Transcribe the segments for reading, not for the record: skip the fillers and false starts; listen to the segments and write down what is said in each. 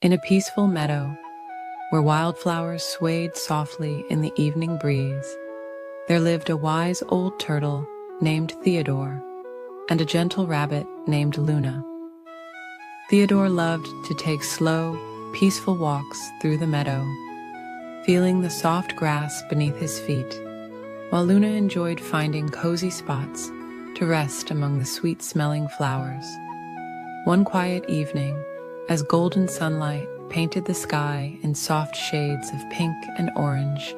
In a peaceful meadow, where wildflowers swayed softly in the evening breeze, there lived a wise old turtle named Theodore and a gentle rabbit named Luna. Theodore loved to take slow, peaceful walks through the meadow, feeling the soft grass beneath his feet, while Luna enjoyed finding cozy spots to rest among the sweet-smelling flowers. One quiet evening, as golden sunlight painted the sky in soft shades of pink and orange,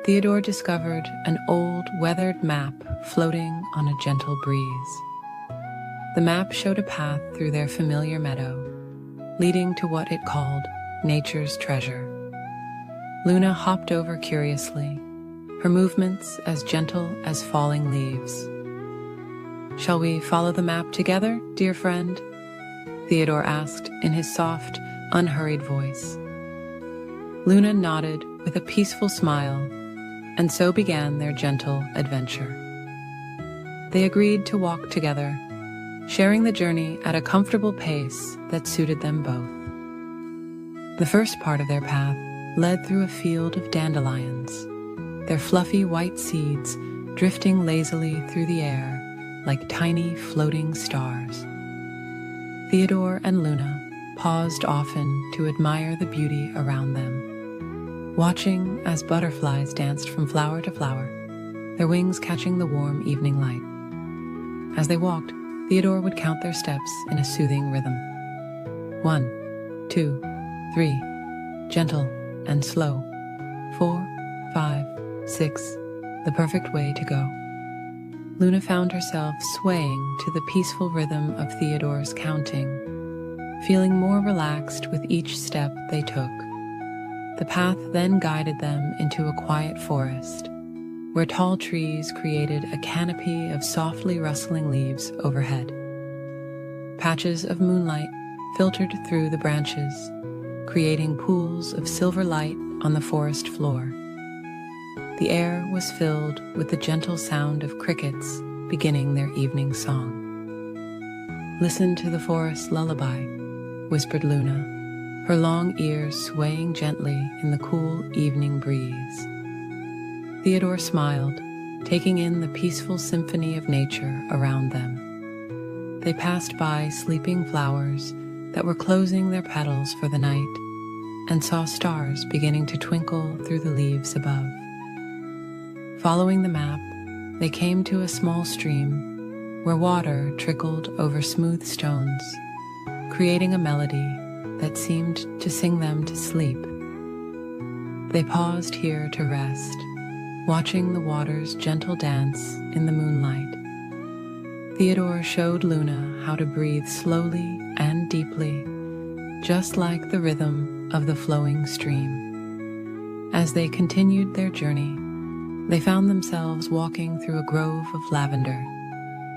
Theodore discovered an old, weathered map floating on a gentle breeze. The map showed a path through their familiar meadow, leading to what it called nature's treasure. Luna hopped over curiously, her movements as gentle as falling leaves. "Shall we follow the map together, dear friend?" Theodore asked in his soft, unhurried voice. Luna nodded with a peaceful smile, and so began their gentle adventure. They agreed to walk together, sharing the journey at a comfortable pace that suited them both. The first part of their path led through a field of dandelions, their fluffy white seeds drifting lazily through the air like tiny floating stars. Theodore and Luna paused often to admire the beauty around them, watching as butterflies danced from flower to flower, their wings catching the warm evening light. As they walked, Theodore would count their steps in a soothing rhythm. 1, 2, 3, gentle and slow. 4, 5, 6, the perfect way to go. Luna found herself swaying to the peaceful rhythm of Theodore's counting, feeling more relaxed with each step they took. The path then guided them into a quiet forest, where tall trees created a canopy of softly rustling leaves overhead. Patches of moonlight filtered through the branches, creating pools of silver light on the forest floor. The air was filled with the gentle sound of crickets beginning their evening song. "Listen to the forest lullaby," whispered Luna, her long ears swaying gently in the cool evening breeze. Theodore smiled, taking in the peaceful symphony of nature around them. They passed by sleeping flowers that were closing their petals for the night and saw stars beginning to twinkle through the leaves above. Following the map, they came to a small stream where water trickled over smooth stones, creating a melody that seemed to sing them to sleep. They paused here to rest, watching the water's gentle dance in the moonlight. Theodore showed Luna how to breathe slowly and deeply, just like the rhythm of the flowing stream. As they continued their journey, they found themselves walking through a grove of lavender,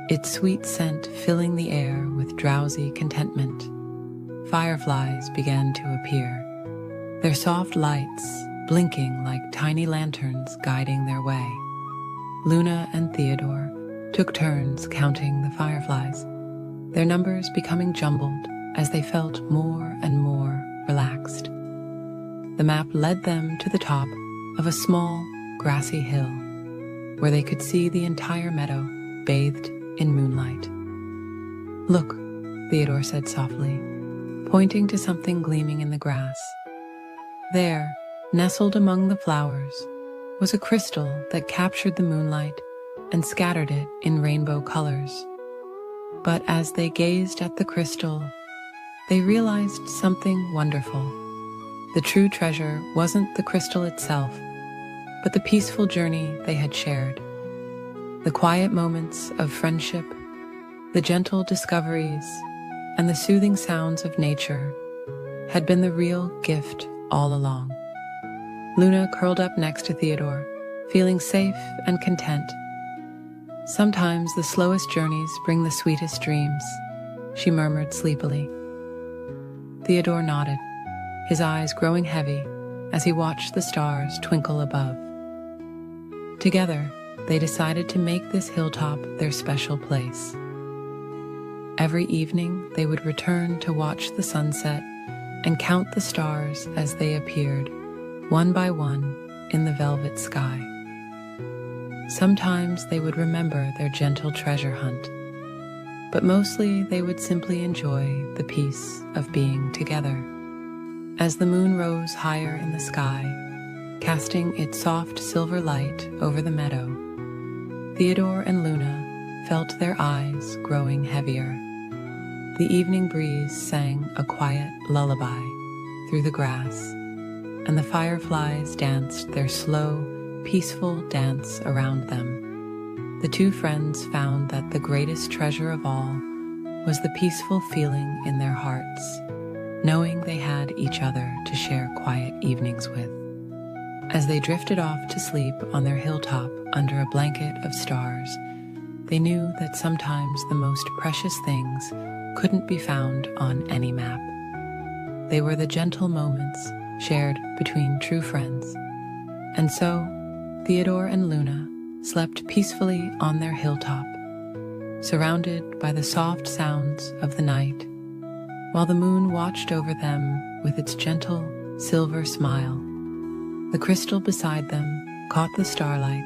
its sweet scent filling the air with drowsy contentment. Fireflies began to appear, their soft lights blinking like tiny lanterns guiding their way. Luna and Theodore took turns counting the fireflies, their numbers becoming jumbled as they felt more and more relaxed. The map led them to the top of a small, grassy hill, where they could see the entire meadow bathed in moonlight. "Look," Theodore said softly, pointing to something gleaming in the grass. There, nestled among the flowers, was a crystal that captured the moonlight and scattered it in rainbow colors. But as they gazed at the crystal, they realized something wonderful. The true treasure wasn't the crystal itself, but the peaceful journey they had shared. The quiet moments of friendship, the gentle discoveries, and the soothing sounds of nature had been the real gift all along. Luna curled up next to Theodore, feeling safe and content. "Sometimes the slowest journeys bring the sweetest dreams," she murmured sleepily. Theodore nodded, his eyes growing heavy as he watched the stars twinkle above. Together, they decided to make this hilltop their special place. Every evening, they would return to watch the sunset and count the stars as they appeared, one by one, in the velvet sky. Sometimes they would remember their gentle treasure hunt, but mostly they would simply enjoy the peace of being together. As the moon rose higher in the sky, casting its soft silver light over the meadow, Theodore and Luna felt their eyes growing heavier. The evening breeze sang a quiet lullaby through the grass, and the fireflies danced their slow, peaceful dance around them. The two friends found that the greatest treasure of all was the peaceful feeling in their hearts, knowing they had each other to share quiet evenings with. As they drifted off to sleep on their hilltop under a blanket of stars, they knew that sometimes the most precious things couldn't be found on any map. They were the gentle moments shared between true friends. And so, Theodore and Luna slept peacefully on their hilltop, surrounded by the soft sounds of the night, while the moon watched over them with its gentle silver smile. The crystal beside them caught the starlight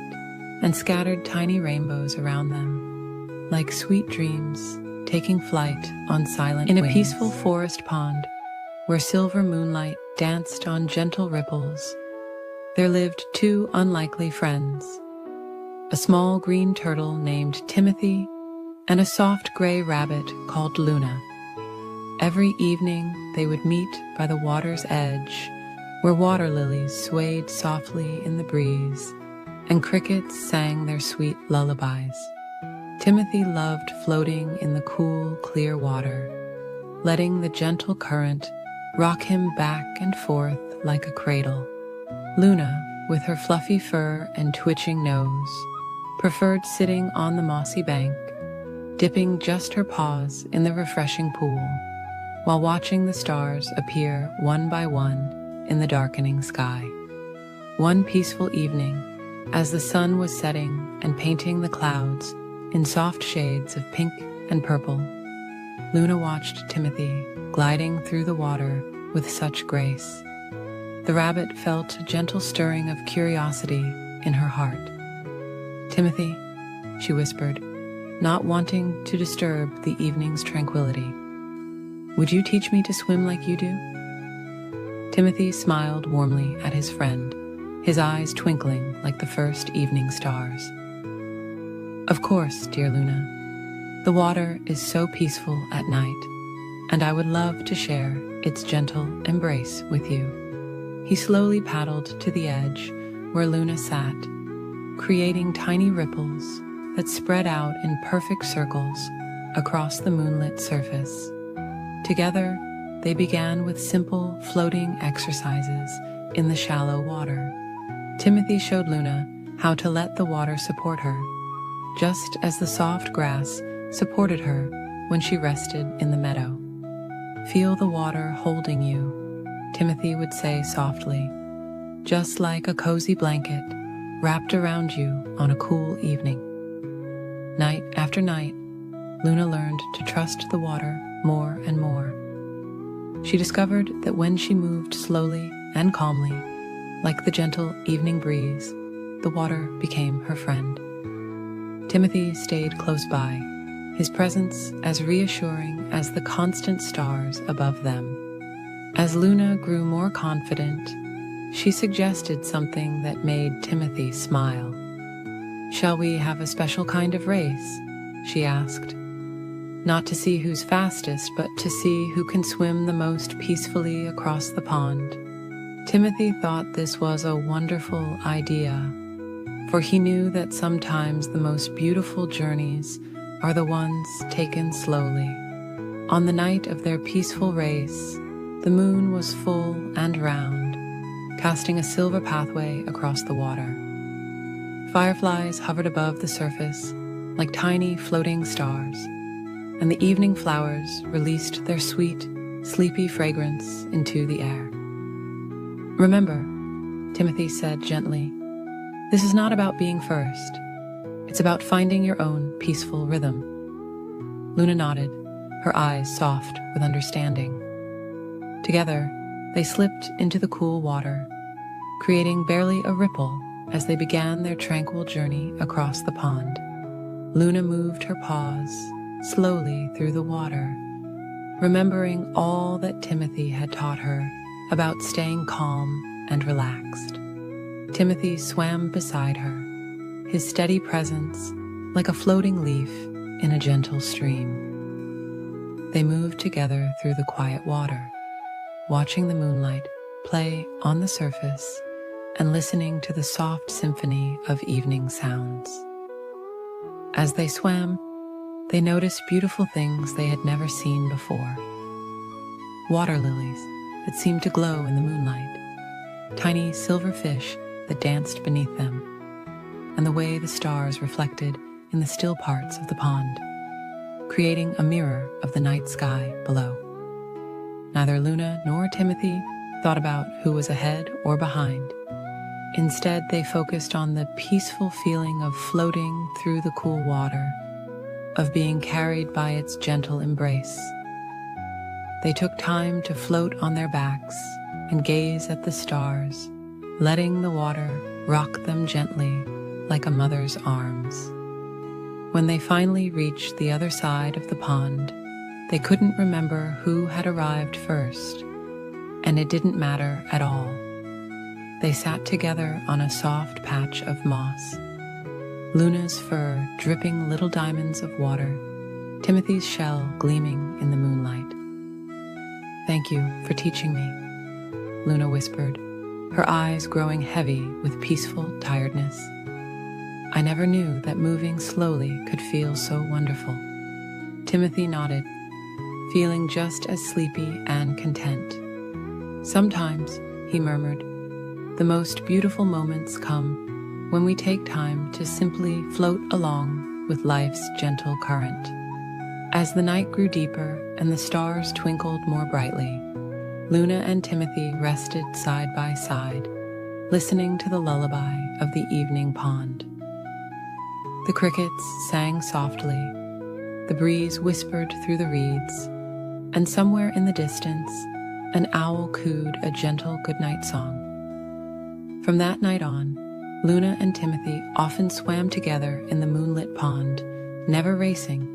and scattered tiny rainbows around them, like sweet dreams taking flight on silent wings. In a peaceful forest pond, where silver moonlight danced on gentle ripples, there lived two unlikely friends, a small green turtle named Timothy and a soft gray rabbit called Luna. Every evening they would meet by the water's edge, where water lilies swayed softly in the breeze and crickets sang their sweet lullabies. Timothy loved floating in the cool, clear water, letting the gentle current rock him back and forth like a cradle. Luna, with her fluffy fur and twitching nose, preferred sitting on the mossy bank, dipping just her paws in the refreshing pool, while watching the stars appear one by one in the darkening sky. One peaceful evening, as the sun was setting and painting the clouds in soft shades of pink and purple, Luna watched Timothy gliding through the water with such grace. The rabbit felt a gentle stirring of curiosity in her heart. "Timothy," she whispered, not wanting to disturb the evening's tranquility, "would you teach me to swim like you do?" Timothy smiled warmly at his friend, his eyes twinkling like the first evening stars. "Of course, dear Luna. The water is so peaceful at night, and I would love to share its gentle embrace with you." He slowly paddled to the edge where Luna sat, creating tiny ripples that spread out in perfect circles across the moonlit surface. Together, they began with simple floating exercises in the shallow water. Timothy showed Luna how to let the water support her, just as the soft grass supported her when she rested in the meadow. "Feel the water holding you," Timothy would say softly, "just like a cozy blanket wrapped around you on a cool evening." Night after night, Luna learned to trust the water more and more. She discovered that when she moved slowly and calmly, like the gentle evening breeze, the water became her friend. Timothy stayed close by, his presence as reassuring as the constant stars above them. As Luna grew more confident, she suggested something that made Timothy smile. "Shall we have a special kind of race?" she asked. "Not to see who's fastest, but to see who can swim the most peacefully across the pond." Timothy thought this was a wonderful idea, for he knew that sometimes the most beautiful journeys are the ones taken slowly. On the night of their peaceful race, the moon was full and round, casting a silver pathway across the water. Fireflies hovered above the surface like tiny floating stars, and the evening flowers released their sweet, sleepy fragrance into the air. "Remember," Timothy said gently, "this is not about being first. It's about finding your own peaceful rhythm." Luna nodded, her eyes soft with understanding. Together, they slipped into the cool water, creating barely a ripple as they began their tranquil journey across the pond. Luna moved her paws slowly through the water, remembering all that Timothy had taught her about staying calm and relaxed. Timothy swam beside her, his steady presence like a floating leaf in a gentle stream. They moved together through the quiet water, watching the moonlight play on the surface and listening to the soft symphony of evening sounds. As they swam, they noticed beautiful things they had never seen before. Water lilies that seemed to glow in the moonlight, tiny silver fish that danced beneath them, and the way the stars reflected in the still parts of the pond, creating a mirror of the night sky below. Neither Luna nor Timothy thought about who was ahead or behind. Instead, they focused on the peaceful feeling of floating through the cool water, of being carried by its gentle embrace. They took time to float on their backs and gaze at the stars, letting the water rock them gently like a mother's arms. When they finally reached the other side of the pond, they couldn't remember who had arrived first, and it didn't matter at all. They sat together on a soft patch of moss, Luna's fur dripping little diamonds of water, Timothy's shell gleaming in the moonlight. "Thank you for teaching me," Luna whispered, her eyes growing heavy with peaceful tiredness. "I never knew that moving slowly could feel so wonderful." Timothy nodded, feeling just as sleepy and content. "Sometimes," he murmured, "the most beautiful moments come when we take time to simply float along with life's gentle current." As the night grew deeper and the stars twinkled more brightly, Luna and Timothy rested side by side, listening to the lullaby of the evening pond. The crickets sang softly, the breeze whispered through the reeds, and somewhere in the distance, an owl cooed a gentle goodnight song. From that night on, Luna and Timothy often swam together in the moonlit pond, never racing,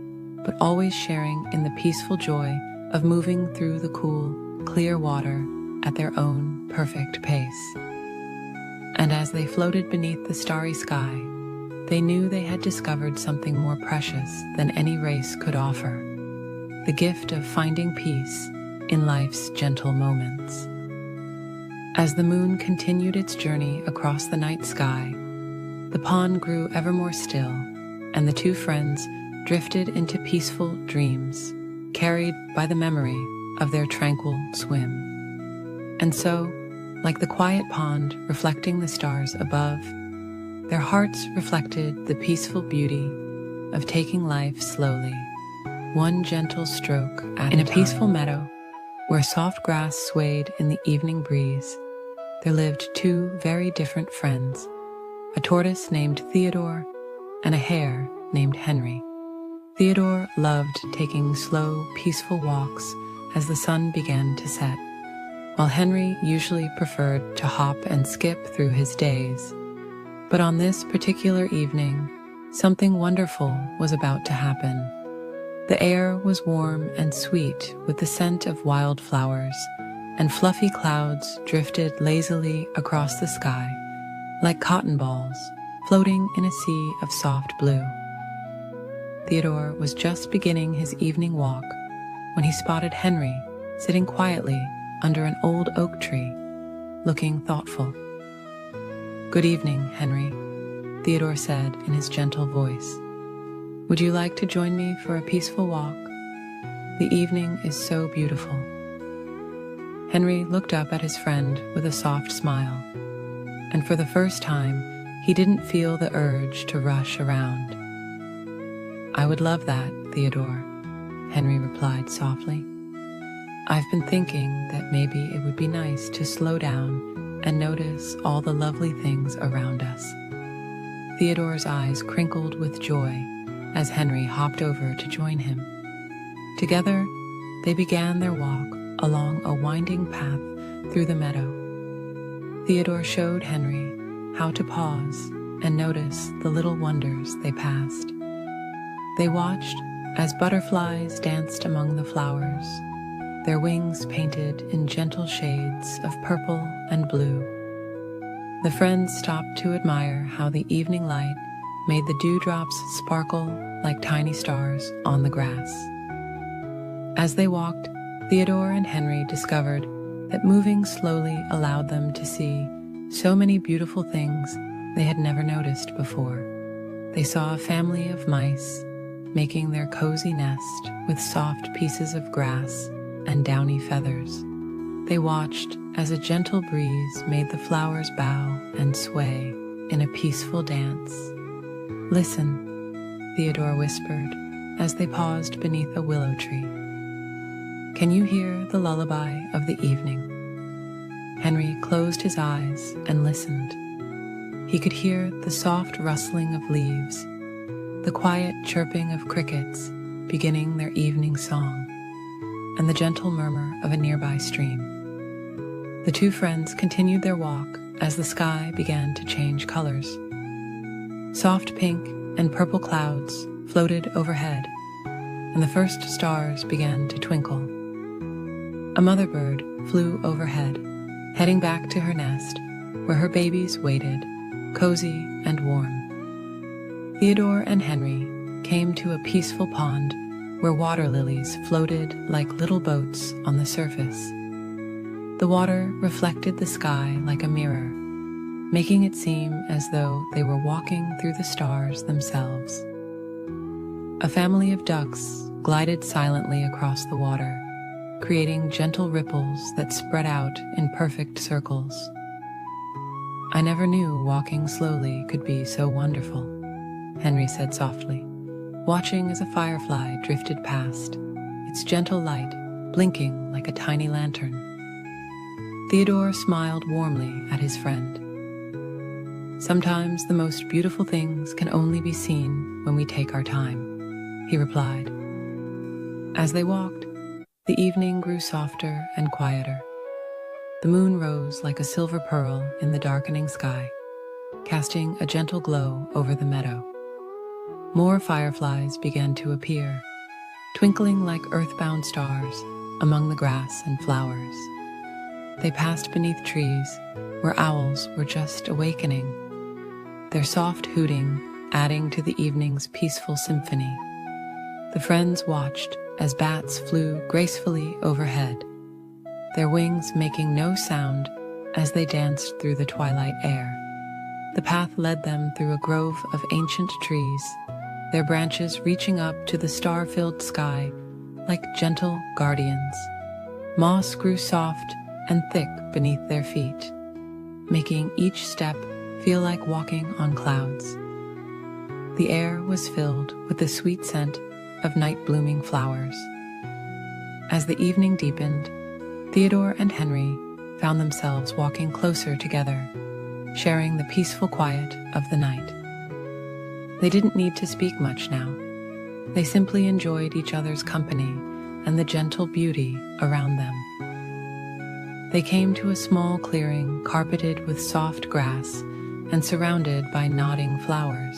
but always sharing in the peaceful joy of moving through the cool, clear water at their own perfect pace. And as they floated beneath the starry sky, they knew they had discovered something more precious than any race could offer: the gift of finding peace in life's gentle moments. As the moon continued its journey across the night sky, the pond grew ever more still, and the two friends drifted into peaceful dreams, carried by the memory of their tranquil swim. And so, like the quiet pond reflecting the stars above, their hearts reflected the peaceful beauty of taking life slowly, one gentle stroke at a time. In a peaceful meadow, where soft grass swayed in the evening breeze, there lived two very different friends, a tortoise named Theodore and a hare named Henry. Theodore loved taking slow, peaceful walks as the sun began to set, while Henry usually preferred to hop and skip through his days. But on this particular evening, something wonderful was about to happen. The air was warm and sweet with the scent of wildflowers, and fluffy clouds drifted lazily across the sky like cotton balls floating in a sea of soft blue. Theodore was just beginning his evening walk when he spotted Henry sitting quietly under an old oak tree, looking thoughtful. "Good evening, Henry," Theodore said in his gentle voice. "Would you like to join me for a peaceful walk? The evening is so beautiful." Henry looked up at his friend with a soft smile, and for the first time, he didn't feel the urge to rush around. "I would love that, Theodore," Henry replied softly. "I've been thinking that maybe it would be nice to slow down and notice all the lovely things around us." Theodore's eyes crinkled with joy as Henry hopped over to join him. Together, they began their walk along a winding path through the meadow. Theodore showed Henry how to pause and notice the little wonders they passed. They watched as butterflies danced among the flowers, their wings painted in gentle shades of purple and blue. The friends stopped to admire how the evening light made the dewdrops sparkle like tiny stars on the grass. As they walked, Theodore and Henry discovered that moving slowly allowed them to see so many beautiful things they had never noticed before. They saw a family of mice making their cozy nest with soft pieces of grass and downy feathers. They watched as a gentle breeze made the flowers bow and sway in a peaceful dance. "Listen," Theodore whispered as they paused beneath a willow tree. "Can you hear the lullaby of the evening?" Henry closed his eyes and listened. He could hear the soft rustling of leaves, the quiet chirping of crickets beginning their evening song, and the gentle murmur of a nearby stream. The two friends continued their walk as the sky began to change colors. Soft pink and purple clouds floated overhead, and the first stars began to twinkle. A mother bird flew overhead, heading back to her nest, where her babies waited, cozy and warm. Theodore and Henry came to a peaceful pond where water lilies floated like little boats on the surface. The water reflected the sky like a mirror, making it seem as though they were walking through the stars themselves. A family of ducks glided silently across the water, creating gentle ripples that spread out in perfect circles. "I never knew walking slowly could be so wonderful," Henry said softly, watching as a firefly drifted past, its gentle light blinking like a tiny lantern. Theodore smiled warmly at his friend. "Sometimes the most beautiful things can only be seen when we take our time," he replied. As they walked, the evening grew softer and quieter. The moon rose like a silver pearl in the darkening sky, casting a gentle glow over the meadow. More fireflies began to appear, twinkling like earthbound stars among the grass and flowers. They passed beneath trees where owls were just awakening, their soft hooting adding to the evening's peaceful symphony. The friends watched as bats flew gracefully overhead, their wings making no sound as they danced through the twilight air. The path led them through a grove of ancient trees, their branches reaching up to the star-filled sky like gentle guardians. Moss grew soft and thick beneath their feet, making each step feel like walking on clouds. The air was filled with the sweet scent of night-blooming flowers. As the evening deepened, Theodore and Henry found themselves walking closer together, sharing the peaceful quiet of the night. They didn't need to speak much now. They simply enjoyed each other's company and the gentle beauty around them. They came to a small clearing carpeted with soft grass and surrounded by nodding flowers.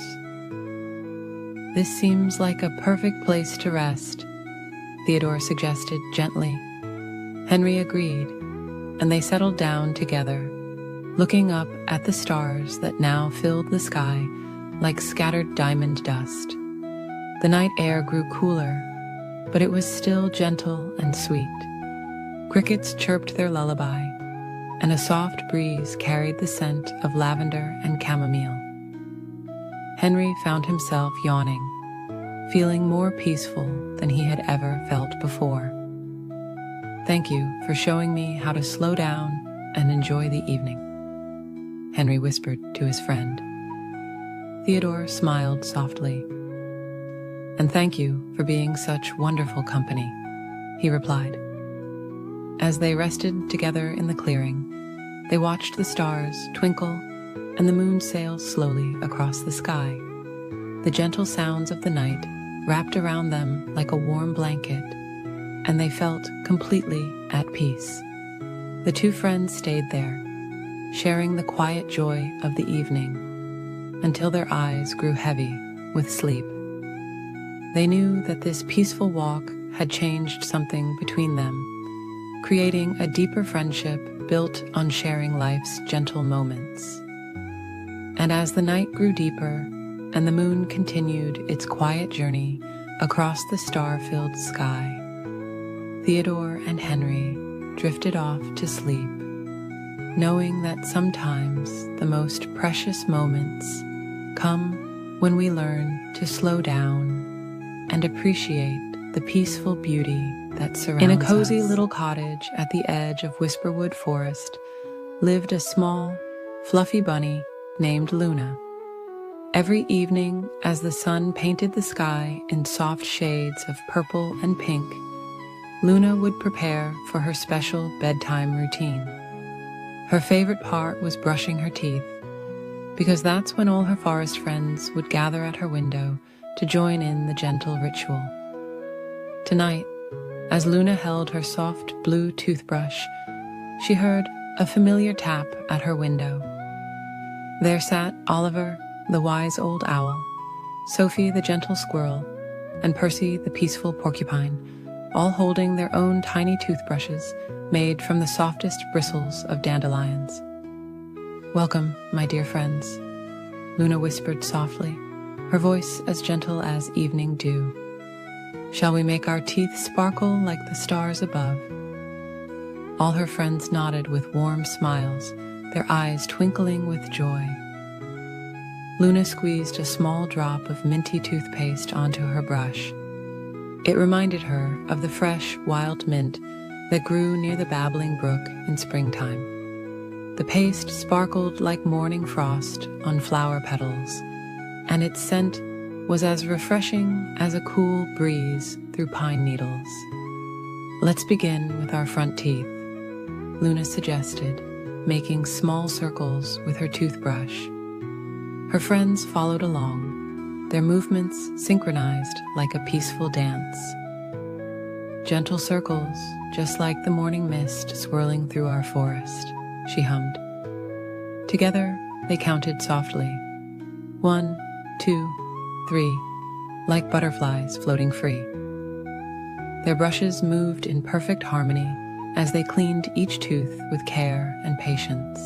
"This seems like a perfect place to rest," Theodore suggested gently. Henry agreed, and they settled down together, looking up at the stars that now filled the sky like scattered diamond dust. The night air grew cooler, but it was still gentle and sweet. Crickets chirped their lullaby, and a soft breeze carried the scent of lavender and chamomile. Henry found himself yawning, feeling more peaceful than he had ever felt before. "Thank you for showing me how to slow down and enjoy the evening," Henry whispered to his friend. Theodore smiled softly. "And thank you for being such wonderful company," he replied. As they rested together in the clearing, they watched the stars twinkle and the moon sail slowly across the sky. The gentle sounds of the night wrapped around them like a warm blanket, and they felt completely at peace. The two friends stayed there, sharing the quiet joy of the evening, until their eyes grew heavy with sleep. They knew that this peaceful walk had changed something between them, creating a deeper friendship built on sharing life's gentle moments. And as the night grew deeper and the moon continued its quiet journey across the star-filled sky, Theodore and Henry drifted off to sleep, knowing that sometimes the most precious moments come when we learn to slow down and appreciate the peaceful beauty that surrounds us. In a cozy little cottage at the edge of Whisperwood Forest lived a small, fluffy bunny named Luna. Every evening, as the sun painted the sky in soft shades of purple and pink, Luna would prepare for her special bedtime routine. Her favorite part was brushing her teeth, because that's when all her forest friends would gather at her window to join in the gentle ritual. Tonight, as Luna held her soft blue toothbrush, she heard a familiar tap at her window. There sat Oliver, the wise old owl, Sophie, the gentle squirrel, and Percy, the peaceful porcupine, all holding their own tiny toothbrushes made from the softest bristles of dandelions. "Welcome, my dear friends," Luna whispered softly, her voice as gentle as evening dew. "Shall we make our teeth sparkle like the stars above?" All her friends nodded with warm smiles, their eyes twinkling with joy. Luna squeezed a small drop of minty toothpaste onto her brush. It reminded her of the fresh, wild mint that grew near the babbling brook in springtime. The paste sparkled like morning frost on flower petals, and its scent was as refreshing as a cool breeze through pine needles. "Let's begin with our front teeth," Luna suggested, making small circles with her toothbrush. Her friends followed along, their movements synchronized like a peaceful dance. "Gentle circles, just like the morning mist swirling through our forest," she hummed. Together, they counted softly. 1, 2, 3, like butterflies floating free. Their brushes moved in perfect harmony as they cleaned each tooth with care and patience.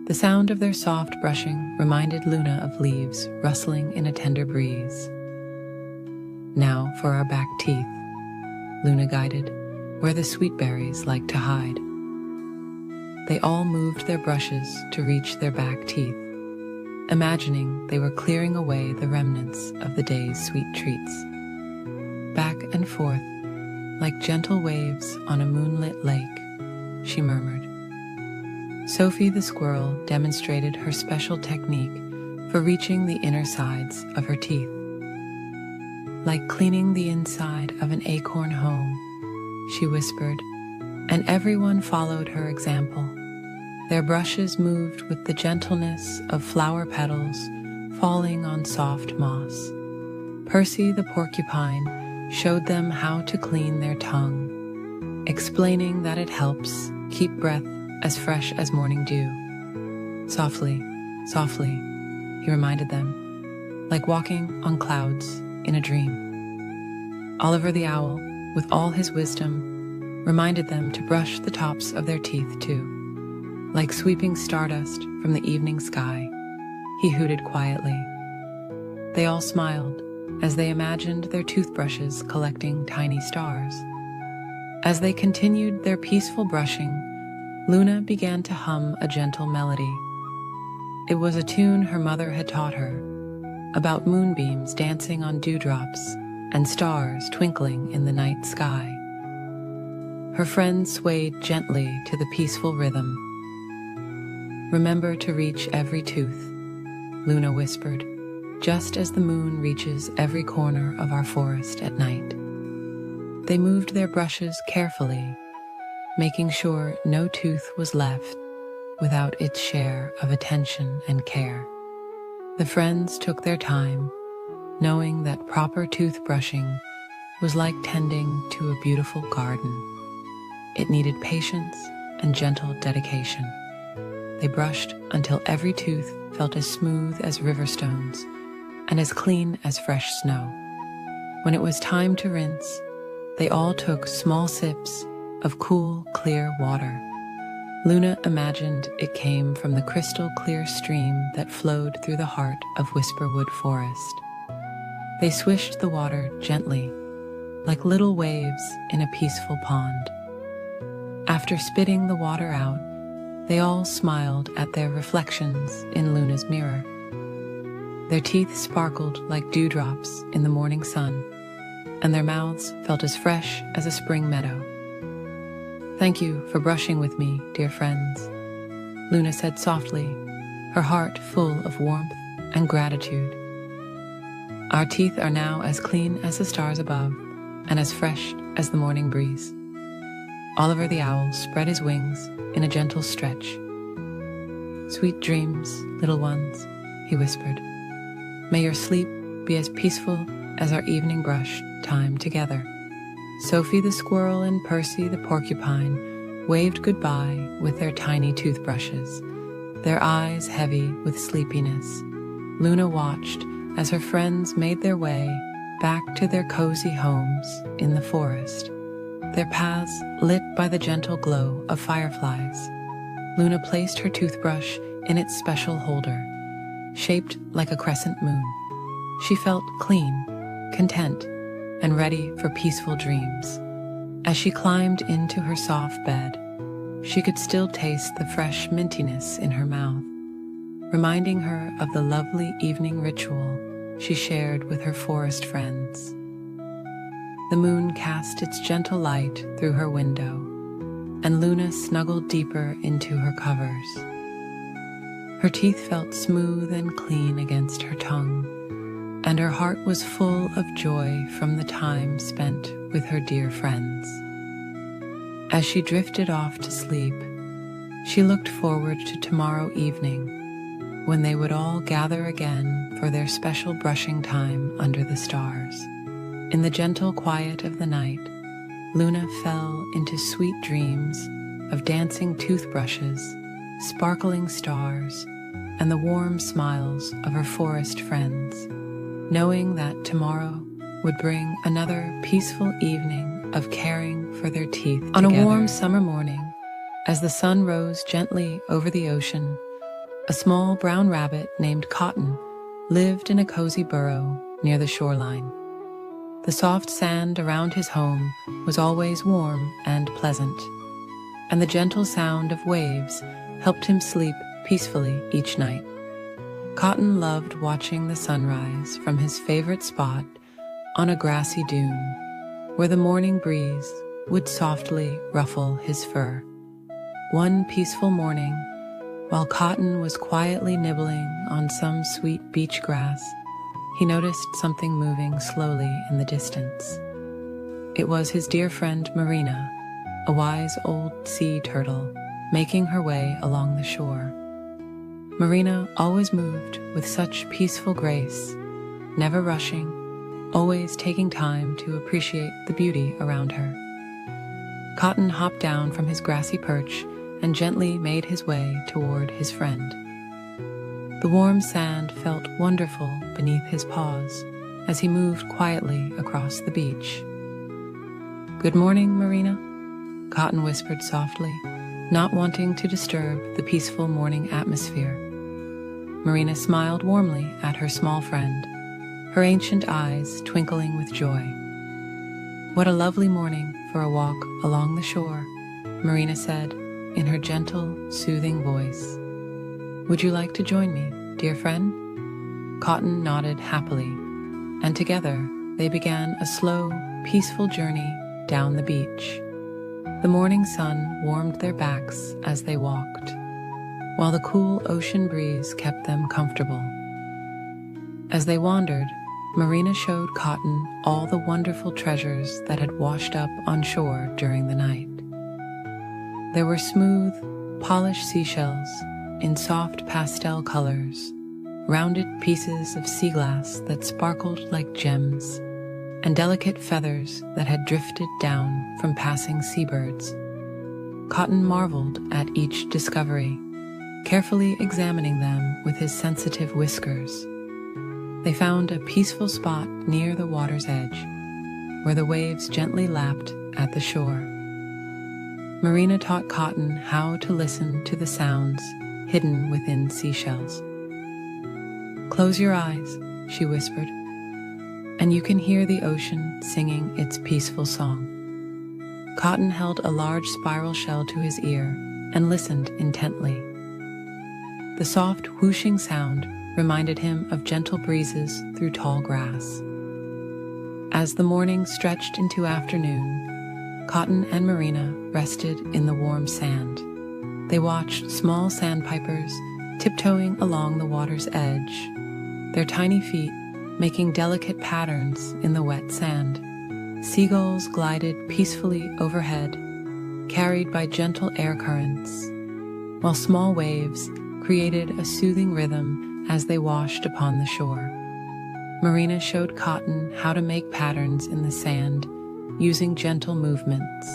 The sound of their soft brushing reminded Luna of leaves rustling in a tender breeze. "Now for our back teeth," Luna guided, where the sweet berries like to hide. They all moved their brushes to reach their back teeth, imagining they were clearing away the remnants of the day's sweet treats. Back and forth, like gentle waves on a moonlit lake, she murmured. Sophie the squirrel demonstrated her special technique for reaching the inner sides of her teeth. "Like cleaning the inside of an acorn home," she whispered, and everyone followed her example. Their brushes moved with the gentleness of flower petals falling on soft moss. Percy the porcupine showed them how to clean their tongue, explaining that it helps keep breath as fresh as morning dew. "Softly, softly," he reminded them, like walking on clouds in a dream. Oliver the owl, with all his wisdom, reminded them to brush the tops of their teeth too. Like sweeping stardust from the evening sky, he hooted quietly. They all smiled as they imagined their toothbrushes collecting tiny stars. As they continued their peaceful brushing, Luna began to hum a gentle melody. It was a tune her mother had taught her, about moonbeams dancing on dewdrops and stars twinkling in the night sky. Her friends swayed gently to the peaceful rhythm. "Remember to reach every tooth," Luna whispered, "just as the moon reaches every corner of our forest at night." They moved their brushes carefully, making sure no tooth was left without its share of attention and care. The friends took their time, knowing that proper toothbrushing was like tending to a beautiful garden. It needed patience and gentle dedication. They brushed until every tooth felt as smooth as river stones and as clean as fresh snow. When it was time to rinse, they all took small sips of cool, clear water. Luna imagined it came from the crystal clear stream that flowed through the heart of Whisperwood Forest. They swished the water gently, like little waves in a peaceful pond. After spitting the water out, they all smiled at their reflections in Luna's mirror. Their teeth sparkled like dewdrops in the morning sun, and their mouths felt as fresh as a spring meadow. "Thank you for brushing with me, dear friends," Luna said softly, her heart full of warmth and gratitude. "Our teeth are now as clean as the stars above and as fresh as the morning breeze." Oliver the Owl spread his wings in a gentle stretch. "Sweet dreams, little ones," he whispered. "May your sleep be as peaceful as our evening brush time together." Sophie the Squirrel and Percy the Porcupine waved goodbye with their tiny toothbrushes, their eyes heavy with sleepiness. Luna watched as her friends made their way back to their cozy homes in the forest, their paths lit by the gentle glow of fireflies. Luna placed her toothbrush in its special holder, shaped like a crescent moon. She felt clean, content, and ready for peaceful dreams. As she climbed into her soft bed, she could still taste the fresh mintiness in her mouth, reminding her of the lovely evening ritual she shared with her forest friends. The moon cast its gentle light through her window, and Luna snuggled deeper into her covers. Her teeth felt smooth and clean against her tongue, and her heart was full of joy from the time spent with her dear friends. As she drifted off to sleep, she looked forward to tomorrow evening, when they would all gather again for their special brushing time under the stars. In the gentle quiet of the night, Luna fell into sweet dreams of dancing toothbrushes, sparkling stars, and the warm smiles of her forest friends, knowing that tomorrow would bring another peaceful evening of caring for their teeth together. On a warm summer morning, as the sun rose gently over the ocean, a small brown rabbit named Cotton lived in a cozy burrow near the shoreline. The soft sand around his home was always warm and pleasant, and the gentle sound of waves helped him sleep peacefully each night. Cotton loved watching the sunrise from his favorite spot on a grassy dune, where the morning breeze would softly ruffle his fur. One peaceful morning, while Cotton was quietly nibbling on some sweet beach grass, he noticed something moving slowly in the distance. It was his dear friend Marina, a wise old sea turtle, making her way along the shore. Marina always moved with such peaceful grace, never rushing, always taking time to appreciate the beauty around her. Cotton hopped down from his grassy perch and gently made his way toward his friend. The warm sand felt wonderful beneath his paws as he moved quietly across the beach. "Good morning, Marina," Cotton whispered softly, not wanting to disturb the peaceful morning atmosphere. Marina smiled warmly at her small friend, her ancient eyes twinkling with joy. "What a lovely morning for a walk along the shore," Marina said in her gentle, soothing voice. "Would you like to join me, dear friend?" Cotton nodded happily, and together they began a slow, peaceful journey down the beach. The morning sun warmed their backs as they walked, while the cool ocean breeze kept them comfortable. As they wandered, Marina showed Cotton all the wonderful treasures that had washed up on shore during the night. There were smooth, polished seashells in soft pastel colors, rounded pieces of sea glass that sparkled like gems, and delicate feathers that had drifted down from passing seabirds. Cotton marveled at each discovery, carefully examining them with his sensitive whiskers. They found a peaceful spot near the water's edge, where the waves gently lapped at the shore. Marina taught Cotton how to listen to the sounds hidden within seashells. "Close your eyes," she whispered, "and you can hear the ocean singing its peaceful song." Cotton held a large spiral shell to his ear and listened intently. The soft whooshing sound reminded him of gentle breezes through tall grass. As the morning stretched into afternoon, Cotton and Marina rested in the warm sand. They watched small sandpipers tiptoeing along the water's edge, their tiny feet making delicate patterns in the wet sand. Seagulls glided peacefully overhead, carried by gentle air currents, while small waves created a soothing rhythm as they washed upon the shore. Marina showed Cotton how to make patterns in the sand using gentle movements.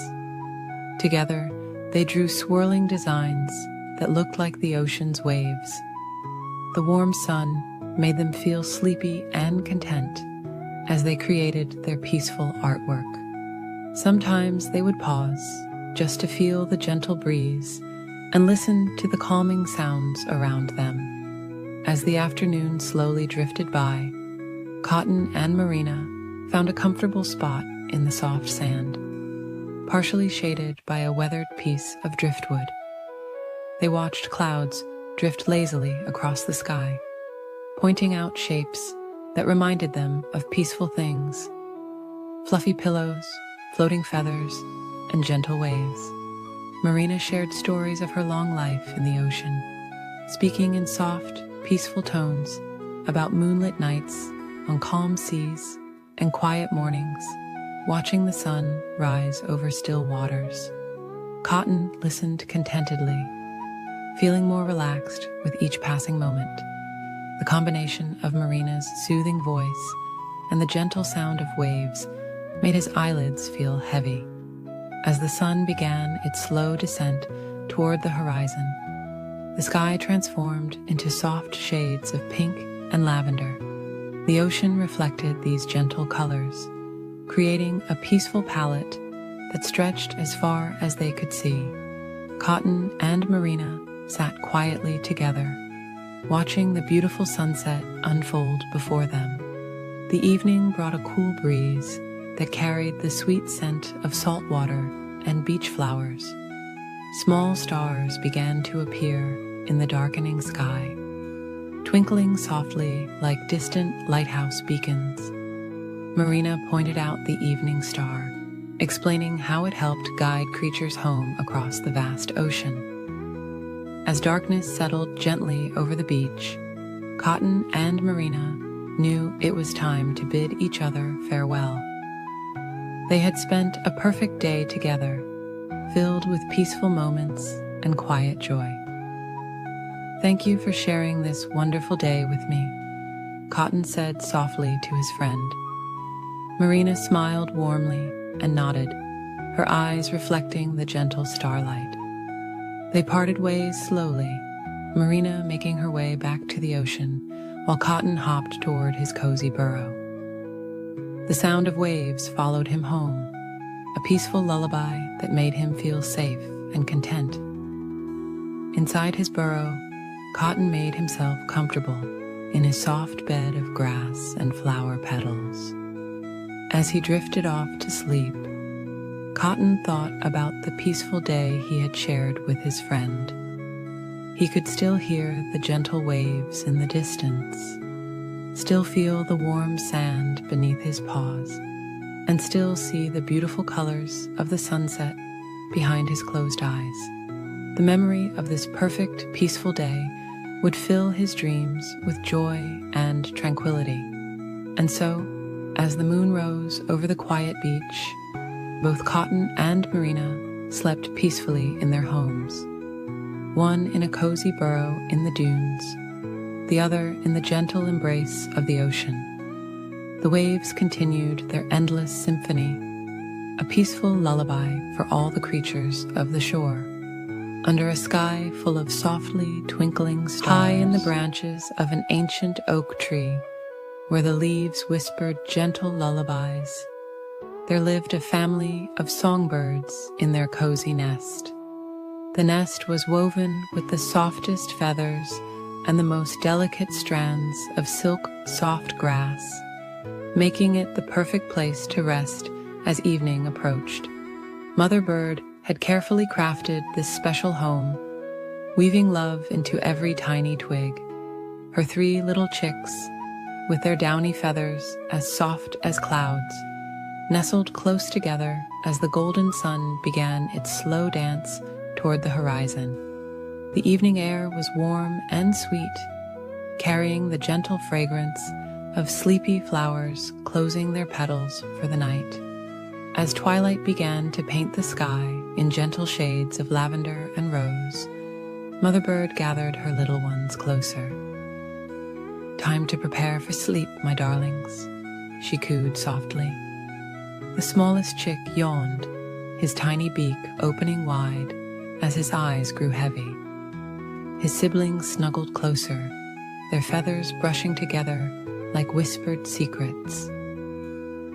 Together, they drew swirling designs that looked like the ocean's waves. The warm sun made them feel sleepy and content as they created their peaceful artwork. Sometimes they would pause just to feel the gentle breeze and listen to the calming sounds around them. As the afternoon slowly drifted by, Cotton and Marina found a comfortable spot in the soft sand, partially shaded by a weathered piece of driftwood. They watched clouds drift lazily across the sky, pointing out shapes that reminded them of peaceful things: fluffy pillows, floating feathers, and gentle waves. Marina shared stories of her long life in the ocean, speaking in soft, peaceful tones about moonlit nights on calm seas and quiet mornings, watching the sun rise over still waters. Cotton listened contentedly, feeling more relaxed with each passing moment. The combination of Marina's soothing voice and the gentle sound of waves made his eyelids feel heavy. As the sun began its slow descent toward the horizon, the sky transformed into soft shades of pink and lavender. The ocean reflected these gentle colors, creating a peaceful palette that stretched as far as they could see. Cotton and Marina sat quietly together, watching the beautiful sunset unfold before them. The evening brought a cool breeze that carried the sweet scent of salt water and beach flowers. Small stars began to appear in the darkening sky, twinkling softly like distant lighthouse beacons. Marina pointed out the evening star, explaining how it helped guide creatures home across the vast ocean. As darkness settled gently over the beach, Cotton and Marina knew it was time to bid each other farewell. They had spent a perfect day together, filled with peaceful moments and quiet joy. "Thank you for sharing this wonderful day with me," Cotton said softly to his friend. Marina smiled warmly and nodded, her eyes reflecting the gentle starlight. They parted ways slowly, Marina making her way back to the ocean while Cotton hopped toward his cozy burrow. The sound of waves followed him home, a peaceful lullaby that made him feel safe and content. Inside his burrow, Cotton made himself comfortable in his soft bed of grass and flower petals. As he drifted off to sleep, Cotton thought about the peaceful day he had shared with his friend. He could still hear the gentle waves in the distance, still feel the warm sand beneath his paws, and still see the beautiful colors of the sunset behind his closed eyes. The memory of this perfect, peaceful day would fill his dreams with joy and tranquility. And so, as the moon rose over the quiet beach, both Cotton and Marina slept peacefully in their homes, one in a cozy burrow in the dunes, the other in the gentle embrace of the ocean. The waves continued their endless symphony, a peaceful lullaby for all the creatures of the shore. Under a sky full of softly twinkling stars, high in the branches of an ancient oak tree, where the leaves whispered gentle lullabies, there lived a family of songbirds in their cozy nest. The nest was woven with the softest feathers and the most delicate strands of silk soft grass, making it the perfect place to rest as evening approached. Mother Bird had carefully crafted this special home, weaving love into every tiny twig. Her 3 little chicks, with their downy feathers as soft as clouds, nestled close together as the golden sun began its slow dance toward the horizon. The evening air was warm and sweet, carrying the gentle fragrance of sleepy flowers closing their petals for the night. As twilight began to paint the sky in gentle shades of lavender and rose, Mother Bird gathered her little ones closer. "Time to prepare for sleep, my darlings," she cooed softly. The smallest chick yawned, his tiny beak opening wide as his eyes grew heavy. His siblings snuggled closer, their feathers brushing together like whispered secrets.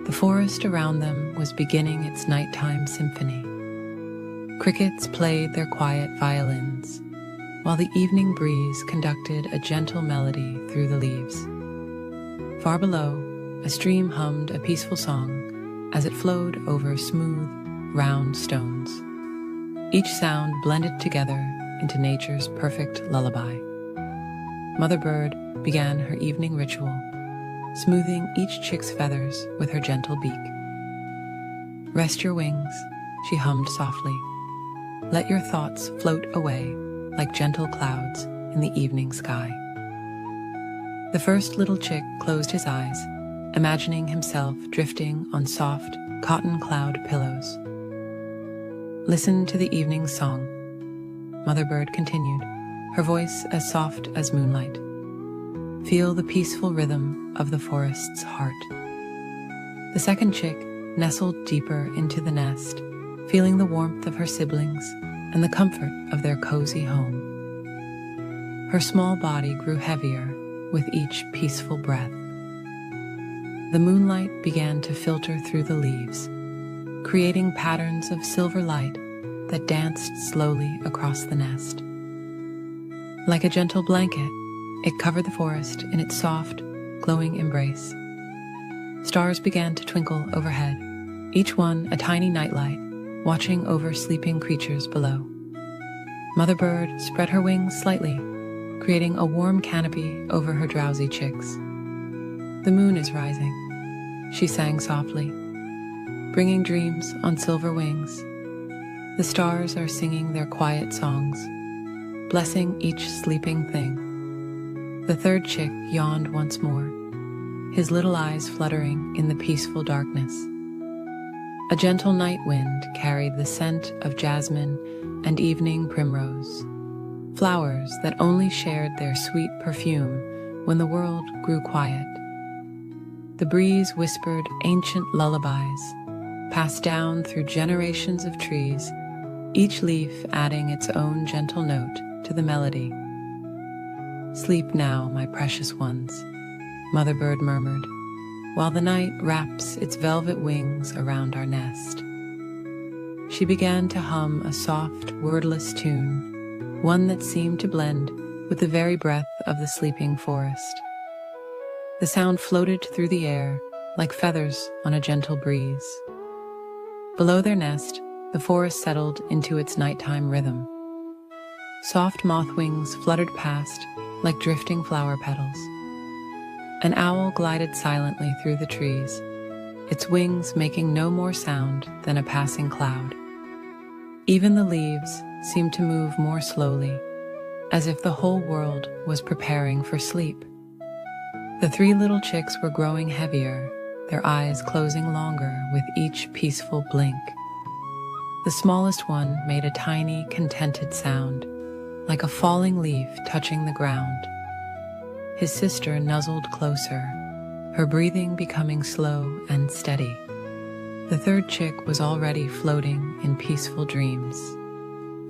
The forest around them was beginning its nighttime symphony. Crickets played their quiet violins, while the evening breeze conducted a gentle melody through the leaves. Far below, a stream hummed a peaceful song as it flowed over smooth, round stones. Each sound blended together into nature's perfect lullaby. Mother Bird began her evening ritual, smoothing each chick's feathers with her gentle beak. "Rest your wings," she hummed softly. "Let your thoughts float away like gentle clouds in the evening sky." The first little chick closed his eyes, imagining himself drifting on soft cotton cloud pillows. "Listen to the evening song," Mother Bird continued, her voice as soft as moonlight. "Feel the peaceful rhythm of the forest's heart." The second chick nestled deeper into the nest, feeling the warmth of her siblings and the comfort of their cozy home. Her small body grew heavier with each peaceful breath. The moonlight began to filter through the leaves, creating patterns of silver light that danced slowly across the nest. Like a gentle blanket, it covered the forest in its soft, glowing embrace. Stars began to twinkle overhead, each one a tiny nightlight, watching over sleeping creatures below. Mother Bird spread her wings slightly, creating a warm canopy over her drowsy chicks. "The moon is rising," she sang softly, bringing dreams on silver wings. The stars are singing their quiet songs, blessing each sleeping thing. The third chick yawned once more, his little eyes fluttering in the peaceful darkness. A gentle night wind carried the scent of jasmine and evening primrose, flowers that only shared their sweet perfume when the world grew quiet. The breeze whispered ancient lullabies, passed down through generations of trees, each leaf adding its own gentle note to the melody. "Sleep now, my precious ones," Mother Bird murmured, "while the night wraps its velvet wings around our nest." She began to hum a soft, wordless tune, one that seemed to blend with the very breath of the sleeping forest. The sound floated through the air like feathers on a gentle breeze. Below their nest, the forest settled into its nighttime rhythm. Soft moth wings fluttered past like drifting flower petals. An owl glided silently through the trees, its wings making no more sound than a passing cloud. Even the leaves seemed to move more slowly, as if the whole world was preparing for sleep. The 3 little chicks were growing heavier, their eyes closing longer with each peaceful blink. The smallest one made a tiny, contented sound, like a falling leaf touching the ground. His sister nuzzled closer, her breathing becoming slow and steady. The third chick was already floating in peaceful dreams.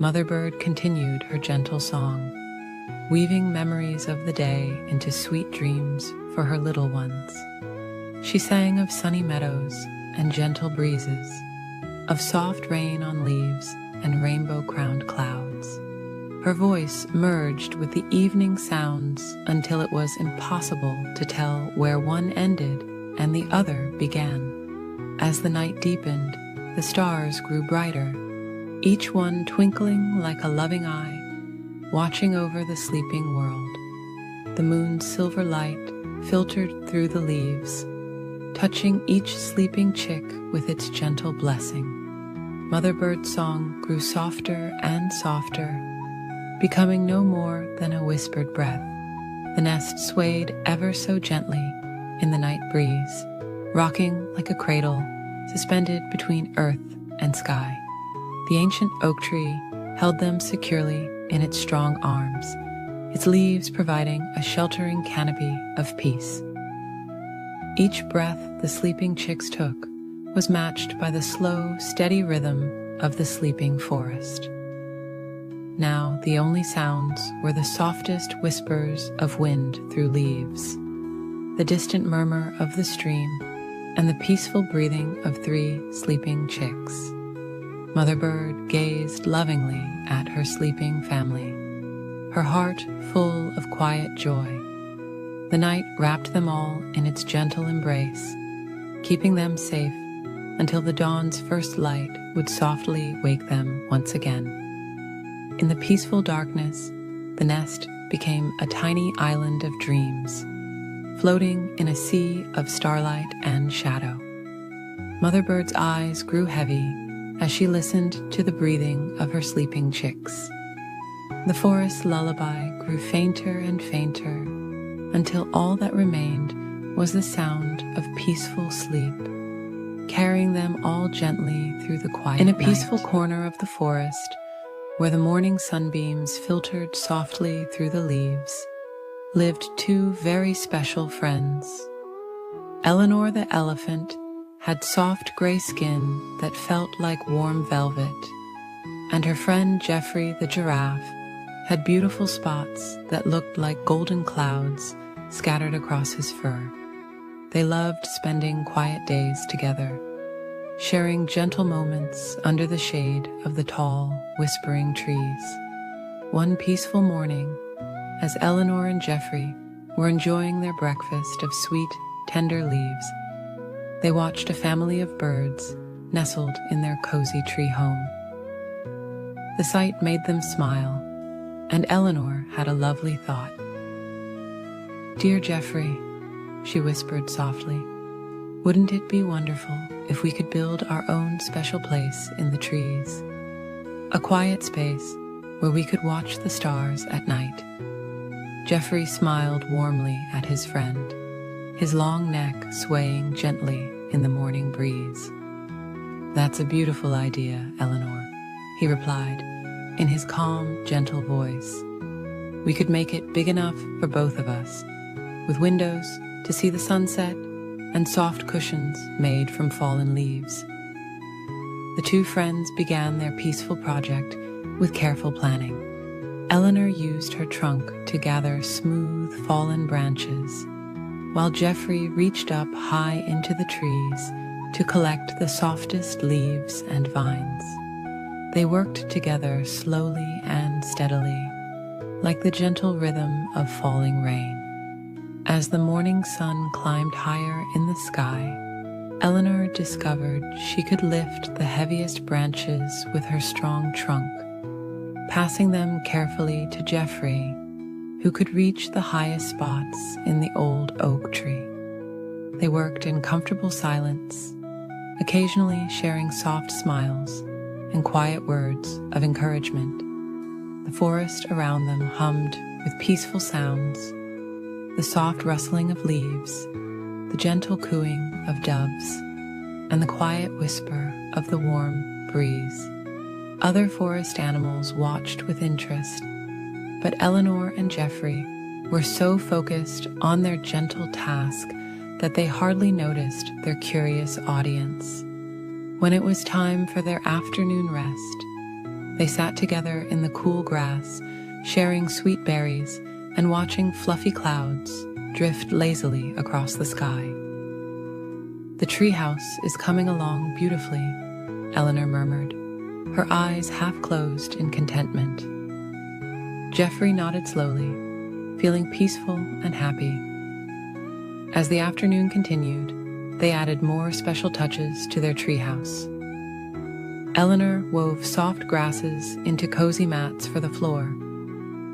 Mother Bird continued her gentle song, weaving memories of the day into sweet dreams for her little ones. She sang of sunny meadows and gentle breezes, of soft rain on leaves and rainbow-crowned clouds. Her voice merged with the evening sounds until it was impossible to tell where one ended and the other began. As the night deepened, the stars grew brighter, each one twinkling like a loving eye, watching over the sleeping world. The moon's silver light filtered through the leaves, touching each sleeping chick with its gentle blessing. Mother Bird's song grew softer and softer, becoming no more than a whispered breath. The nest swayed ever so gently in the night breeze, rocking like a cradle suspended between earth and sky. The ancient oak tree held them securely in its strong arms, its leaves providing a sheltering canopy of peace. Each breath the sleeping chicks took was matched by the slow, steady rhythm of the sleeping forest. Now the only sounds were the softest whispers of wind through leaves, the distant murmur of the stream, and the peaceful breathing of 3 sleeping chicks. Mother Bird gazed lovingly at her sleeping family, her heart full of quiet joy. The night wrapped them all in its gentle embrace, keeping them safe until the dawn's first light would softly wake them once again. In the peaceful darkness, the nest became a tiny island of dreams, floating in a sea of starlight and shadow. Mother Bird's eyes grew heavy as she listened to the breathing of her sleeping chicks. The forest lullaby grew fainter and fainter until all that remained was the sound of peaceful sleep, carrying them all gently through the quiet night. In a peaceful corner of the forest, where the morning sunbeams filtered softly through the leaves, lived 2 very special friends. Eleanor the elephant had soft gray skin that felt like warm velvet, and her friend Geoffrey the giraffe had beautiful spots that looked like golden clouds scattered across his fur. They loved spending quiet days together, sharing gentle moments under the shade of the tall, whispering trees. One peaceful morning, as Eleanor and Geoffrey were enjoying their breakfast of sweet, tender leaves, they watched a family of birds nestled in their cozy tree home. The sight made them smile, and Eleanor had a lovely thought. "Dear Geoffrey," she whispered softly, "wouldn't it be wonderful if we could build our own special place in the trees? A quiet space where we could watch the stars at night." Geoffrey smiled warmly at his friend, his long neck swaying gently in the morning breeze. "That's a beautiful idea, Eleanor," he replied in his calm, gentle voice. "We could make it big enough for both of us, with windows to see the sunset and soft cushions made from fallen leaves." The 2 friends began their peaceful project with careful planning. Eleanor used her trunk to gather smooth, fallen branches, while Geoffrey reached up high into the trees to collect the softest leaves and vines. They worked together slowly and steadily, like the gentle rhythm of falling rain. As the morning sun climbed higher in the sky, Eleanor discovered she could lift the heaviest branches with her strong trunk, passing them carefully to Geoffrey, who could reach the highest spots in the old oak tree. They worked in comfortable silence, occasionally sharing soft smiles and quiet words of encouragement. The forest around them hummed with peaceful sounds, the soft rustling of leaves, the gentle cooing of doves, and the quiet whisper of the warm breeze. Other forest animals watched with interest, but Eleanor and Geoffrey were so focused on their gentle task that they hardly noticed their curious audience. When it was time for their afternoon rest, they sat together in the cool grass, sharing sweet berries and watching fluffy clouds drift lazily across the sky. "The treehouse is coming along beautifully," Eleanor murmured, her eyes half closed in contentment. Jeffrey nodded slowly, feeling peaceful and happy. As the afternoon continued, they added more special touches to their treehouse. Eleanor wove soft grasses into cozy mats for the floor,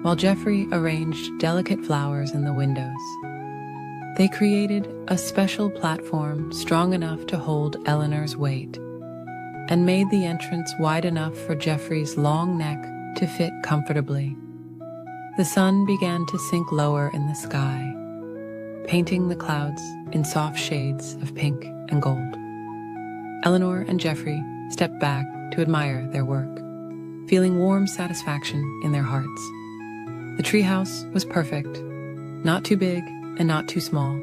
while Jeffrey arranged delicate flowers in the windows. They created a special platform strong enough to hold Eleanor's weight, and made the entrance wide enough for Jeffrey's long neck to fit comfortably. The sun began to sink lower in the sky, painting the clouds in soft shades of pink and gold. Eleanor and Jeffrey stepped back to admire their work, feeling warm satisfaction in their hearts. The treehouse was perfect, not too big and not too small,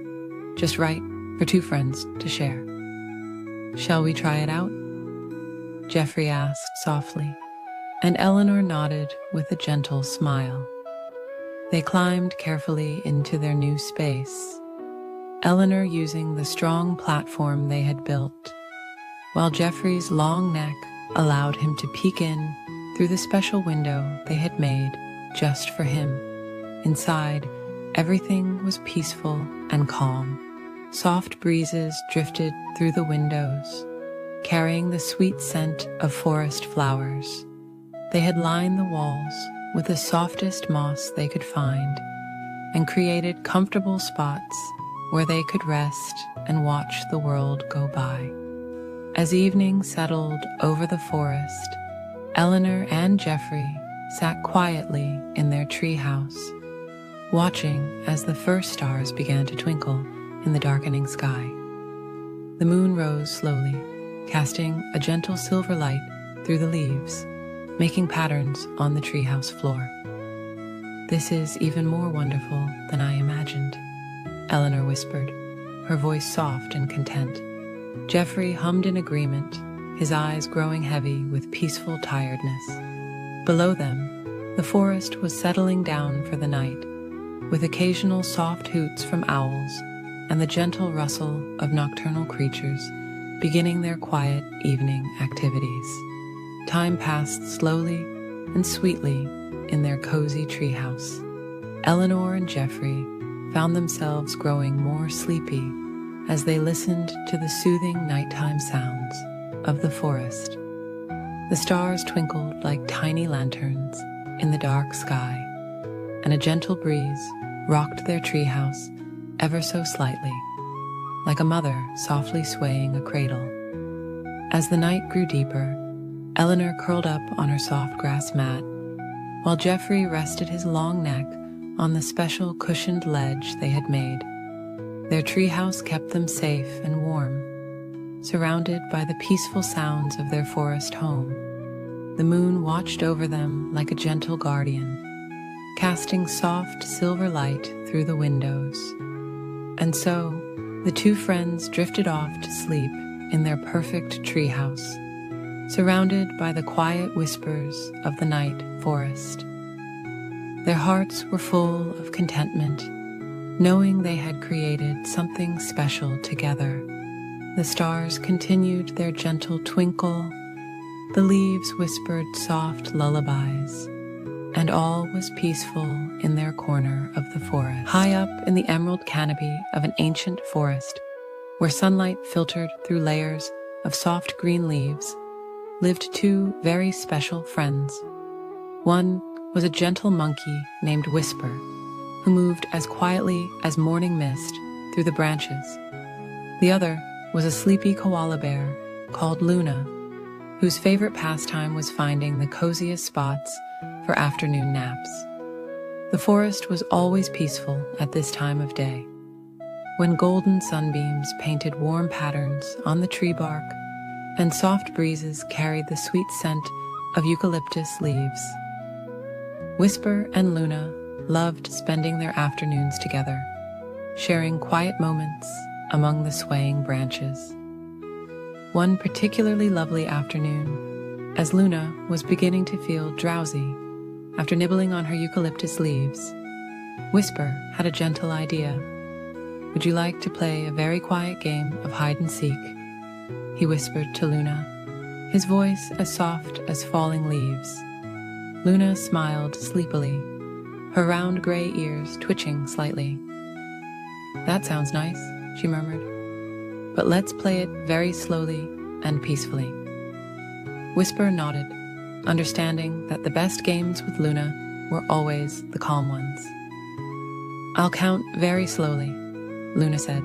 just right for two friends to share. "Shall we try it out?" Jeffrey asked softly, and Eleanor nodded with a gentle smile. They climbed carefully into their new space, Eleanor using the strong platform they had built, while Jeffrey's long neck allowed him to peek in through the special window they had made just for him. Inside, everything was peaceful and calm. Soft breezes drifted through the windows, carrying the sweet scent of forest flowers. They had lined the walls with the softest moss they could find and created comfortable spots where they could rest and watch the world go by. As evening settled over the forest, Eleanor and Jeffrey sat quietly in their treehouse, watching as the first stars began to twinkle in the darkening sky. The moon rose slowly, casting a gentle silver light through the leaves, making patterns on the treehouse floor. "This is even more wonderful than I imagined," Eleanor whispered, her voice soft and content. Jeffrey hummed in agreement, his eyes growing heavy with peaceful tiredness. Below them, the forest was settling down for the night, with occasional soft hoots from owls and the gentle rustle of nocturnal creatures beginning their quiet evening activities. Time passed slowly and sweetly in their cozy treehouse. Eleanor and Jeffrey found themselves growing more sleepy as they listened to the soothing nighttime sounds of the forest. The stars twinkled like tiny lanterns in the dark sky, and a gentle breeze rocked their treehouse ever so slightly, like a mother softly swaying a cradle. As the night grew deeper, Eleanor curled up on her soft grass mat, while Jeffrey rested his long neck on the special cushioned ledge they had made. Their treehouse kept them safe and warm, surrounded by the peaceful sounds of their forest home. The moon watched over them like a gentle guardian, casting soft silver light through the windows. And so, the two friends drifted off to sleep in their perfect treehouse, surrounded by the quiet whispers of the night forest. Their hearts were full of contentment, knowing they had created something special together. The stars continued their gentle twinkle, the leaves whispered soft lullabies, and all was peaceful in their corner of the forest. High up in the emerald canopy of an ancient forest, where sunlight filtered through layers of soft green leaves, lived two very special friends. One was a gentle monkey named Whisper, who moved as quietly as morning mist through the branches. The other was a sleepy koala bear called Luna, whose favorite pastime was finding the coziest spots for afternoon naps. The forest was always peaceful at this time of day, when golden sunbeams painted warm patterns on the tree bark and soft breezes carried the sweet scent of eucalyptus leaves. Whisper and Luna loved spending their afternoons together, sharing quiet moments among the swaying branches. One particularly lovely afternoon, as Luna was beginning to feel drowsy after nibbling on her eucalyptus leaves, Whisper had a gentle idea. "Would you like to play a very quiet game of hide-and-seek?" he whispered to Luna, his voice as soft as falling leaves. Luna smiled sleepily, her round gray ears twitching slightly. "That sounds nice," she murmured, "but let's play it very slowly and peacefully." Whisper nodded, understanding that the best games with Luna were always the calm ones. "I'll count very slowly," Luna said,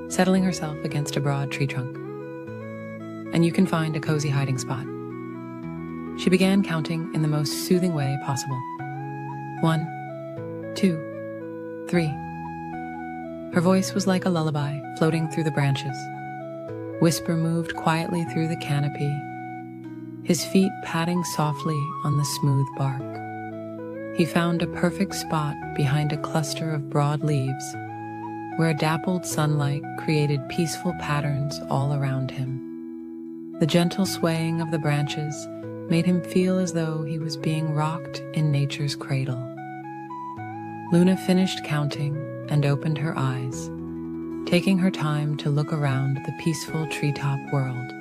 settling herself against a broad tree trunk. "And you can find a cozy hiding spot." She began counting in the most soothing way possible. 1, 2, 3. Her voice was like a lullaby floating through the branches. Whisper moved quietly through the canopy, his feet padding softly on the smooth bark. He found a perfect spot behind a cluster of broad leaves, where dappled sunlight created peaceful patterns all around him. The gentle swaying of the branches made him feel as though he was being rocked in nature's cradle. Luna finished counting and opened her eyes, taking her time to look around the peaceful treetop world.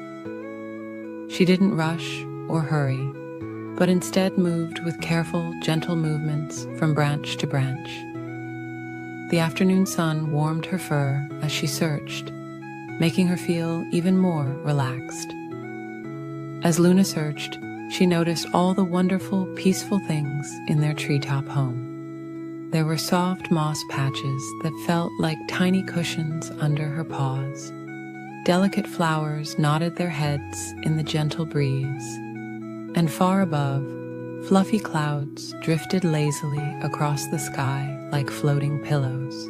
She didn't rush or hurry, but instead moved with careful, gentle movements from branch to branch. The afternoon sun warmed her fur as she searched, making her feel even more relaxed. As Luna searched, she noticed all the wonderful, peaceful things in their treetop home. There were soft moss patches that felt like tiny cushions under her paws. Delicate flowers nodded their heads in the gentle breeze, and far above, fluffy clouds drifted lazily across the sky like floating pillows.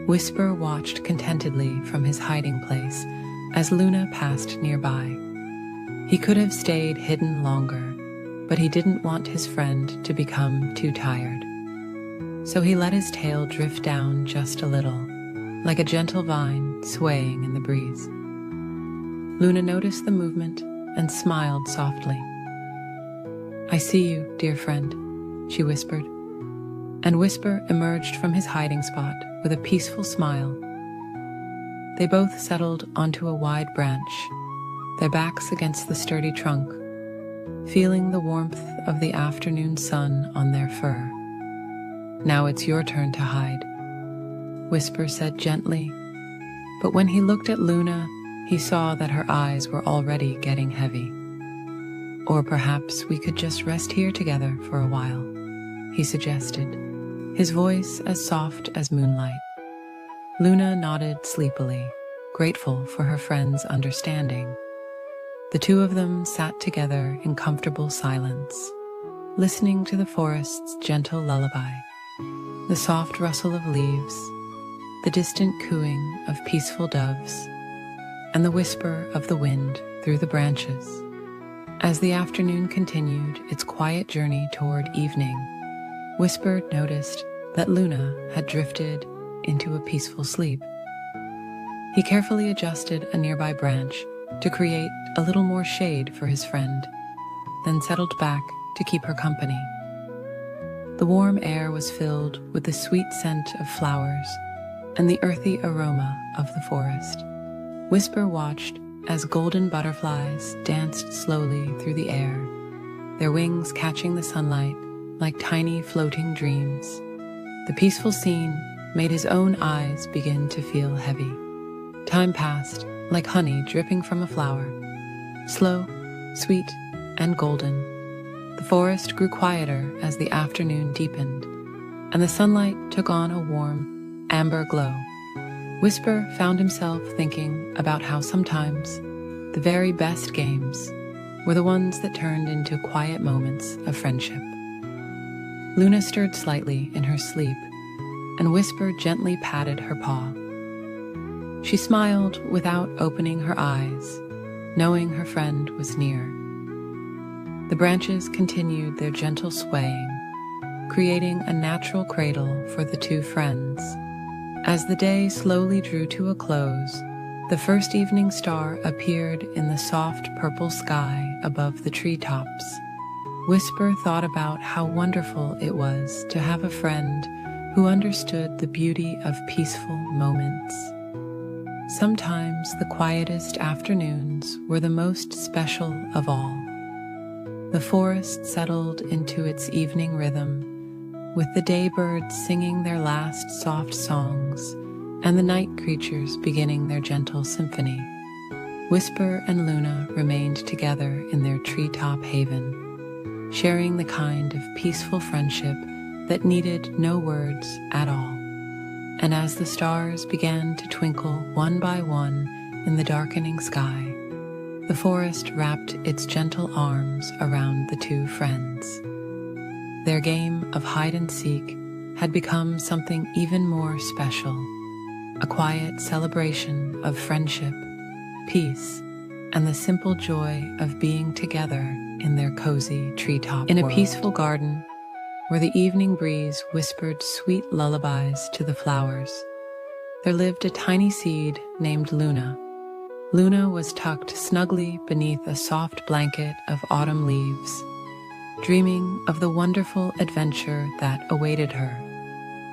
Whisper watched contentedly from his hiding place as Luna passed nearby. He could have stayed hidden longer, but he didn't want his friend to become too tired. So he let his tail drift down just a little, like a gentle vine swaying in the breeze. Luna noticed the movement and smiled softly. "I see you, dear friend," she whispered, and Whisper emerged from his hiding spot with a peaceful smile. They both settled onto a wide branch, their backs against the sturdy trunk, feeling the warmth of the afternoon sun on their fur. "Now it's your turn to hide," Whisper said gently, but when he looked at Luna, he saw that her eyes were already getting heavy. "Or perhaps we could just rest here together for a while," he suggested, his voice as soft as moonlight. Luna nodded sleepily, grateful for her friend's understanding. The two of them sat together in comfortable silence, listening to the forest's gentle lullaby, the soft rustle of leaves, the distant cooing of peaceful doves, and the whisper of the wind through the branches. As the afternoon continued its quiet journey toward evening, Whisper noticed that Luna had drifted into a peaceful sleep. He carefully adjusted a nearby branch to create a little more shade for his friend, then settled back to keep her company. The warm air was filled with the sweet scent of flowers and the earthy aroma of the forest. Whisper watched as golden butterflies danced slowly through the air, their wings catching the sunlight like tiny floating dreams. The peaceful scene made his own eyes begin to feel heavy. Time passed like honey dripping from a flower, slow, sweet, and golden. The forest grew quieter as the afternoon deepened, and the sunlight took on a warm, amber glow. Whisper found himself thinking about how sometimes the very best games were the ones that turned into quiet moments of friendship. Luna stirred slightly in her sleep, and Whisper gently patted her paw. She smiled without opening her eyes, knowing her friend was near. The branches continued their gentle swaying, creating a natural cradle for the two friends. As the day slowly drew to a close, the first evening star appeared in the soft purple sky above the treetops. Whisper thought about how wonderful it was to have a friend who understood the beauty of peaceful moments. Sometimes the quietest afternoons were the most special of all. The forest settled into its evening rhythm, with the daybirds singing their last soft songs and the night creatures beginning their gentle symphony. Whisper and Luna remained together in their treetop haven, sharing the kind of peaceful friendship that needed no words at all. And as the stars began to twinkle one by one in the darkening sky, the forest wrapped its gentle arms around the two friends. Their game of hide-and-seek had become something even more special, a quiet celebration of friendship, peace, and the simple joy of being together in their cozy treetop world. In a peaceful garden, where the evening breeze whispered sweet lullabies to the flowers, there lived a tiny seed named Luna. Luna was tucked snugly beneath a soft blanket of autumn leaves, dreaming of the wonderful adventure that awaited her.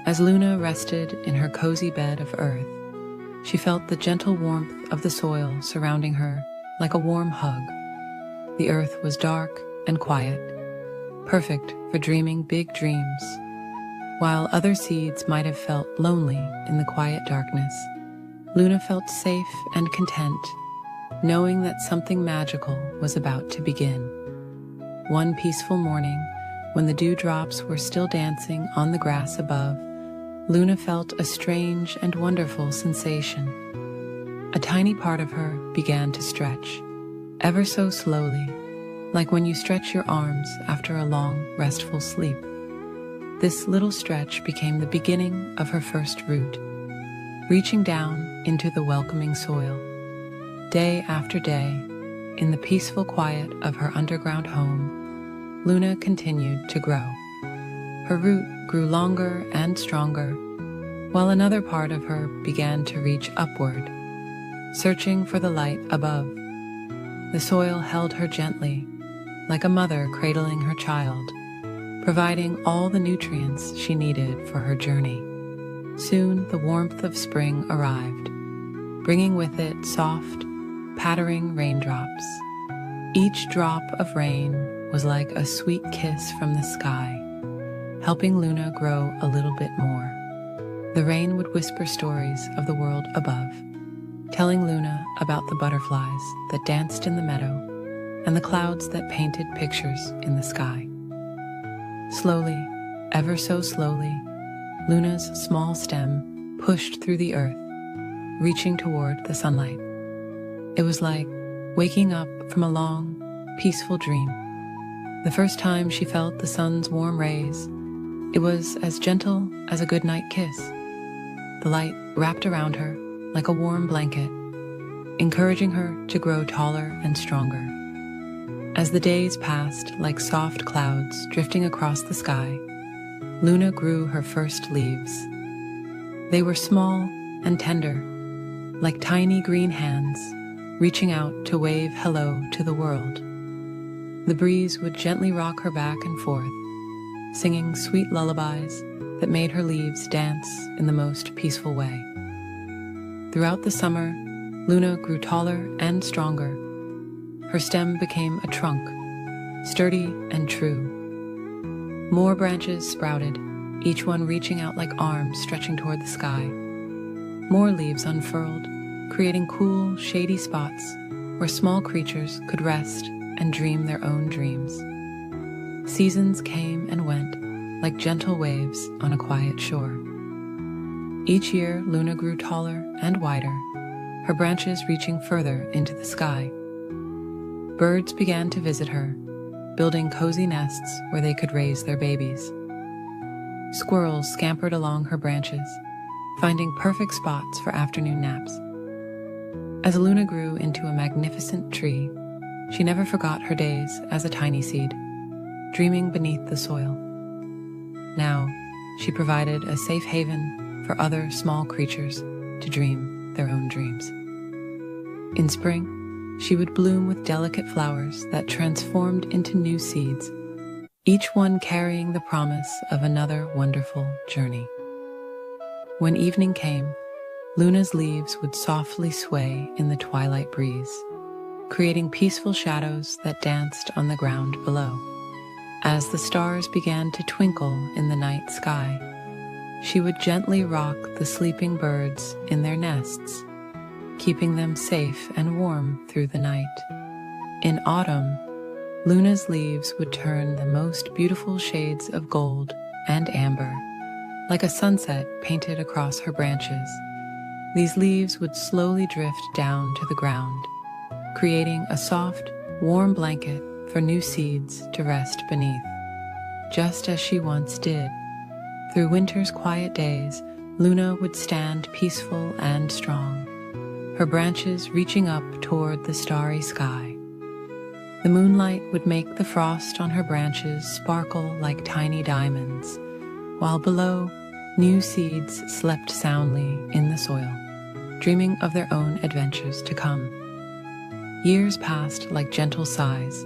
As Luna rested in her cozy bed of earth, she felt the gentle warmth of the soil surrounding her like a warm hug. The earth was dark and quiet, perfect for dreaming big dreams. While other seeds might have felt lonely in the quiet darkness, Luna felt safe and content, knowing that something magical was about to begin. One peaceful morning, when the dewdrops were still dancing on the grass above, Luna felt a strange and wonderful sensation. A tiny part of her began to stretch, ever so slowly, like when you stretch your arms after a long, restful sleep. This little stretch became the beginning of her first root, reaching down into the welcoming soil. Day after day, in the peaceful quiet of her underground home, Luna continued to grow. Her root grew longer and stronger, while another part of her began to reach upward, searching for the light above. The soil held her gently, like a mother cradling her child, providing all the nutrients she needed for her journey. Soon the warmth of spring arrived, bringing with it soft, pattering raindrops. Each drop of rain was like a sweet kiss from the sky, helping Luna grow a little bit more. The rain would whisper stories of the world above, telling Luna about the butterflies that danced in the meadow and the clouds that painted pictures in the sky. Slowly, ever so slowly, Luna's small stem pushed through the earth, reaching toward the sunlight. It was like waking up from a long, peaceful dream. The first time she felt the sun's warm rays, it was as gentle as a goodnight kiss. The light wrapped around her like a warm blanket, encouraging her to grow taller and stronger. As the days passed like soft clouds drifting across the sky, Luna grew her first leaves. They were small and tender, like tiny green hands reaching out to wave hello to the world. The breeze would gently rock her back and forth, singing sweet lullabies that made her leaves dance in the most peaceful way. Throughout the summer, Luna grew taller and stronger. Her stem became a trunk, sturdy and true. More branches sprouted, each one reaching out like arms stretching toward the sky. More leaves unfurled, creating cool, shady spots where small creatures could rest and dream their own dreams. Seasons came and went like gentle waves on a quiet shore. Each year, Luna grew taller and wider, her branches reaching further into the sky. Birds began to visit her, building cozy nests where they could raise their babies. Squirrels scampered along her branches, finding perfect spots for afternoon naps. As Luna grew into a magnificent tree, she never forgot her days as a tiny seed, dreaming beneath the soil. Now, she provided a safe haven for other small creatures to dream their own dreams. In spring, she would bloom with delicate flowers that transformed into new seeds, each one carrying the promise of another wonderful journey. When evening came, Luna's leaves would softly sway in the twilight breeze, creating peaceful shadows that danced on the ground below. As the stars began to twinkle in the night sky, she would gently rock the sleeping birds in their nests, keeping them safe and warm through the night. In autumn, Luna's leaves would turn the most beautiful shades of gold and amber, like a sunset painted across her branches. These leaves would slowly drift down to the ground, creating a soft, warm blanket for new seeds to rest beneath, just as she once did. Through winter's quiet days, Luna would stand peaceful and strong, her branches reaching up toward the starry sky. The moonlight would make the frost on her branches sparkle like tiny diamonds, while below, new seeds slept soundly in the soil, dreaming of their own adventures to come. Years passed like gentle sighs,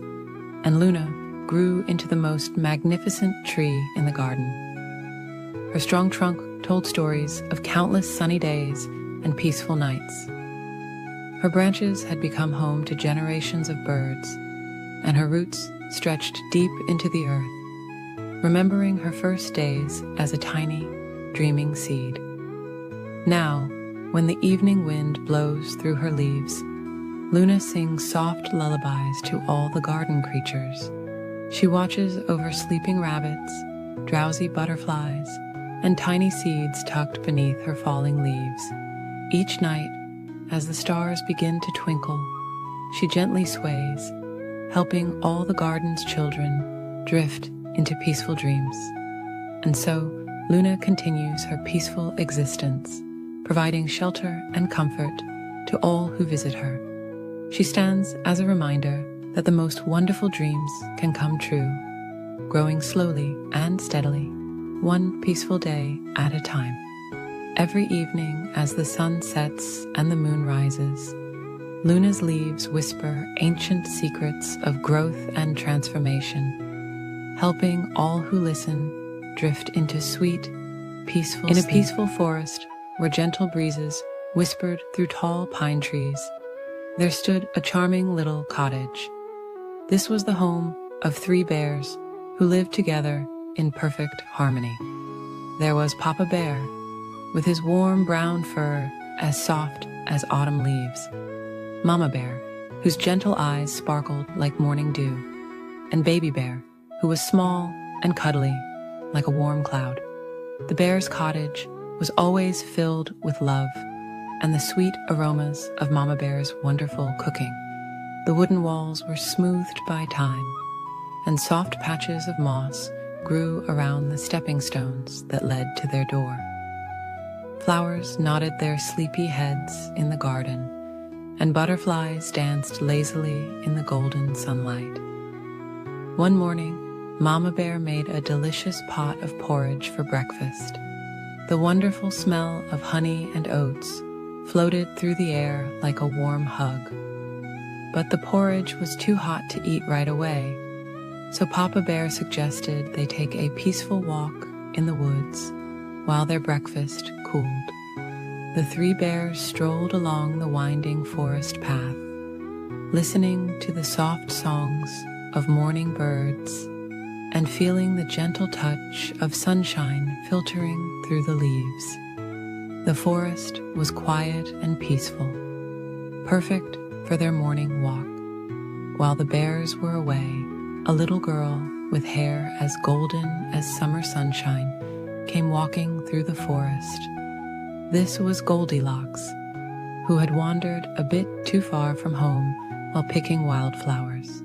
and Luna grew into the most magnificent tree in the garden. Her strong trunk told stories of countless sunny days and peaceful nights. Her branches had become home to generations of birds, and her roots stretched deep into the earth, remembering her first days as a tiny, dreaming seed. Now, when the evening wind blows through her leaves, Luna sings soft lullabies to all the garden creatures. She watches over sleeping rabbits, drowsy butterflies, and tiny seeds tucked beneath her falling leaves. Each night, as the stars begin to twinkle, she gently sways, helping all the garden's children drift into peaceful dreams. And so, Luna continues her peaceful existence, providing shelter and comfort to all who visit her. She stands as a reminder that the most wonderful dreams can come true, growing slowly and steadily, one peaceful day at a time. Every evening as the sun sets and the moon rises, Luna's leaves whisper ancient secrets of growth and transformation, helping all who listen drift into sweet, peaceful sleep. In a peaceful forest where gentle breezes whispered through tall pine trees, there stood a charming little cottage. This was the home of 3 bears who lived together in perfect harmony. There was Papa Bear, with his warm brown fur as soft as autumn leaves, Mama Bear, whose gentle eyes sparkled like morning dew, and Baby Bear, who was small and cuddly like a warm cloud. The bear's cottage was always filled with love and the sweet aromas of Mama Bear's wonderful cooking. The wooden walls were smoothed by time, and soft patches of moss grew around the stepping stones that led to their door. Flowers nodded their sleepy heads in the garden, and butterflies danced lazily in the golden sunlight. One morning, Mama Bear made a delicious pot of porridge for breakfast. The wonderful smell of honey and oats floated through the air like a warm hug. But the porridge was too hot to eat right away, so Papa Bear suggested they take a peaceful walk in the woods while their breakfast cooled. The 3 bears strolled along the winding forest path, listening to the soft songs of morning birds and feeling the gentle touch of sunshine filtering through the leaves. The forest was quiet and peaceful, perfect for their morning walk. While the bears were away, a little girl with hair as golden as summer sunshine came walking through the forest. This was Goldilocks, who had wandered a bit too far from home while picking wildflowers.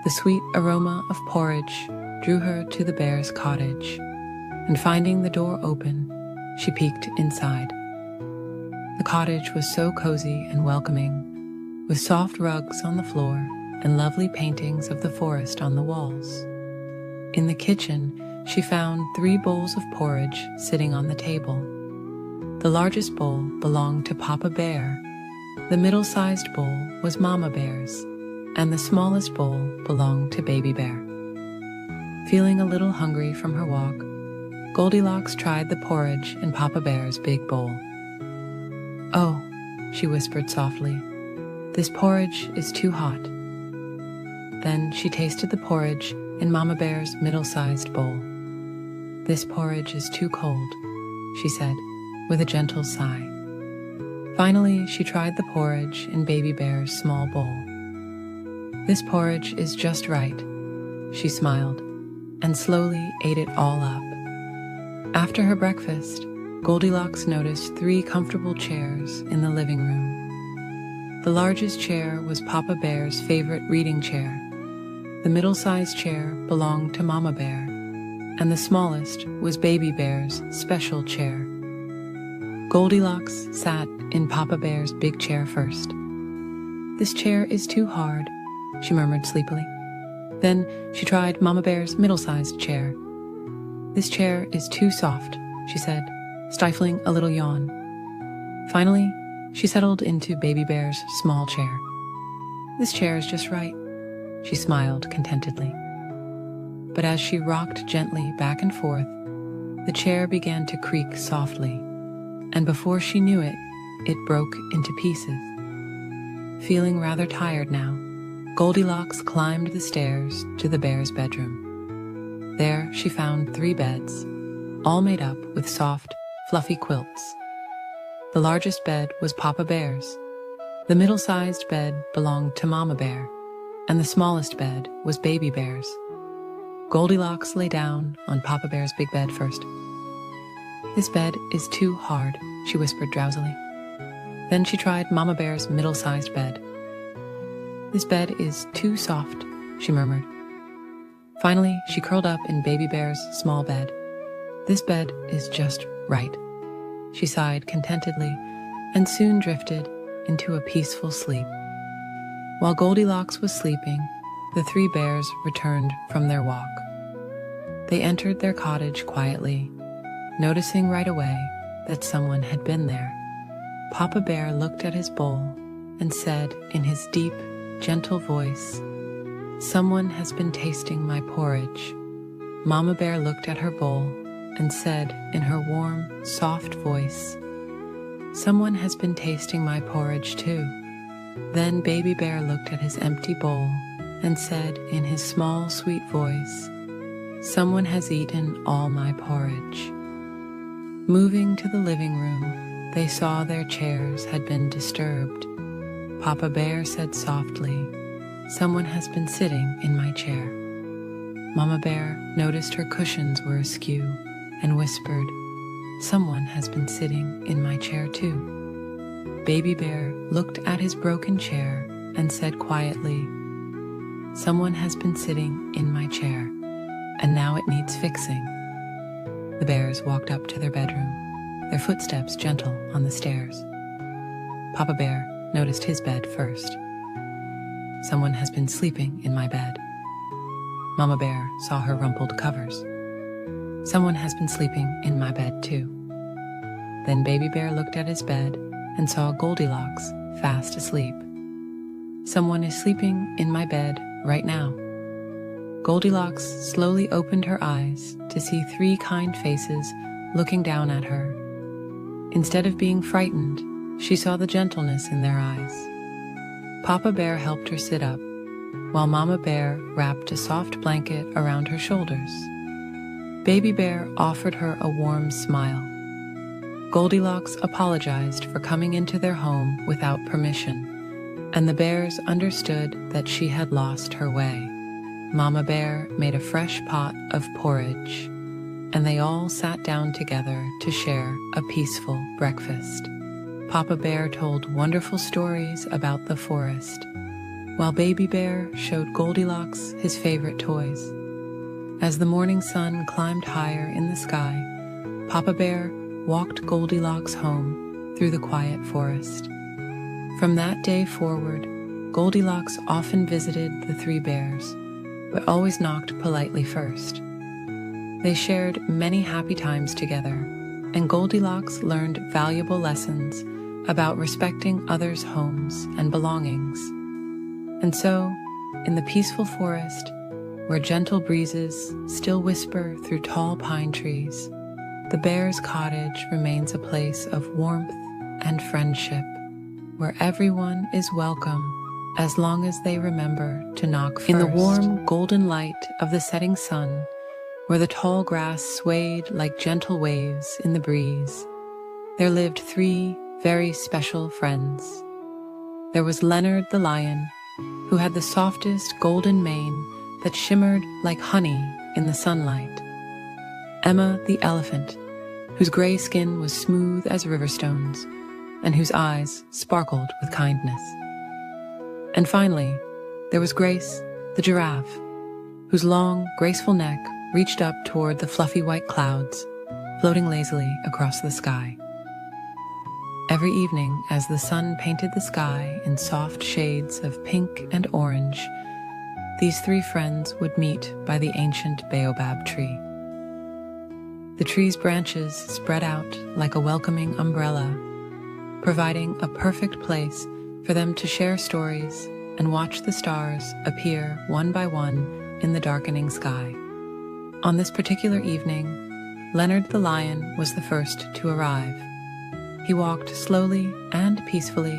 The sweet aroma of porridge drew her to the bear's cottage, and finding the door open, she peeked inside. The cottage was so cozy and welcoming, with soft rugs on the floor and lovely paintings of the forest on the walls. In the kitchen, she found 3 bowls of porridge sitting on the table, The largest bowl belonged to Papa Bear, the middle-sized bowl was Mama Bear's, and the smallest bowl belonged to Baby Bear. Feeling a little hungry from her walk, Goldilocks tried the porridge in Papa Bear's big bowl. "Oh," she whispered softly, "this porridge is too hot." Then she tasted the porridge in Mama Bear's middle-sized bowl. "This porridge is too cold," she said, with a gentle sigh. Finally, she tried the porridge in Baby Bear's small bowl. "This porridge is just right," she smiled, and slowly ate it all up. After her breakfast, Goldilocks noticed 3 comfortable chairs in the living room. The largest chair was Papa Bear's favorite reading chair. The middle-sized chair belonged to Mama Bear, and the smallest was Baby Bear's special chair. Goldilocks sat in Papa Bear's big chair first. "This chair is too hard," she murmured sleepily. Then she tried Mama Bear's middle-sized chair. "This chair is too soft," she said, stifling a little yawn. Finally, she settled into Baby Bear's small chair. "This chair is just right," she smiled contentedly. But as she rocked gently back and forth, the chair began to creak softly, and before she knew it, it broke into pieces. Feeling rather tired now, Goldilocks climbed the stairs to the bear's bedroom. There she found 3 beds, all made up with soft, fluffy quilts. The largest bed was Papa Bear's. The middle-sized bed belonged to Mama Bear, and the smallest bed was Baby Bear's. Goldilocks lay down on Papa Bear's big bed first. "This bed is too hard," she whispered drowsily. Then she tried Mama Bear's middle-sized bed. "This bed is too soft," she murmured. Finally, she curled up in Baby Bear's small bed. "This bed is just right," she sighed contentedly, and soon drifted into a peaceful sleep. While Goldilocks was sleeping, the 3 bears returned from their walk. They entered their cottage quietly, noticing right away that someone had been there. Papa Bear looked at his bowl and said in his deep, gentle voice, "Someone has been tasting my porridge." Mama Bear looked at her bowl and said in her warm, soft voice, "Someone has been tasting my porridge too." Then Baby Bear looked at his empty bowl and said in his small, sweet voice, "Someone has eaten all my porridge." Moving to the living room, they saw their chairs had been disturbed. Papa Bear said softly, "Someone has been sitting in my chair." Mama Bear noticed her cushions were askew and whispered, "Someone has been sitting in my chair too." Baby Bear looked at his broken chair and said quietly, "Someone has been sitting in my chair, and now it needs fixing." The bears walked up to their bedroom, their footsteps gentle on the stairs. Papa Bear noticed his bed first. "Someone has been sleeping in my bed." Mama Bear saw her rumpled covers. "Someone has been sleeping in my bed too." Then Baby Bear looked at his bed and saw Goldilocks fast asleep. "Someone is sleeping in my bed right now." Goldilocks slowly opened her eyes to see 3 kind faces looking down at her. Instead of being frightened, she saw the gentleness in their eyes. Papa Bear helped her sit up, while Mama Bear wrapped a soft blanket around her shoulders. Baby Bear offered her a warm smile. Goldilocks apologized for coming into their home without permission, and the bears understood that she had lost her way. Mama Bear made a fresh pot of porridge, and they all sat down together to share a peaceful breakfast. Papa Bear told wonderful stories about the forest, while Baby Bear showed Goldilocks his favorite toys. As the morning sun climbed higher in the sky, Papa Bear walked Goldilocks home through the quiet forest. From that day forward, Goldilocks often visited the 3 bears, but always knocked politely first. They shared many happy times together and Goldilocks learned valuable lessons about respecting others' homes and belongings. And so, in the peaceful forest, where gentle breezes still whisper through tall pine trees, the bear's cottage remains a place of warmth and friendship, where everyone is welcome as long as they remember to knock first. In the warm, golden light of the setting sun, where the tall grass swayed like gentle waves in the breeze, there lived 3 very special friends. There was Leonard the lion, who had the softest golden mane that shimmered like honey in the sunlight. Emma the elephant, whose gray skin was smooth as river stones, and whose eyes sparkled with kindness. And finally, there was Grace the giraffe, whose long, graceful neck reached up toward the fluffy white clouds, floating lazily across the sky. Every evening, as the sun painted the sky in soft shades of pink and orange, these 3 friends would meet by the ancient baobab tree. The tree's branches spread out like a welcoming umbrella, providing a perfect place for them to share stories and watch the stars appear one by one in the darkening sky. On this particular evening, Leonard the lion was the first to arrive. He walked slowly and peacefully,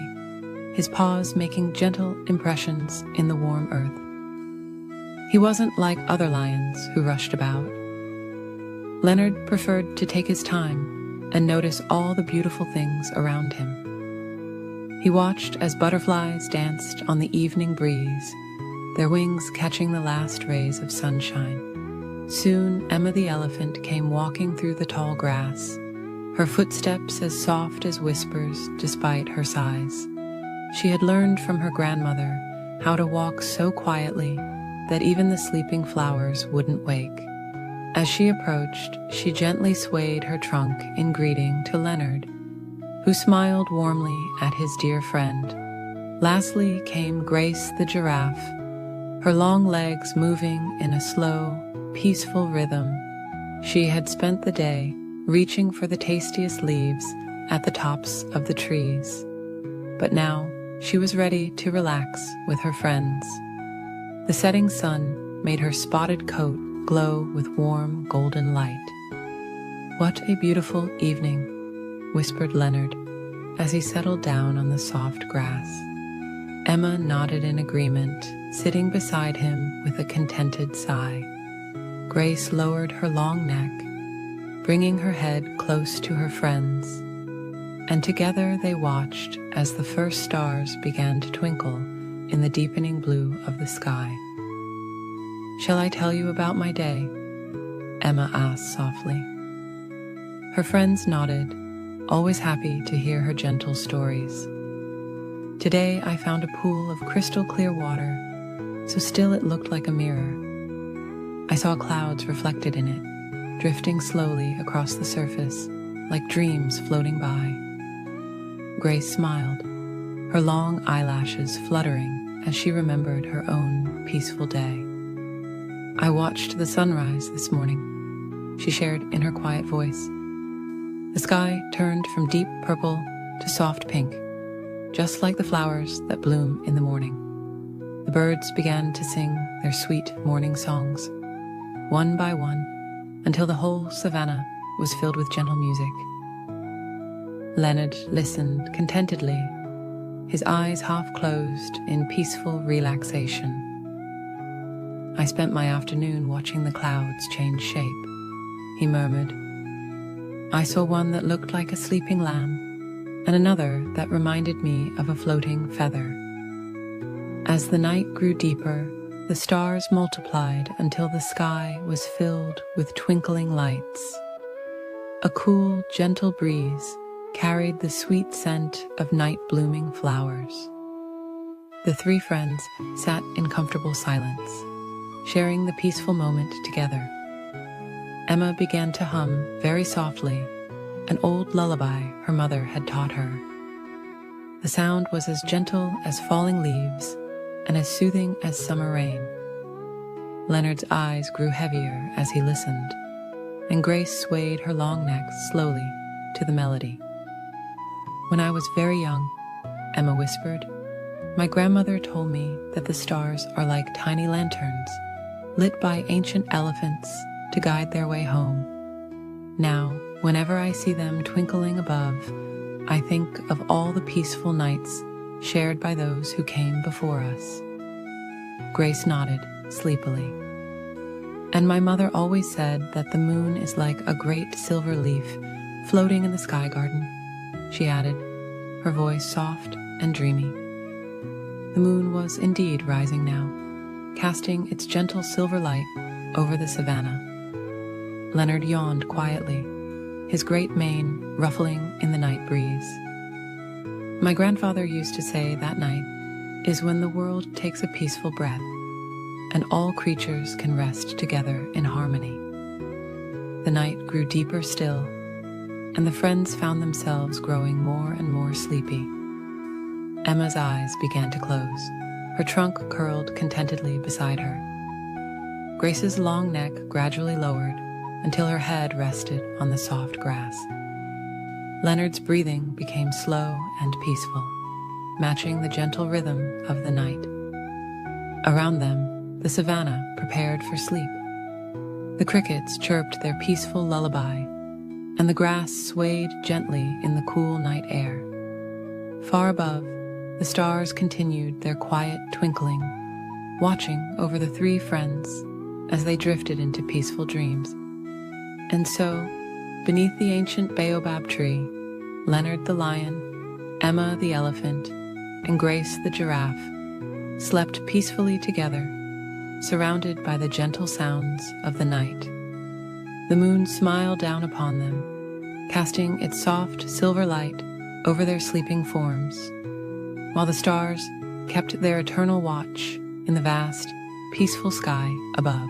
his paws making gentle impressions in the warm earth. He wasn't like other lions who rushed about. Leonard preferred to take his time and notice all the beautiful things around him. He watched as butterflies danced on the evening breeze, their wings catching the last rays of sunshine. Soon Emma the elephant came walking through the tall grass, her footsteps as soft as whispers despite her size. She had learned from her grandmother how to walk so quietly that even the sleeping flowers wouldn't wake. As she approached, she gently swayed her trunk in greeting to Leonard, who smiled warmly at his dear friend. Lastly came Grace the giraffe, her long legs moving in a slow, peaceful rhythm. She had spent the day reaching for the tastiest leaves at the tops of the trees, but now she was ready to relax with her friends. The setting sun made her spotted coat glow with warm golden light. "What a beautiful evening," whispered Leonard as he settled down on the soft grass. Emma nodded in agreement, sitting beside him with a contented sigh. Grace lowered her long neck, bringing her head close to her friends, and together they watched as the first stars began to twinkle in the deepening blue of the sky. "Shall I tell you about my day?" Emma asked softly. Her friends nodded, always happy to hear her gentle stories. "Today I found a pool of crystal clear water, so still it looked like a mirror. I saw clouds reflected in it, drifting slowly across the surface, like dreams floating by." Grace smiled, her long eyelashes fluttering as she remembered her own peaceful day. "I watched the sunrise this morning," she shared in her quiet voice. The sky turned from deep purple to soft pink, just like the flowers that bloom in the morning. The birds began to sing their sweet morning songs, one by one, until the whole savannah was filled with gentle music. Leonard listened contentedly, his eyes half closed in peaceful relaxation. "I spent my afternoon watching the clouds change shape," he murmured. "I saw one that looked like a sleeping lamb, and another that reminded me of a floating feather. As the night grew deeper, the stars multiplied until the sky was filled with twinkling lights. A cool, gentle breeze carried the sweet scent of night-blooming flowers." The 3 friends sat in comfortable silence, sharing the peaceful moment together. Emma began to hum very softly an old lullaby her mother had taught her. The sound was as gentle as falling leaves and as soothing as summer rain. Leonard's eyes grew heavier as he listened, and Grace swayed her long neck slowly to the melody. "When I was very young," Emma whispered, "my grandmother told me that the stars are like tiny lanterns, lit by ancient elephants to guide their way home. Now, whenever I see them twinkling above, I think of all the peaceful nights shared by those who came before us." Grace nodded sleepily. "And my mother always said that the moon is like a great silver leaf floating in the sky garden," she added, her voice soft and dreamy. The moon was indeed rising now, casting its gentle silver light over the savannah. Leonard yawned quietly, his great mane ruffling in the night breeze. "My grandfather used to say that night is when the world takes a peaceful breath, and all creatures can rest together in harmony." The night grew deeper still, and the friends found themselves growing more and more sleepy. Emma's eyes began to close, her trunk curled contentedly beside her. Grace's long neck gradually lowered until her head rested on the soft grass. Leonard's breathing became slow and peaceful, matching the gentle rhythm of the night. Around them, the savannah prepared for sleep. The crickets chirped their peaceful lullaby, and the grass swayed gently in the cool night air. Far above, the stars continued their quiet twinkling, watching over the three friends as they drifted into peaceful dreams. And so, beneath the ancient baobab tree, Leonard the lion, Emma the elephant, and Grace the giraffe slept peacefully together, surrounded by the gentle sounds of the night. The moon smiled down upon them, casting its soft silver light over their sleeping forms, while the stars kept their eternal watch in the vast, peaceful sky above.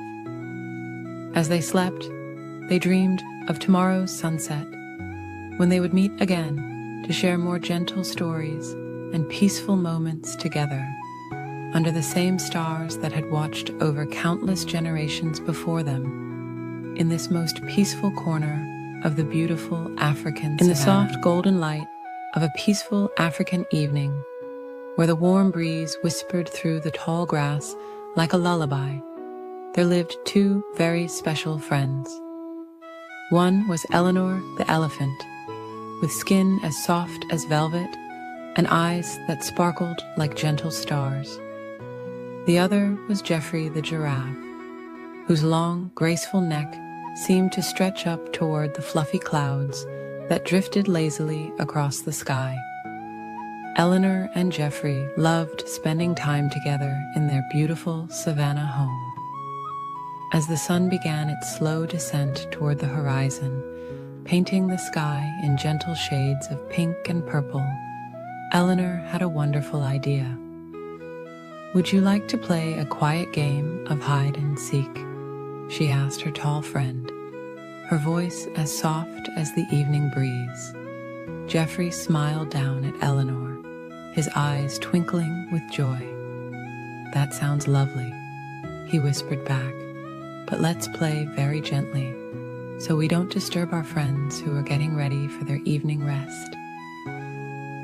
As they slept, they dreamed of tomorrow's sunset, when they would meet again to share more gentle stories and peaceful moments together, under the same stars that had watched over countless generations before them, in this most peaceful corner of the beautiful African savannah. In the soft golden light of a peaceful African evening, where the warm breeze whispered through the tall grass like a lullaby, there lived two very special friends. One was Eleanor the elephant, with skin as soft as velvet and eyes that sparkled like gentle stars. The other was Geoffrey the giraffe, whose long, graceful neck seemed to stretch up toward the fluffy clouds that drifted lazily across the sky. Eleanor and Geoffrey loved spending time together in their beautiful savannah home. As the sun began its slow descent toward the horizon, painting the sky in gentle shades of pink and purple, Eleanor had a wonderful idea. "Would you like to play a quiet game of hide and seek?" she asked her tall friend, her voice as soft as the evening breeze. Geoffrey smiled down at Eleanor, his eyes twinkling with joy. "That sounds lovely," he whispered back. "But let's play very gently, so we don't disturb our friends who are getting ready for their evening rest."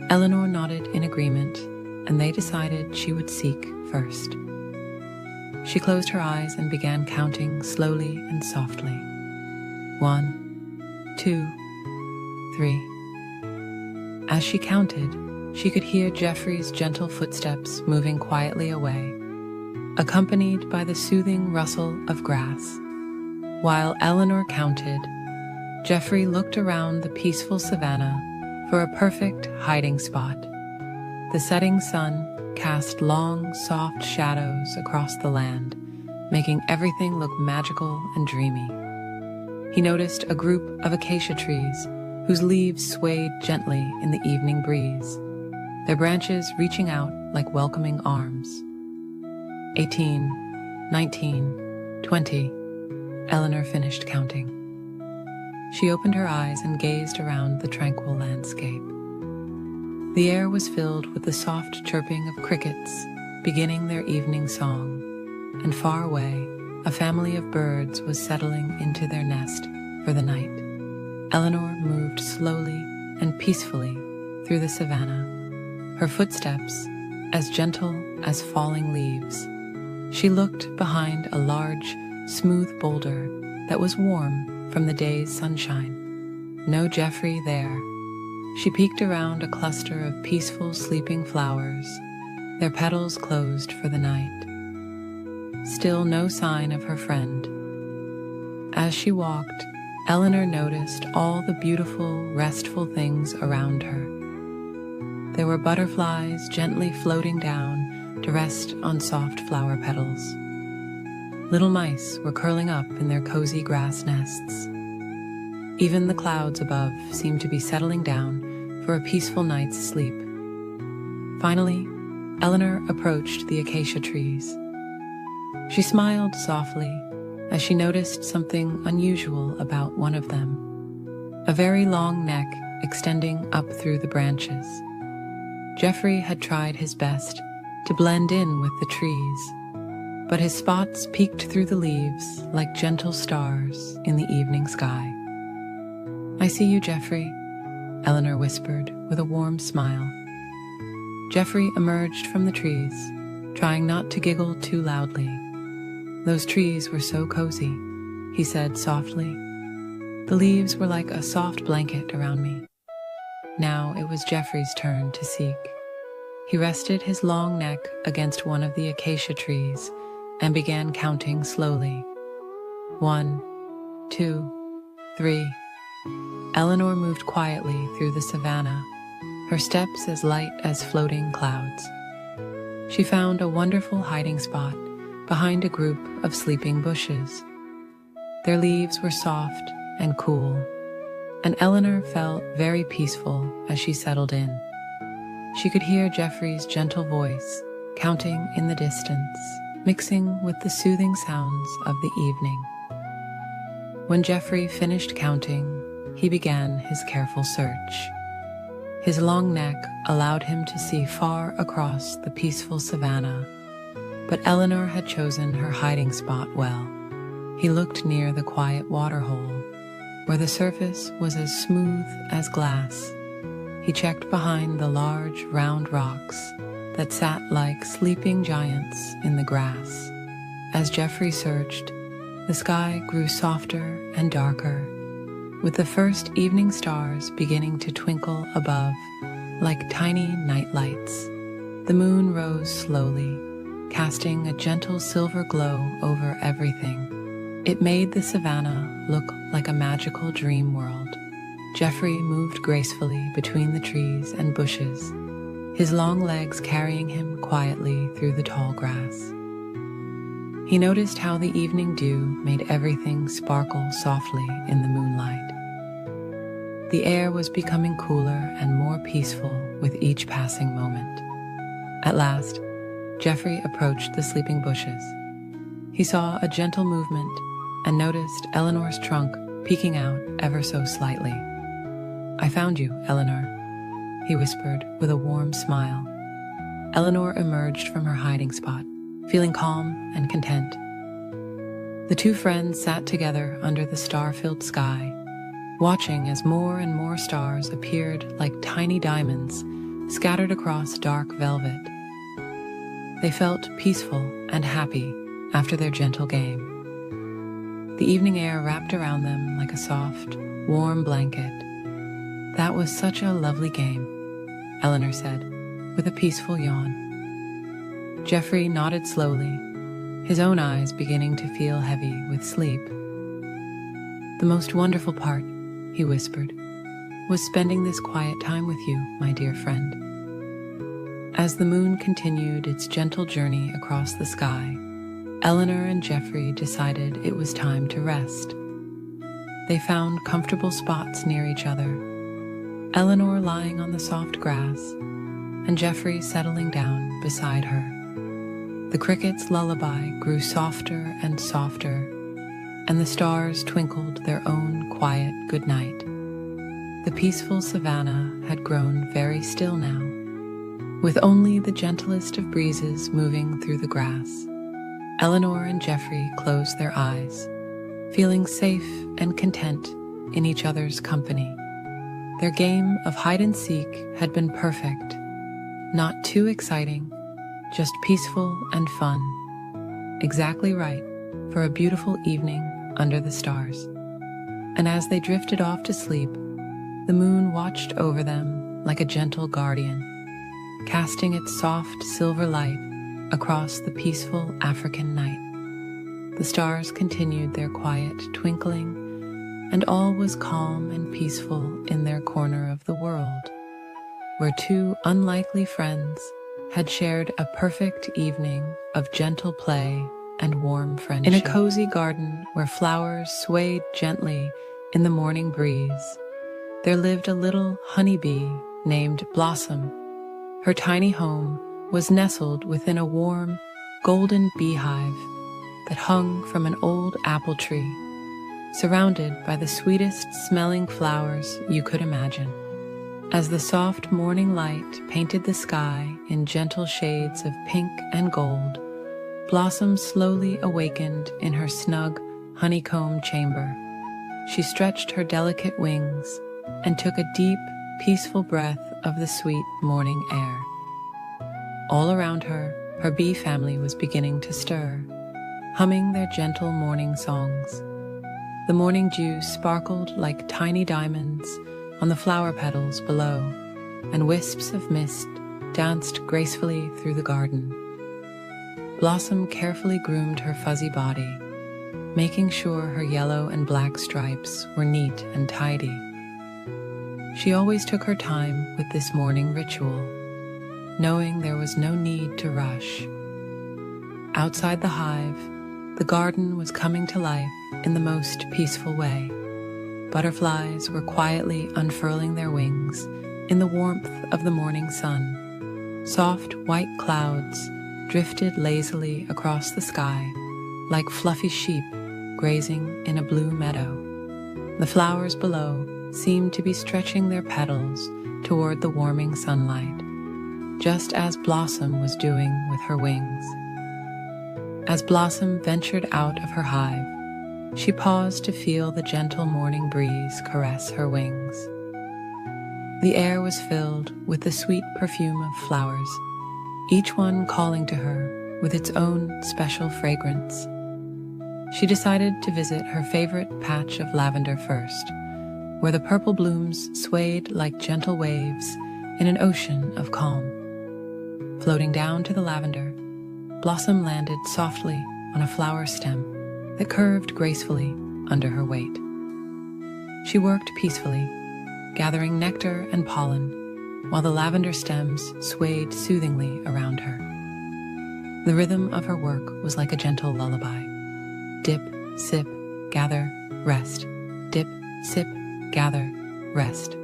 Eleanor nodded in agreement, and they decided she would seek first. She closed her eyes and began counting slowly and softly. 1, 2, 3. As she counted, she could hear Geoffrey's gentle footsteps moving quietly away, accompanied by the soothing rustle of grass. While Eleanor counted, Geoffrey looked around the peaceful savannah for a perfect hiding spot. The setting sun cast long, soft shadows across the land, making everything look magical and dreamy. He noticed a group of acacia trees whose leaves swayed gently in the evening breeze, their branches reaching out like welcoming arms. 18, 19, 20. Eleanor finished counting. She opened her eyes and gazed around the tranquil landscape. The air was filled with the soft chirping of crickets beginning their evening song, and far away, a family of birds was settling into their nest for the night. Eleanor moved slowly and peacefully through the savannah, her footsteps as gentle as falling leaves. She looked behind a large, smooth boulder that was warm from the day's sunshine. No Geoffrey there. She peeked around a cluster of peaceful sleeping flowers, their petals closed for the night. Still no sign of her friend. As she walked, Eleanor noticed all the beautiful, restful things around her. There were butterflies gently floating down to rest on soft flower petals. Little mice were curling up in their cozy grass nests. Even the clouds above seemed to be settling down for a peaceful night's sleep. Finally, Eleanor approached the acacia trees. She smiled softly as she noticed something unusual about one of them, a very long neck extending up through the branches. Geoffrey had tried his best to blend in with the trees, but his spots peeked through the leaves like gentle stars in the evening sky. "I see you, Geoffrey," Eleanor whispered with a warm smile. Geoffrey emerged from the trees, trying not to giggle too loudly. "Those trees were so cozy," he said softly. "The leaves were like a soft blanket around me." Now it was Geoffrey's turn to seek. He rested his long neck against one of the acacia trees and began counting slowly. 1, 2, 3. Eleanor moved quietly through the savannah, her steps as light as floating clouds. She found a wonderful hiding spot behind a group of sleeping bushes. Their leaves were soft and cool, and Eleanor felt very peaceful as she settled in. She could hear Geoffrey's gentle voice counting in the distance, mixing with the soothing sounds of the evening. When Geoffrey finished counting, he began his careful search. His long neck allowed him to see far across the peaceful savannah, but Eleanor had chosen her hiding spot well. He looked near the quiet waterhole, where the surface was as smooth as glass. He checked behind the large, round rocks that sat like sleeping giants in the grass. As Geoffrey searched, the sky grew softer and darker, with the first evening stars beginning to twinkle above like tiny night lights. The moon rose slowly, casting a gentle silver glow over everything. It made the savannah look like a magical dream world. Geoffrey moved gracefully between the trees and bushes, his long legs carrying him quietly through the tall grass. He noticed how the evening dew made everything sparkle softly in the moonlight. The air was becoming cooler and more peaceful with each passing moment. At last, Geoffrey approached the sleeping bushes. He saw a gentle movement and noticed Eleanor's trunk peeking out ever so slightly. "I found you, Eleanor," he whispered with a warm smile. Eleanor emerged from her hiding spot, feeling calm and content. The two friends sat together under the star-filled sky, watching as more and more stars appeared like tiny diamonds scattered across dark velvet. They felt peaceful and happy after their gentle game. The evening air wrapped around them like a soft, warm blanket. "That was such a lovely game," Eleanor said, with a peaceful yawn. Geoffrey nodded slowly, his own eyes beginning to feel heavy with sleep. "The most wonderful part," he whispered, "was spending this quiet time with you, my dear friend." As the moon continued its gentle journey across the sky, Eleanor and Geoffrey decided it was time to rest. They found comfortable spots near each other, Eleanor lying on the soft grass, and Geoffrey settling down beside her. The crickets' lullaby grew softer and softer, and the stars twinkled their own quiet goodnight. The peaceful savannah had grown very still now, with only the gentlest of breezes moving through the grass. Eleanor and Geoffrey closed their eyes, feeling safe and content in each other's company. Their game of hide-and-seek had been perfect, not too exciting, just peaceful and fun. Exactly right for a beautiful evening under the stars. And as they drifted off to sleep, the moon watched over them like a gentle guardian, casting its soft silver light across the peaceful African night. The stars continued their quiet twinkling, and all was calm and peaceful in their corner of the world, where two unlikely friends had shared a perfect evening of gentle play and warm friendship. In a cozy garden where flowers swayed gently in the morning breeze, there lived a little honeybee named Blossom. Her tiny home was nestled within a warm, golden beehive that hung from an old apple tree, surrounded by the sweetest smelling flowers you could imagine. As the soft morning light painted the sky in gentle shades of pink and gold, Blossom slowly awakened in her snug honeycomb chamber. She stretched her delicate wings and took a deep, peaceful breath of the sweet morning air. All around her, her bee family was beginning to stir, humming their gentle morning songs. The morning dew sparkled like tiny diamonds on the flower petals below, and wisps of mist danced gracefully through the garden. Blossom carefully groomed her fuzzy body, making sure her yellow and black stripes were neat and tidy. She always took her time with this morning ritual, knowing there was no need to rush. Outside the hive, the garden was coming to life in the most peaceful way. Butterflies were quietly unfurling their wings in the warmth of the morning sun. Soft white clouds drifted lazily across the sky like fluffy sheep grazing in a blue meadow. The flowers below seemed to be stretching their petals toward the warming sunlight, just as Blossom was doing with her wings. As Blossom ventured out of her hive, she paused to feel the gentle morning breeze caress her wings. The air was filled with the sweet perfume of flowers, each one calling to her with its own special fragrance. She decided to visit her favorite patch of lavender first, where the purple blooms swayed like gentle waves in an ocean of calm. Floating down to the lavender, Blossom landed softly on a flower stem that curved gracefully under her weight. She worked peacefully, gathering nectar and pollen, while the lavender stems swayed soothingly around her. The rhythm of her work was like a gentle lullaby. Dip, sip, gather, rest. Dip, sip, gather, rest.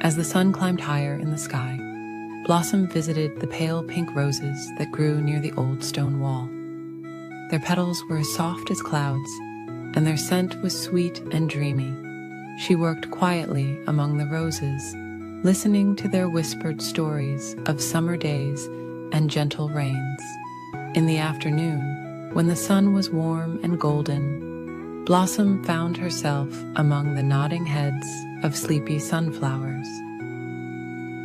As the sun climbed higher in the sky, Blossom visited the pale pink roses that grew near the old stone wall. Their petals were as soft as clouds, and their scent was sweet and dreamy. She worked quietly among the roses, listening to their whispered stories of summer days and gentle rains. In the afternoon, when the sun was warm and golden, Blossom found herself among the nodding heads of sleepy sunflowers.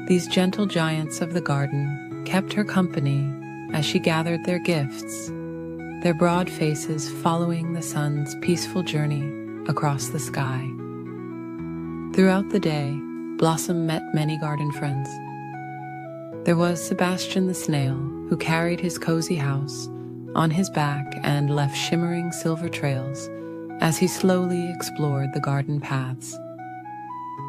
These gentle giants of the garden kept her company as she gathered their gifts, their broad faces following the sun's peaceful journey across the sky. Throughout the day, Blossom met many garden friends. There was Sebastian the snail, who carried his cozy house on his back and left shimmering silver trails as he slowly explored the garden paths.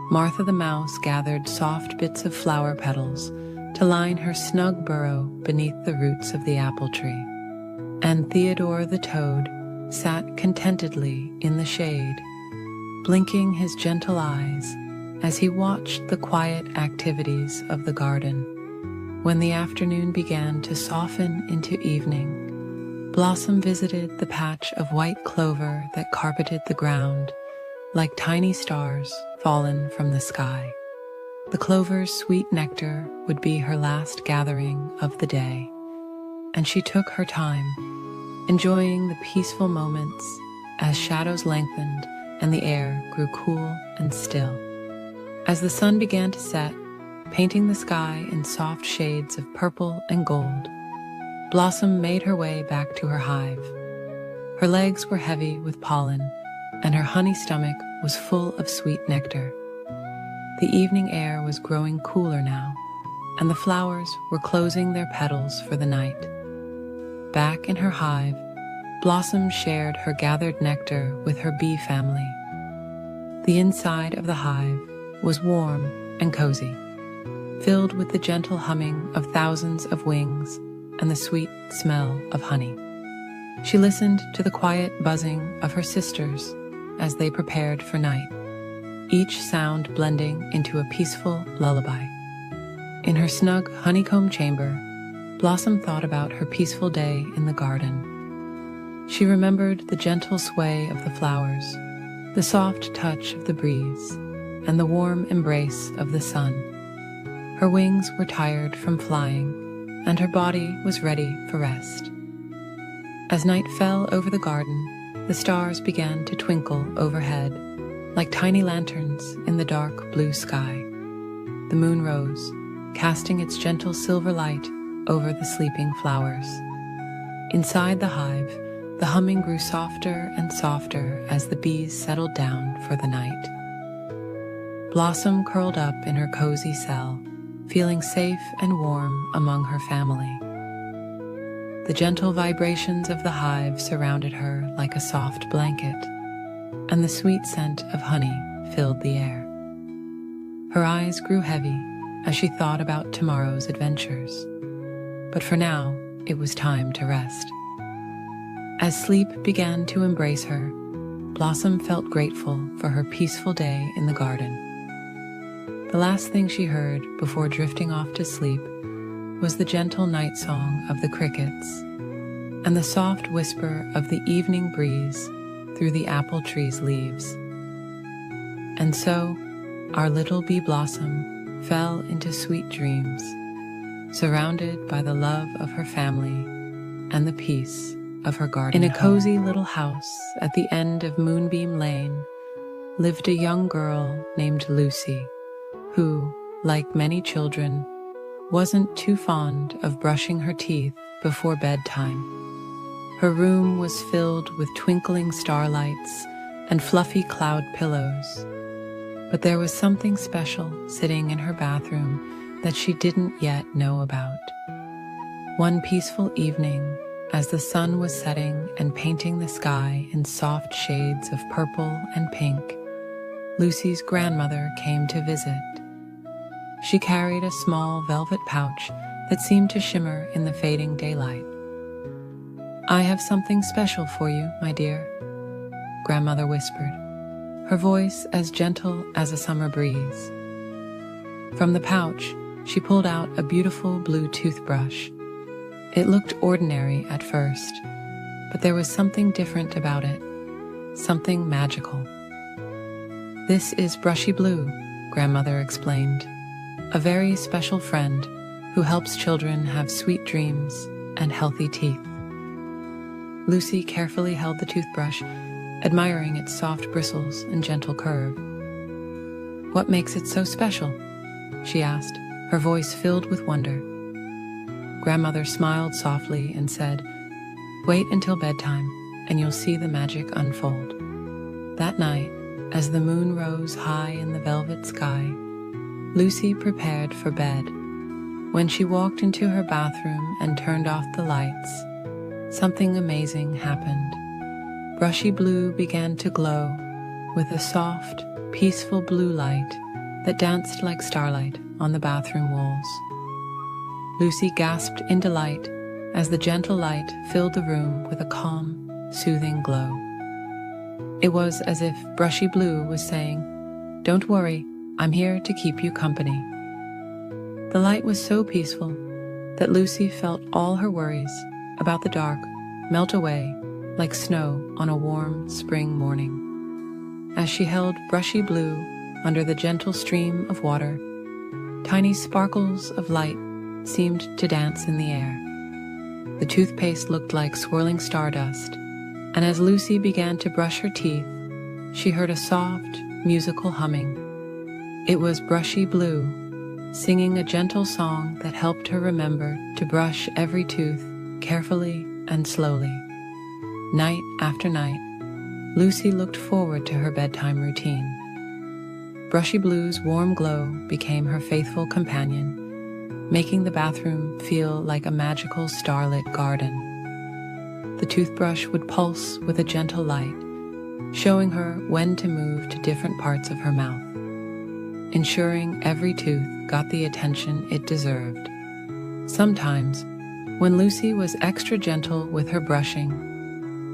Martha the mouse gathered soft bits of flower petals to line her snug burrow beneath the roots of the apple tree. And Theodore the toad sat contentedly in the shade, blinking his gentle eyes as he watched the quiet activities of the garden. When the afternoon began to soften into evening, Blossom visited the patch of white clover that carpeted the ground like tiny stars fallen from the sky. The clover's sweet nectar would be her last gathering of the day, and she took her time, enjoying the peaceful moments as shadows lengthened and the air grew cool and still. As the sun began to set, painting the sky in soft shades of purple and gold, Blossom made her way back to her hive. Her legs were heavy with pollen, and her honey stomach was full of sweet nectar. The evening air was growing cooler now, and the flowers were closing their petals for the night. Back in her hive, Blossom shared her gathered nectar with her bee family. The inside of the hive was warm and cozy, filled with the gentle humming of thousands of wings and the sweet smell of honey. She listened to the quiet buzzing of her sisters as they prepared for night, each sound blending into a peaceful lullaby. In her snug honeycomb chamber, Blossom thought about her peaceful day in the garden. She remembered the gentle sway of the flowers, the soft touch of the breeze, and the warm embrace of the sun. Her wings were tired from flying, and her body was ready for rest. As night fell over the garden, the stars began to twinkle overhead, like tiny lanterns in the dark blue sky. The moon rose, casting its gentle silver light over the sleeping flowers. Inside the hive, the humming grew softer and softer as the bees settled down for the night. Blossom curled up in her cozy cell, feeling safe and warm among her family. The gentle vibrations of the hive surrounded her like a soft blanket, and the sweet scent of honey filled the air. Her eyes grew heavy as she thought about tomorrow's adventures, but for now, it was time to rest. As sleep began to embrace her, Blossom felt grateful for her peaceful day in the garden. The last thing she heard before drifting off to sleep was the gentle night song of the crickets and the soft whisper of the evening breeze through the apple tree's leaves. And so, our little bee Blossom fell into sweet dreams, surrounded by the love of her family and the peace of her garden. In a cozy little house at the end of Moonbeam Lane lived a young girl named Lucy, who, like many children, wasn't too fond of brushing her teeth before bedtime. Her room was filled with twinkling starlights and fluffy cloud pillows, but there was something special sitting in her bathroom that she didn't yet know about. One peaceful evening, as the sun was setting and painting the sky in soft shades of purple and pink, Lucy's grandmother came to visit. She carried a small velvet pouch that seemed to shimmer in the fading daylight. "I have something special for you, my dear," Grandmother whispered, her voice as gentle as a summer breeze. From the pouch, she pulled out a beautiful blue toothbrush. It looked ordinary at first, but there was something different about it, something magical. "This is Brushy Blue," Grandmother explained, "a very special friend who helps children have sweet dreams and healthy teeth." Lucy carefully held the toothbrush, admiring its soft bristles and gentle curve. "What makes it so special?" she asked, her voice filled with wonder. Grandmother smiled softly and said, "Wait until bedtime, and you'll see the magic unfold." That night, as the moon rose high in the velvet sky, Lucy prepared for bed. When she walked into her bathroom and turned off the lights, something amazing happened. Brushy Blue began to glow with a soft, peaceful blue light that danced like starlight on the bathroom walls. Lucy gasped in delight as the gentle light filled the room with a calm, soothing glow. It was as if Brushy Blue was saying, "Don't worry, I'm here to keep you company." The light was so peaceful that Lucy felt all her worries about the dark melt away like snow on a warm spring morning. As she held Brushy Blue under the gentle stream of water, tiny sparkles of light seemed to dance in the air. The toothpaste looked like swirling stardust, and as Lucy began to brush her teeth, she heard a soft, musical humming. It was Brushy Blue, singing a gentle song that helped her remember to brush every tooth carefully and slowly. Night after night, Lucy looked forward to her bedtime routine. Brushy Blue's warm glow became her faithful companion, making the bathroom feel like a magical starlit garden. The toothbrush would pulse with a gentle light, showing her when to move to different parts of her mouth, ensuring every tooth got the attention it deserved. Sometimes, when Lucy was extra gentle with her brushing,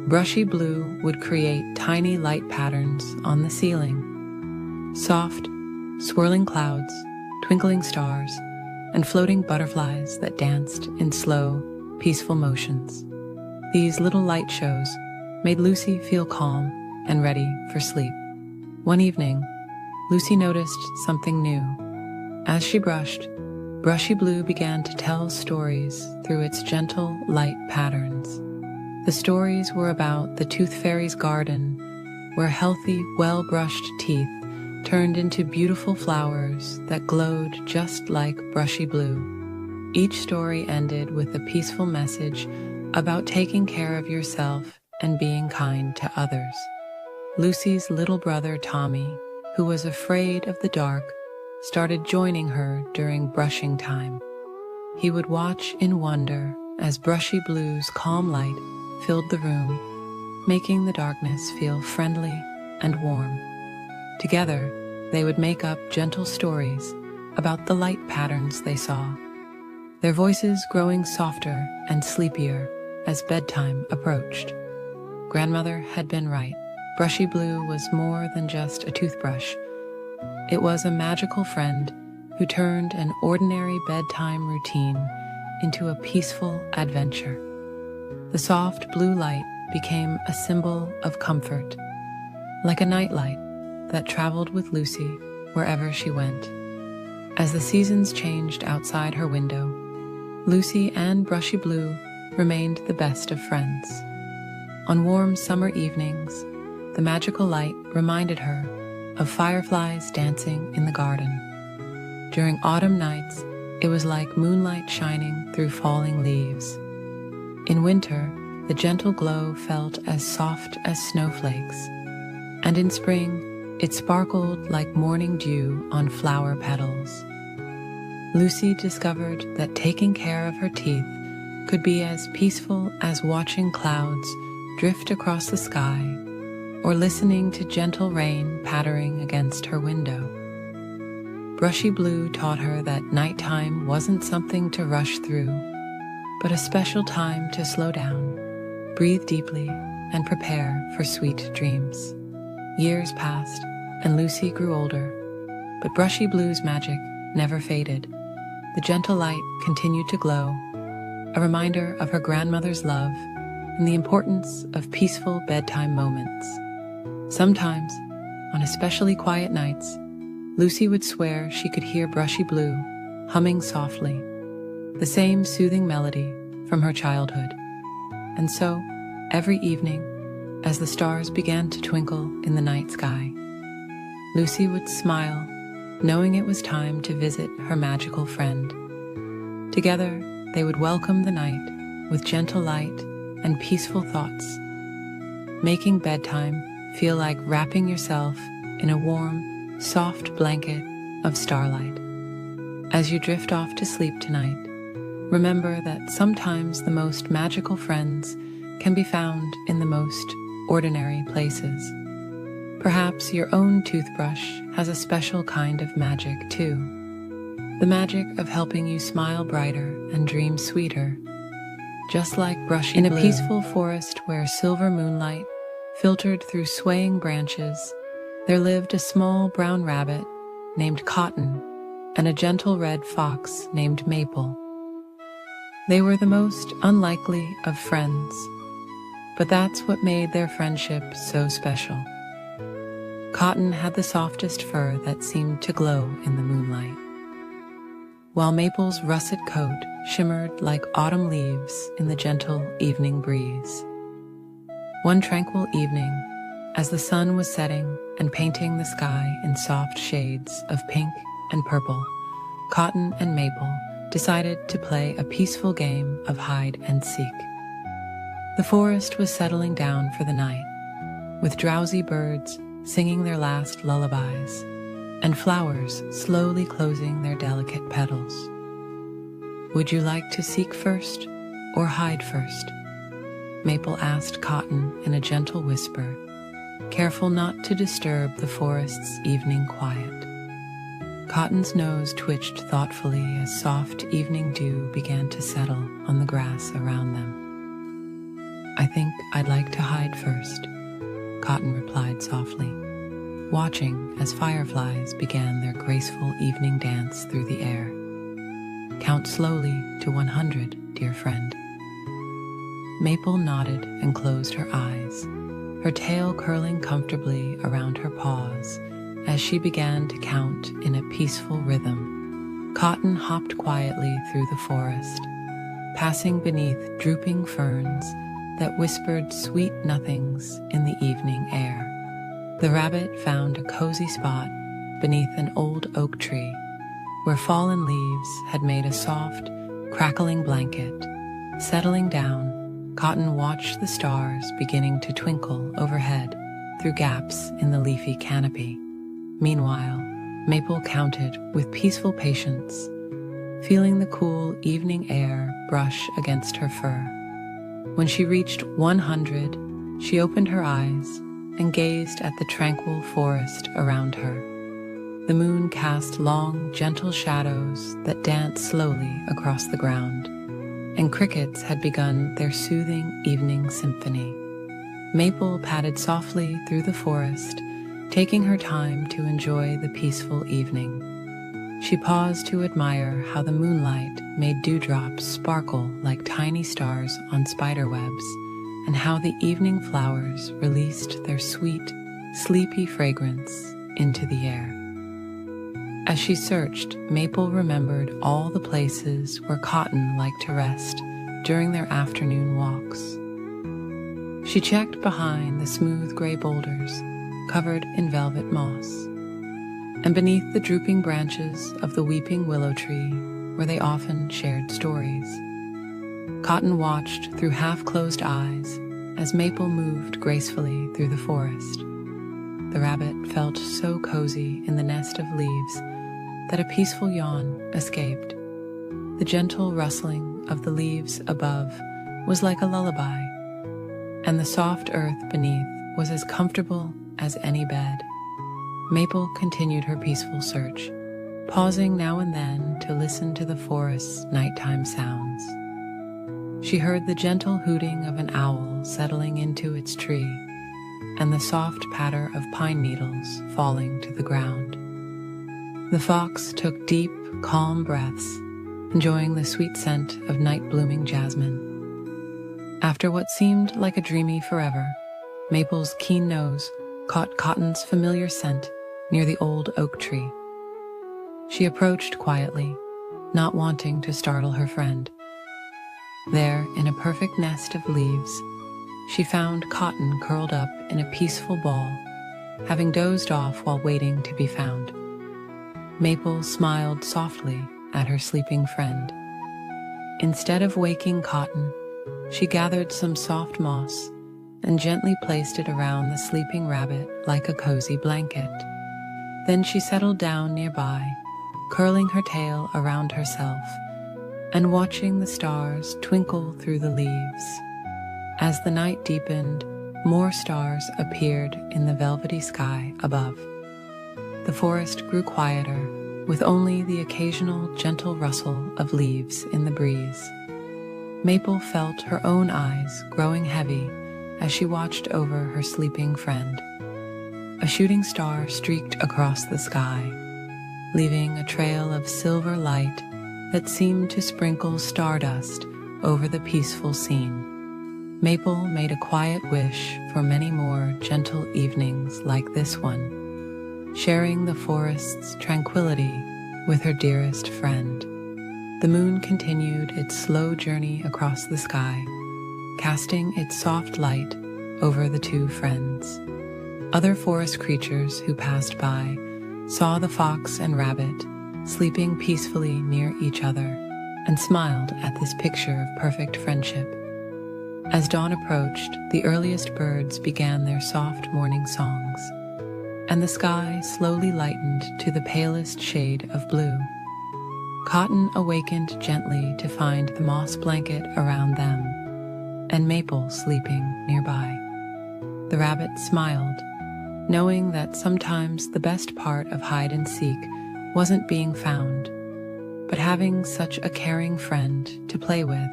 Brushy Blue would create tiny light patterns on the ceiling. Soft, swirling clouds, twinkling stars, and floating butterflies that danced in slow, peaceful motions. These little light shows made Lucy feel calm and ready for sleep. One evening, Lucy noticed something new. As she brushed, Brushy Blue began to tell stories through its gentle, light patterns. The stories were about the Tooth Fairy's garden, where healthy, well-brushed teeth turned into beautiful flowers that glowed just like Brushy Blue. Each story ended with a peaceful message about taking care of yourself and being kind to others. Lucy's little brother Tommy, who was afraid of the dark, started joining her during brushing time. He would watch in wonder as Brushy Blue's calm light filled the room, making the darkness feel friendly and warm. Together, they would make up gentle stories about the light patterns they saw, their voices growing softer and sleepier as bedtime approached. Grandmother had been right. Brushy Blue was more than just a toothbrush. It was a magical friend who turned an ordinary bedtime routine into a peaceful adventure. The soft blue light became a symbol of comfort, like a nightlight that traveled with Lucy wherever she went. As the seasons changed outside her window, Lucy and Brushy Blue remained the best of friends. On warm summer evenings, the magical light reminded her of fireflies dancing in the garden. During autumn nights, it was like moonlight shining through falling leaves. In winter, the gentle glow felt as soft as snowflakes, and in spring, it sparkled like morning dew on flower petals. Lucy discovered that taking care of her teeth could be as peaceful as watching clouds drift across the sky or listening to gentle rain pattering against her window. Brushy Blue taught her that nighttime wasn't something to rush through, but a special time to slow down, breathe deeply, and prepare for sweet dreams. Years passed, and Lucy grew older, but Brushy Blue's magic never faded. The gentle light continued to glow, a reminder of her grandmother's love and the importance of peaceful bedtime moments. Sometimes, on especially quiet nights, Lucy would swear she could hear Brushy Blue humming softly, the same soothing melody from her childhood. And so, every evening, as the stars began to twinkle in the night sky, Lucy would smile, knowing it was time to visit her magical friend. Together, they would welcome the night with gentle light and peaceful thoughts, making bedtime feel like wrapping yourself in a warm, soft blanket of starlight. As you drift off to sleep tonight, remember that sometimes the most magical friends can be found in the most ordinary places. Perhaps your own toothbrush has a special kind of magic too. The magic of helping you smile brighter and dream sweeter, just like Brushy Blue. In a peaceful forest where silver moonlight filtered through swaying branches, there lived a small brown rabbit named Cotton and a gentle red fox named Maple. They were the most unlikely of friends, but that's what made their friendship so special. Cotton had the softest fur that seemed to glow in the moonlight, while Maple's russet coat shimmered like autumn leaves in the gentle evening breeze. One tranquil evening, As the sun was setting and painting the sky in soft shades of pink and purple, Cotton and Maple decided to play a peaceful game of hide and seek. The forest was settling down for the night, with drowsy birds singing their last lullabies and flowers slowly closing their delicate petals. "Would you like to seek first or hide first?" Maple asked Cotton in a gentle whisper, careful not to disturb the forest's evening quiet. Cotton's nose twitched thoughtfully as soft evening dew began to settle on the grass around them. "I think I'd like to hide first," Cotton replied softly, watching as fireflies began their graceful evening dance through the air. "Count slowly to 100, dear friend." Maple nodded and closed her eyes, her tail curling comfortably around her paws as she began to count in a peaceful rhythm. Cotton hopped quietly through the forest, passing beneath drooping ferns that whispered sweet nothings in the evening air. The rabbit found a cozy spot beneath an old oak tree, where fallen leaves had made a soft, crackling blanket. Settling down, Cotton watched the stars beginning to twinkle overhead through gaps in the leafy canopy. Meanwhile, Maple counted with peaceful patience, feeling the cool evening air brush against her fur. When she reached 100, she opened her eyes and gazed at the tranquil forest around her. The moon cast long, gentle shadows that danced slowly across the ground, and crickets had begun their soothing evening symphony. Maple padded softly through the forest, taking her time to enjoy the peaceful evening. She paused to admire how the moonlight made dewdrops sparkle like tiny stars on spiderwebs, and how the evening flowers released their sweet, sleepy fragrance into the air. As she searched, Maple remembered all the places where Cotton liked to rest during their afternoon walks. She checked behind the smooth gray boulders covered in velvet moss, and beneath the drooping branches of the weeping willow tree where they often shared stories. Cotton watched through half-closed eyes as Maple moved gracefully through the forest. The rabbit felt so cozy in the nest of leaves that a peaceful yawn escaped. The gentle rustling of the leaves above was like a lullaby, and the soft earth beneath was as comfortable as any bed. Maple continued her peaceful search, pausing now and then to listen to the forest's nighttime sounds. She heard the gentle hooting of an owl settling into its tree, and the soft patter of pine needles falling to the ground. The fox took deep, calm breaths, enjoying the sweet scent of night-blooming jasmine. After what seemed like a dreamy forever, Maple's keen nose caught Cotton's familiar scent near the old oak tree. She approached quietly, not wanting to startle her friend. There, in a perfect nest of leaves, she found Cotton curled up in a peaceful ball, having dozed off while waiting to be found. Maple smiled softly at her sleeping friend. Instead of waking Cotton, she gathered some soft moss and gently placed it around the sleeping rabbit like a cozy blanket. Then she settled down nearby, curling her tail around herself and watching the stars twinkle through the leaves. As the night deepened, more stars appeared in the velvety sky above. The forest grew quieter, with only the occasional gentle rustle of leaves in the breeze. Maple felt her own eyes growing heavy as she watched over her sleeping friend. A shooting star streaked across the sky, leaving a trail of silver light that seemed to sprinkle stardust over the peaceful scene. Maple made a quiet wish for many more gentle evenings like this one, sharing the forest's tranquility with her dearest friend. The moon continued its slow journey across the sky, casting its soft light over the two friends. Other forest creatures who passed by saw the fox and rabbit sleeping peacefully near each other and smiled at this picture of perfect friendship. As dawn approached, the earliest birds began their soft morning songs, and the sky slowly lightened to the palest shade of blue. Cotton awakened gently to find the moss blanket around them, and Maple sleeping nearby. The rabbit smiled, knowing that sometimes the best part of hide and seek wasn't being found, but having such a caring friend to play with.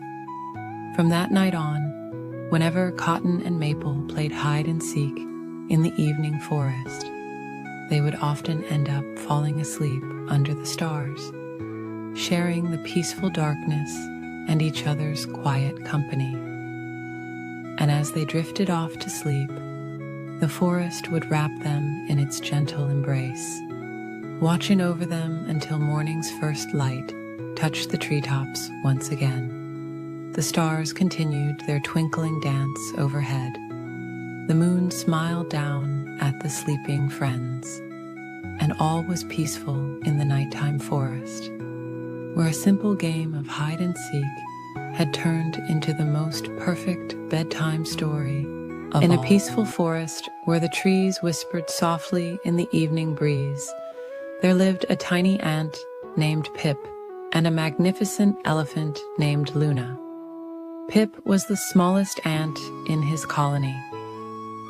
From that night on, whenever Cotton and Maple played hide and seek in the evening forest, they would often end up falling asleep under the stars, sharing the peaceful darkness and each other's quiet company. And as they drifted off to sleep, the forest would wrap them in its gentle embrace, watching over them until morning's first light touched the treetops once again. The stars continued their twinkling dance overhead. The moon smiled down at the sleeping friends, and all was peaceful in the nighttime forest, where a simple game of hide and seek had turned into the most perfect bedtime story of all. In a peaceful forest where the trees whispered softly in the evening breeze, there lived a tiny ant named Pip and a magnificent elephant named Luna. Pip was the smallest ant in his colony,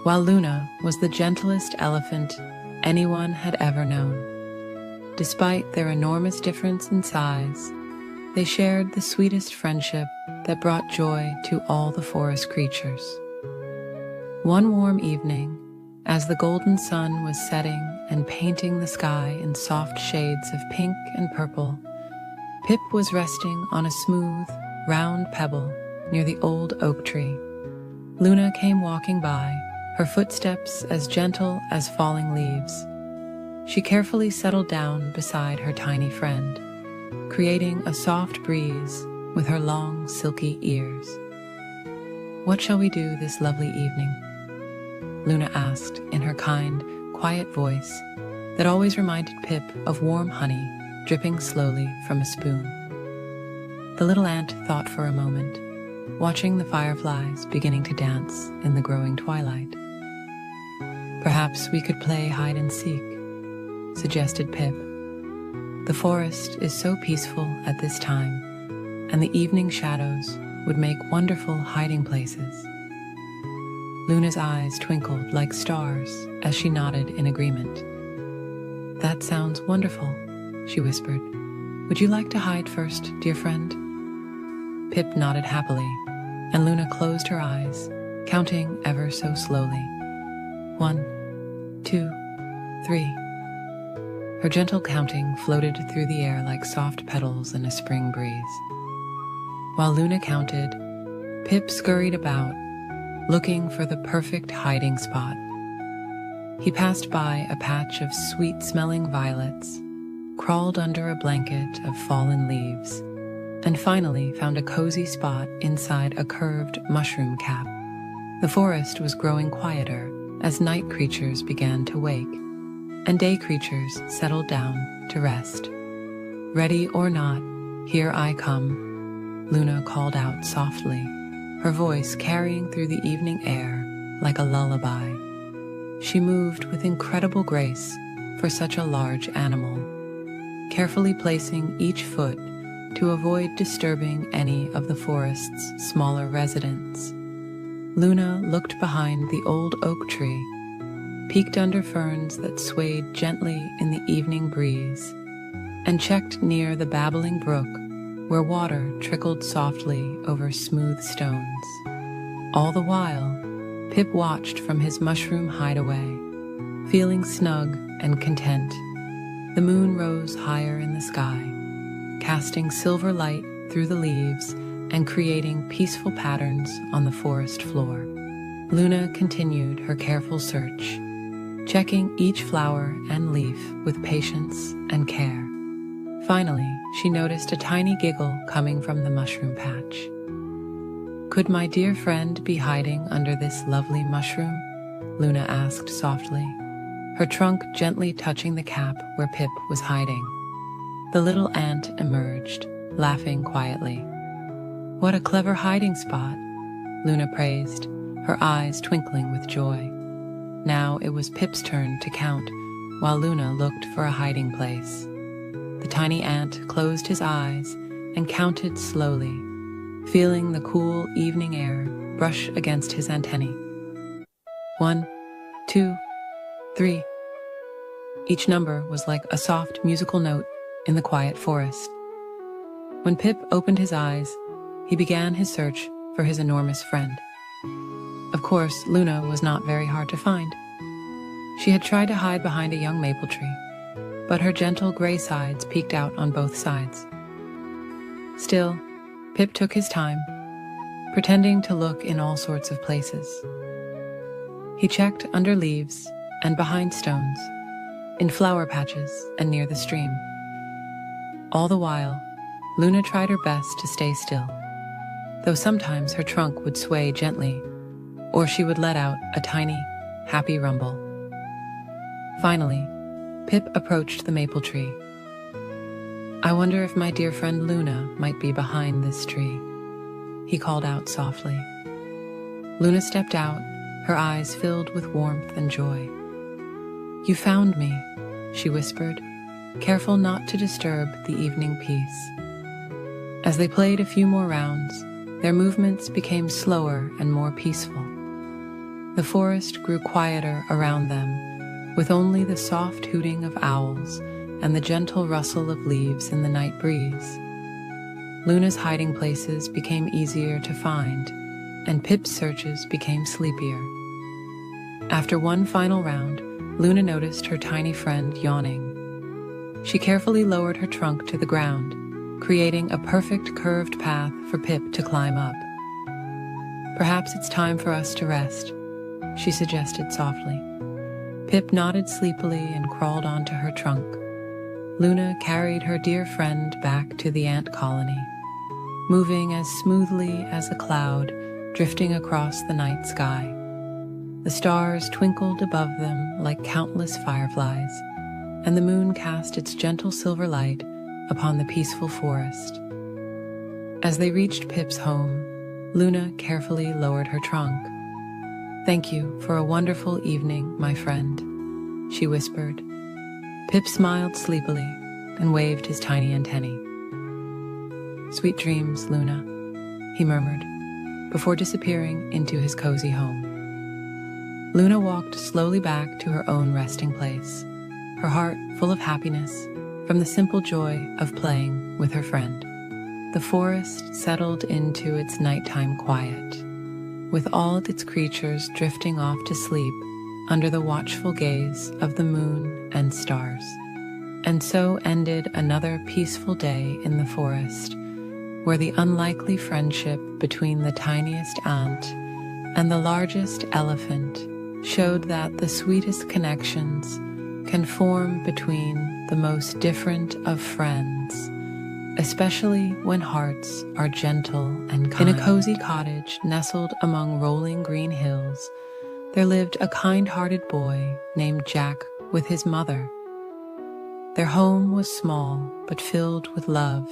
while Luna was the gentlest elephant anyone had ever known. Despite their enormous difference in size, they shared the sweetest friendship that brought joy to all the forest creatures. One warm evening, as the golden sun was setting and painting the sky in soft shades of pink and purple, Pip was resting on a smooth, round pebble near the old oak tree. Luna came walking by, her footsteps as gentle as falling leaves. She carefully settled down beside her tiny friend, creating a soft breeze with her long, silky ears. "What shall we do this lovely evening?" Luna asked in her kind, quiet voice that always reminded Pip of warm honey dripping slowly from a spoon. The little ant thought for a moment, watching the fireflies beginning to dance in the growing twilight. "Perhaps we could play hide and seek," suggested Pip. "The forest is so peaceful at this time, and the evening shadows would make wonderful hiding places." Luna's eyes twinkled like stars as she nodded in agreement. "That sounds wonderful," she whispered. "Would you like to hide first, dear friend?" Pip nodded happily, and Luna closed her eyes, counting ever so slowly. 1, 2, 3. Her gentle counting floated through the air like soft petals in a spring breeze. While Luna counted, Pip scurried about, looking for the perfect hiding spot. He passed by a patch of sweet-smelling violets, crawled under a blanket of fallen leaves, and finally found a cozy spot inside a curved mushroom cap. The forest was growing quieter as night creatures began to wake, and day creatures settled down to rest. "Ready or not, here I come," Luna called out softly, her voice carrying through the evening air like a lullaby. She moved with incredible grace for such a large animal, carefully placing each foot to avoid disturbing any of the forest's smaller residents. Luna looked behind the old oak tree, peeked under ferns that swayed gently in the evening breeze, and checked near the babbling brook where water trickled softly over smooth stones. All the while, Pip watched from his mushroom hideaway, feeling snug and content. The moon rose higher in the sky, casting silver light through the leaves and creating peaceful patterns on the forest floor. Luna continued her careful search, checking each flower and leaf with patience and care. Finally, she noticed a tiny giggle coming from the mushroom patch. "Could my dear friend be hiding under this lovely mushroom?" Luna asked softly, her trunk gently touching the cap where Pip was hiding. The little ant emerged, laughing quietly. "What a clever hiding spot," Luna praised, her eyes twinkling with joy. Now it was Pip's turn to count, while Luna looked for a hiding place. The tiny ant closed his eyes and counted slowly, feeling the cool evening air brush against his antennae. 1, 2, 3. Each number was like a soft musical note in the quiet forest. When Pip opened his eyes, he began his search for his enormous friend. Of course, Luna was not very hard to find. She had tried to hide behind a young maple tree, but her gentle gray sides peeked out on both sides. Still, Pip took his time, pretending to look in all sorts of places. He checked under leaves and behind stones, in flower patches and near the stream. All the while, Luna tried her best to stay still, though sometimes her trunk would sway gently, or she would let out a tiny, happy rumble. Finally, Pip approached the maple tree. "I wonder if my dear friend Luna might be behind this tree," he called out softly. Luna stepped out, her eyes filled with warmth and joy. "You found me," she whispered, careful not to disturb the evening peace. As they played a few more rounds, their movements became slower and more peaceful. The forest grew quieter around them, with only the soft hooting of owls and the gentle rustle of leaves in the night breeze. Luna's hiding places became easier to find, and Pip's searches became sleepier. After one final round, Luna noticed her tiny friend yawning. She carefully lowered her trunk to the ground, creating a perfect curved path for Pip to climb up. "Perhaps it's time for us to rest," she suggested softly. Pip nodded sleepily and crawled onto her trunk. Luna carried her dear friend back to the ant colony, moving as smoothly as a cloud drifting across the night sky. The stars twinkled above them like countless fireflies, and the moon cast its gentle silver light upon the peaceful forest. As they reached Pip's home, Luna carefully lowered her trunk. "Thank you for a wonderful evening, my friend," she whispered. Pip smiled sleepily and waved his tiny antennae. "Sweet dreams, Luna," he murmured, before disappearing into his cozy home. Luna walked slowly back to her own resting place, her heart full of happiness from the simple joy of playing with her friend. The forest settled into its nighttime quiet, with all its creatures drifting off to sleep under the watchful gaze of the moon and stars. And so ended another peaceful day in the forest, where the unlikely friendship between the tiniest ant and the largest elephant showed that the sweetest connections can form between the most different of friends, especially when hearts are gentle and kind. In a cozy cottage nestled among rolling green hills, there lived a kind-hearted boy named Jack with his mother. Their home was small but filled with love,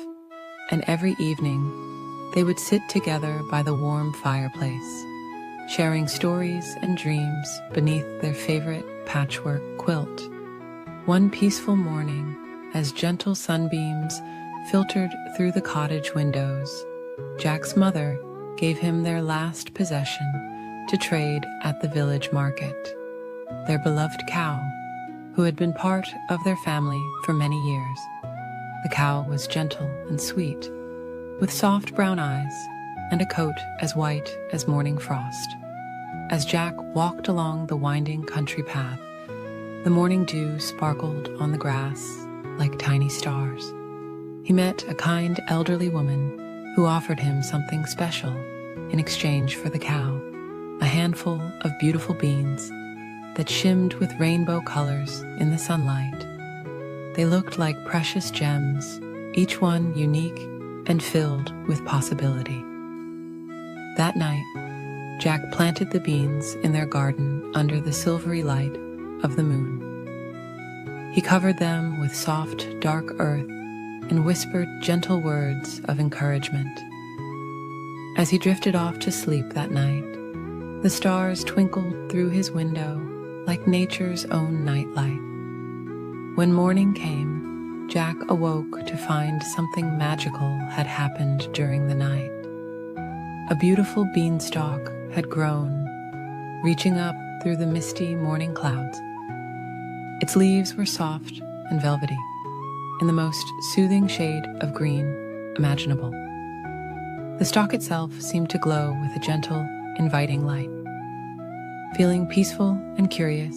and every evening they would sit together by the warm fireplace, sharing stories and dreams beneath their favorite patchwork quilt. One peaceful morning, as gentle sunbeams filtered through the cottage windows, Jack's mother gave him their last possession to trade at the village market, their beloved cow, who had been part of their family for many years. The cow was gentle and sweet, with soft brown eyes and a coat as white as morning frost. As Jack walked along the winding country path, the morning dew sparkled on the grass like tiny stars. He met a kind elderly woman who offered him something special in exchange for the cow, a handful of beautiful beans that shimmed with rainbow colors in the sunlight. They looked like precious gems, each one unique and filled with possibility. That night, Jack planted the beans in their garden under the silvery light of the moon. He covered them with soft, dark earth and whispered gentle words of encouragement. As he drifted off to sleep that night, the stars twinkled through his window like nature's own nightlight. When morning came, Jack awoke to find something magical had happened during the night. A beautiful beanstalk had grown, reaching up through the misty morning clouds. Its leaves were soft and velvety, in the most soothing shade of green imaginable. The stalk itself seemed to glow with a gentle, inviting light. Feeling peaceful and curious,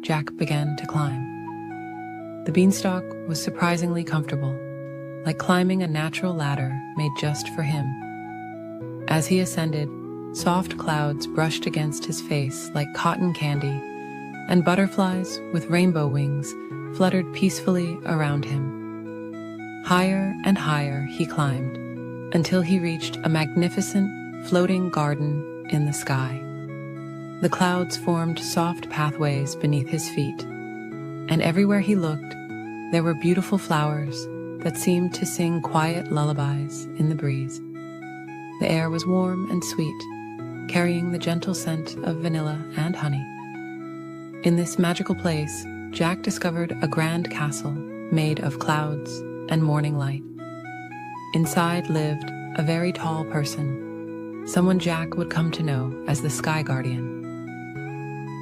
Jack began to climb. The beanstalk was surprisingly comfortable, like climbing a natural ladder made just for him. As he ascended, soft clouds brushed against his face like cotton candy, and butterflies with rainbow wings fluttered peacefully around him. Higher and higher he climbed, until he reached a magnificent floating garden in the sky. The clouds formed soft pathways beneath his feet, and everywhere he looked, there were beautiful flowers that seemed to sing quiet lullabies in the breeze. The air was warm and sweet, carrying the gentle scent of vanilla and honey. In this magical place, Jack discovered a grand castle made of clouds and morning light. Inside lived a very tall person, someone Jack would come to know as the Sky Guardian.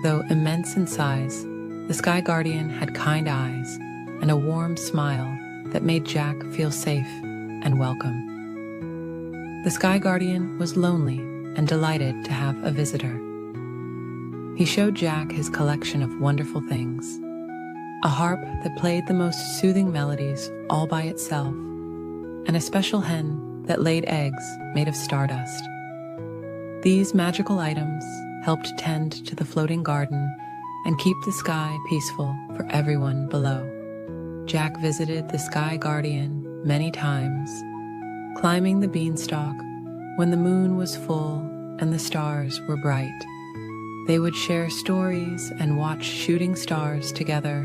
Though immense in size, the Sky Guardian had kind eyes and a warm smile that made Jack feel safe and welcome. The Sky Guardian was lonely and delighted to have a visitor. He showed Jack his collection of wonderful things, a harp that played the most soothing melodies all by itself, and a special hen that laid eggs made of stardust. These magical items helped tend to the floating garden and keep the sky peaceful for everyone below. Jack visited the Sky Guardian many times, climbing the beanstalk when the moon was full and the stars were bright. They would share stories and watch shooting stars together,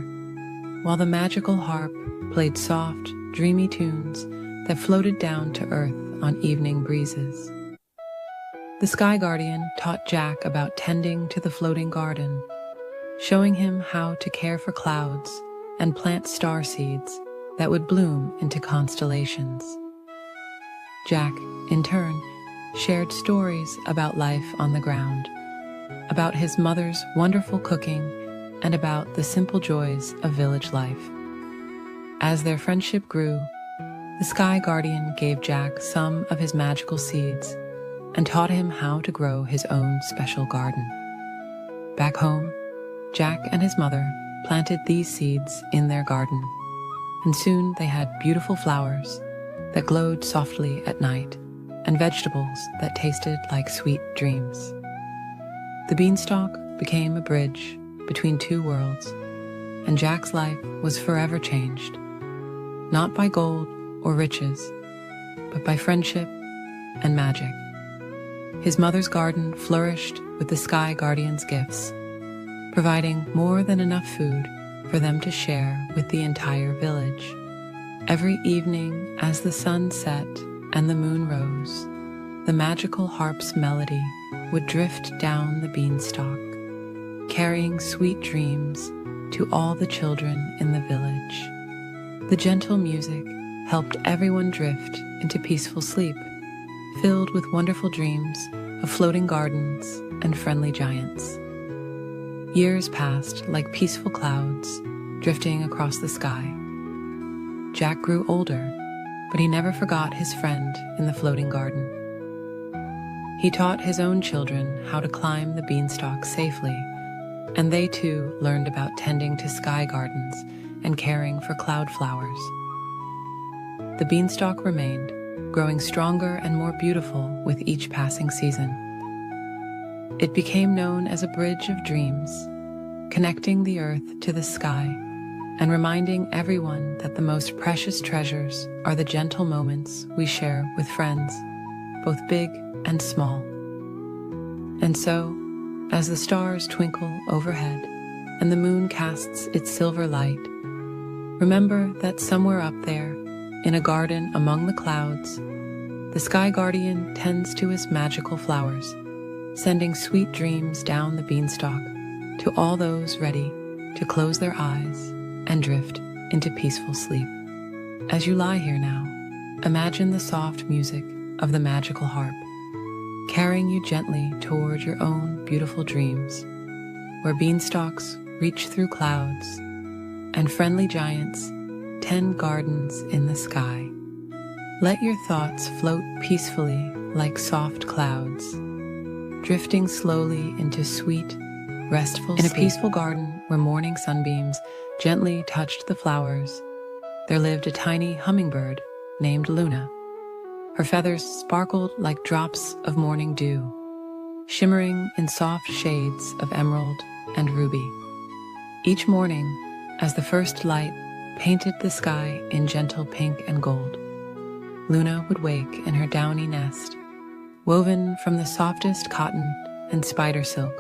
while the magical harp played soft, dreamy tunes that floated down to earth on evening breezes. The Sky Guardian taught Jack about tending to the floating garden, showing him how to care for clouds and plant star seeds that would bloom into constellations. Jack, in turn, shared stories about life on the ground, about his mother's wonderful cooking, and about the simple joys of village life. As their friendship grew, the Sky Guardian gave Jack some of his magical seeds and taught him how to grow his own special garden. Back home, Jack and his mother planted these seeds in their garden, and soon they had beautiful flowers that glowed softly at night and vegetables that tasted like sweet dreams. The beanstalk became a bridge between two worlds, and Jack's life was forever changed, not by gold or riches, but by friendship and magic. His mother's garden flourished with the Sky Guardian's gifts, providing more than enough food for them to share with the entire village. Every evening, as the sun set and the moon rose, the magical harp's melody would drift down the beanstalk, carrying sweet dreams to all the children in the village. The gentle music helped everyone drift into peaceful sleep, filled with wonderful dreams of floating gardens and friendly giants. Years passed like peaceful clouds drifting across the sky. Jack grew older, but he never forgot his friend in the floating garden. He taught his own children how to climb the beanstalk safely, and they too learned about tending to sky gardens and caring for cloud flowers. The beanstalk remained, growing stronger and more beautiful with each passing season. It became known as a bridge of dreams, connecting the earth to the sky and reminding everyone that the most precious treasures are the gentle moments we share with friends, both big and small. And so, as the stars twinkle overhead and the moon casts its silver light, remember that somewhere up there, in a garden among the clouds, the Sky Guardian tends to his magical flowers, sending sweet dreams down the beanstalk to all those ready to close their eyes and drift into peaceful sleep. As you lie here now, imagine the soft music of the magical harp, carrying you gently toward your own beautiful dreams, where beanstalks reach through clouds and friendly giants tend gardens in the sky. Let your thoughts float peacefully like soft clouds, drifting slowly into sweet, restful sleep. In a peaceful garden where morning sunbeams gently touched the flowers, there lived a tiny hummingbird named Luna. Her feathers sparkled like drops of morning dew, shimmering in soft shades of emerald and ruby. Each morning, as the first light painted the sky in gentle pink and gold, Luna would wake in her downy nest, woven from the softest cotton and spider silk.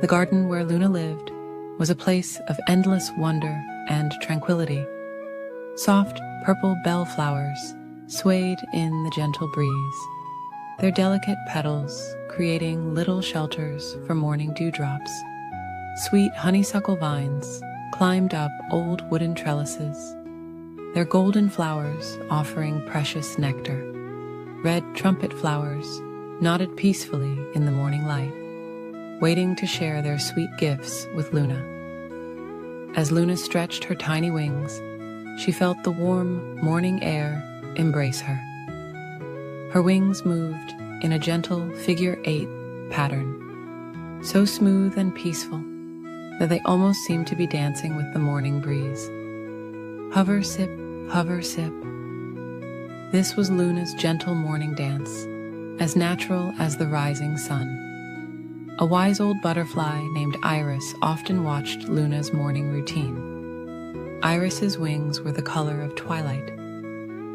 The garden where Luna lived was a place of endless wonder and tranquility. Soft purple bellflowers swayed in the gentle breeze, their delicate petals creating little shelters for morning dewdrops. Sweet honeysuckle vines climbed up old wooden trellises, their golden flowers offering precious nectar. Red trumpet flowers nodded peacefully in the morning light, waiting to share their sweet gifts with Luna. As Luna stretched her tiny wings, she felt the warm morning air embrace her. Her wings moved in a gentle figure-8 pattern, so smooth and peaceful that they almost seemed to be dancing with the morning breeze. Hover, sip, hover, sip. This was Luna's gentle morning dance, as natural as the rising sun. A wise old butterfly named Iris often watched Luna's morning routine. Iris's wings were the color of twilight,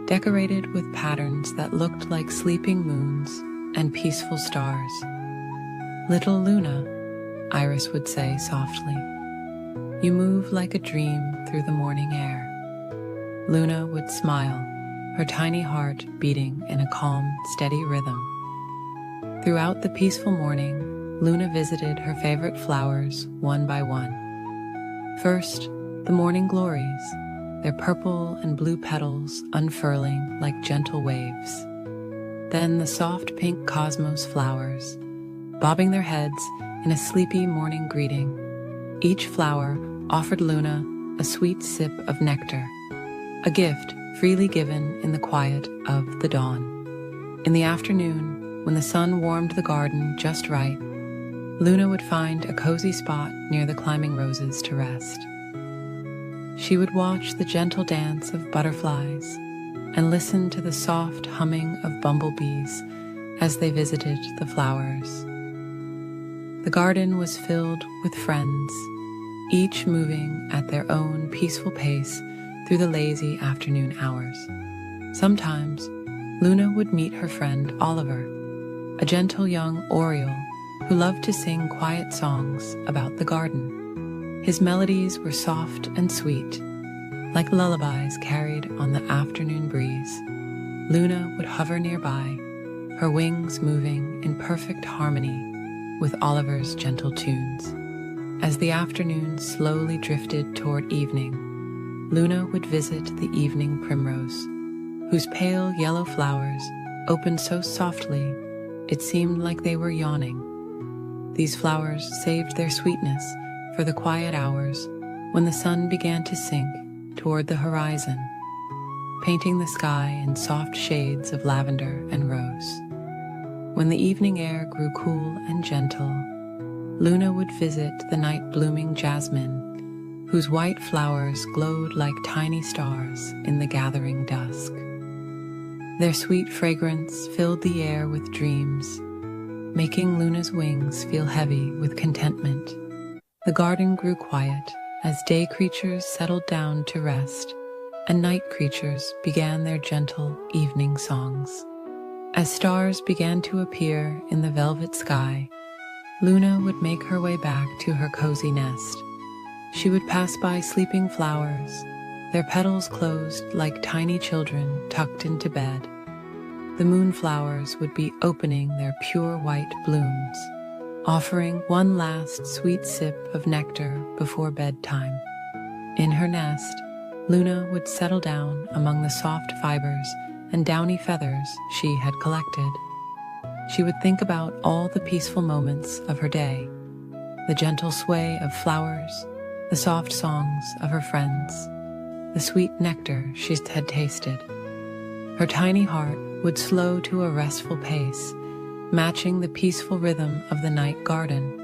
decorated with patterns that looked like sleeping moons and peaceful stars. "Little Luna," Iris would say softly, "you move like a dream through the morning air." Luna would smile, her tiny heart beating in a calm, steady rhythm. Throughout the peaceful morning, Luna visited her favorite flowers one by one. First, the morning glories, their purple and blue petals unfurling like gentle waves. Then the soft pink cosmos flowers, bobbing their heads in a sleepy morning greeting. Each flower offered Luna a sweet sip of nectar, a gift freely given in the quiet of the dawn. In the afternoon, when the sun warmed the garden just right, Luna would find a cozy spot near the climbing roses to rest. She would watch the gentle dance of butterflies and listen to the soft humming of bumblebees as they visited the flowers. The garden was filled with friends, each moving at their own peaceful pace through the lazy afternoon hours. Sometimes, Luna would meet her friend Oliver, a gentle young oriole who loved to sing quiet songs about the garden. His melodies were soft and sweet, like lullabies carried on the afternoon breeze. Luna would hover nearby, her wings moving in perfect harmony with Oliver's gentle tunes. As the afternoon slowly drifted toward evening, Luna would visit the evening primrose, whose pale yellow flowers opened so softly it seemed like they were yawning. These flowers saved their sweetness for the quiet hours when the sun began to sink toward the horizon, painting the sky in soft shades of lavender and rose. When the evening air grew cool and gentle, Luna would visit the night-blooming jasmine, whose white flowers glowed like tiny stars in the gathering dusk. Their sweet fragrance filled the air with dreams, making Luna's wings feel heavy with contentment. The garden grew quiet as day creatures settled down to rest, and night creatures began their gentle evening songs. As stars began to appear in the velvet sky, Luna would make her way back to her cozy nest. She would pass by sleeping flowers, their petals closed like tiny children tucked into bed. The moonflowers would be opening their pure white blooms, offering one last sweet sip of nectar before bedtime. In her nest, Luna would settle down among the soft fibers and downy feathers she had collected. She would think about all the peaceful moments of her day, the gentle sway of flowers, the soft songs of her friends, the sweet nectar she had tasted. Her tiny heart would slow to a restful pace, matching the peaceful rhythm of the night garden.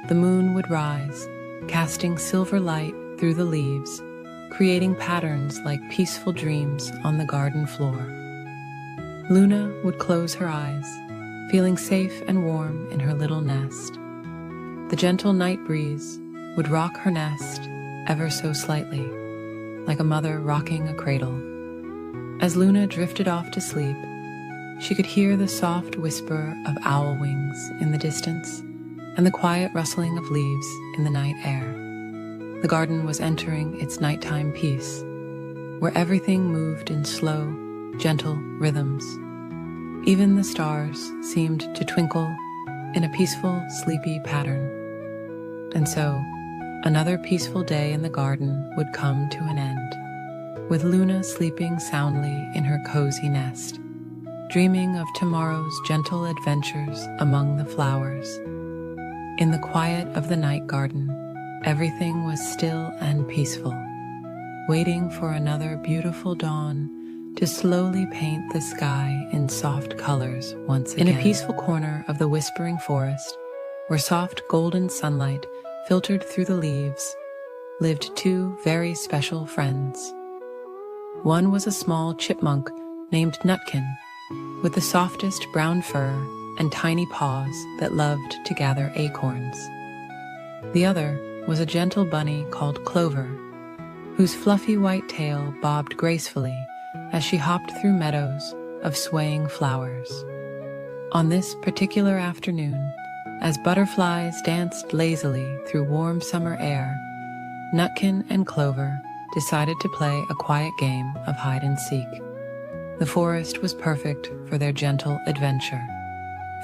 The moon would rise, casting silver light through the leaves, creating patterns like peaceful dreams on the garden floor. Luna would close her eyes, feeling safe and warm in her little nest. The gentle night breeze would rock her nest ever so slightly, like a mother rocking a cradle. As Luna drifted off to sleep, she could hear the soft whisper of owl wings in the distance and the quiet rustling of leaves in the night air. The garden was entering its nighttime peace, where everything moved in slow, gentle rhythms. Even the stars seemed to twinkle in a peaceful, sleepy pattern. And so, another peaceful day in the garden would come to an end, with Luna sleeping soundly in her cozy nest, dreaming of tomorrow's gentle adventures among the flowers. In the quiet of the night garden, everything was still and peaceful, waiting for another beautiful dawn to slowly paint the sky in soft colors once again. In a peaceful corner of the whispering forest, where soft golden sunlight filtered through the leaves, lived two very special friends. One was a small chipmunk named Nutkin, with the softest brown fur and tiny paws that loved to gather acorns. The other was a gentle bunny called Clover, whose fluffy white tail bobbed gracefully as she hopped through meadows of swaying flowers. On this particular afternoon, as butterflies danced lazily through warm summer air, Nutkin and Clover decided to play a quiet game of hide and seek. The forest was perfect for their gentle adventure,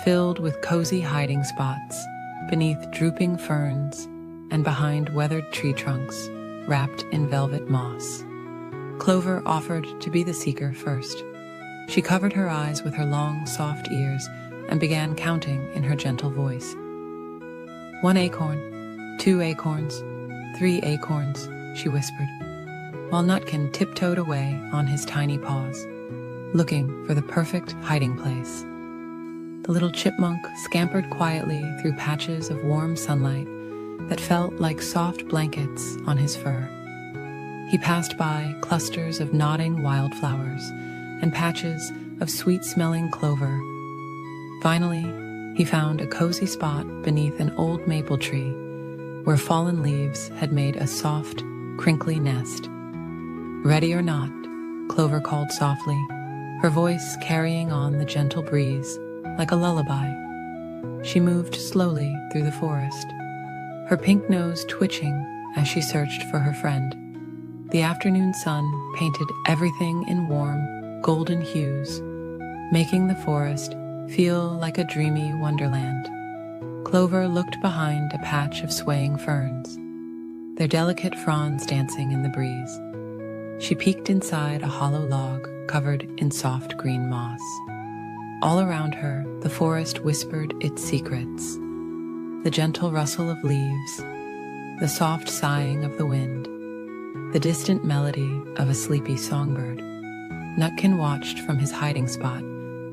filled with cozy hiding spots beneath drooping ferns and behind weathered tree trunks wrapped in velvet moss. Clover offered to be the seeker first. She covered her eyes with her long, soft ears and began counting in her gentle voice. 1 acorn, 2 acorns, 3 acorns, she whispered, while Nutkin tiptoed away on his tiny paws, looking for the perfect hiding place. The little chipmunk scampered quietly through patches of warm sunlight that felt like soft blankets on his fur. He passed by clusters of nodding wildflowers and patches of sweet-smelling clover. Finally, he found a cozy spot beneath an old maple tree where fallen leaves had made a soft, crinkly nest. Ready or not, Clover called softly, her voice carrying on the gentle breeze like a lullaby. She moved slowly through the forest, her pink nose twitching as she searched for her friend. The afternoon sun painted everything in warm, golden hues, making the forest feel like a dreamy wonderland. Clover looked behind a patch of swaying ferns, their delicate fronds dancing in the breeze. She peeked inside a hollow log covered in soft green moss. All around her, the forest whispered its secrets. The gentle rustle of leaves, the soft sighing of the wind, the distant melody of a sleepy songbird. Nutkin watched from his hiding spot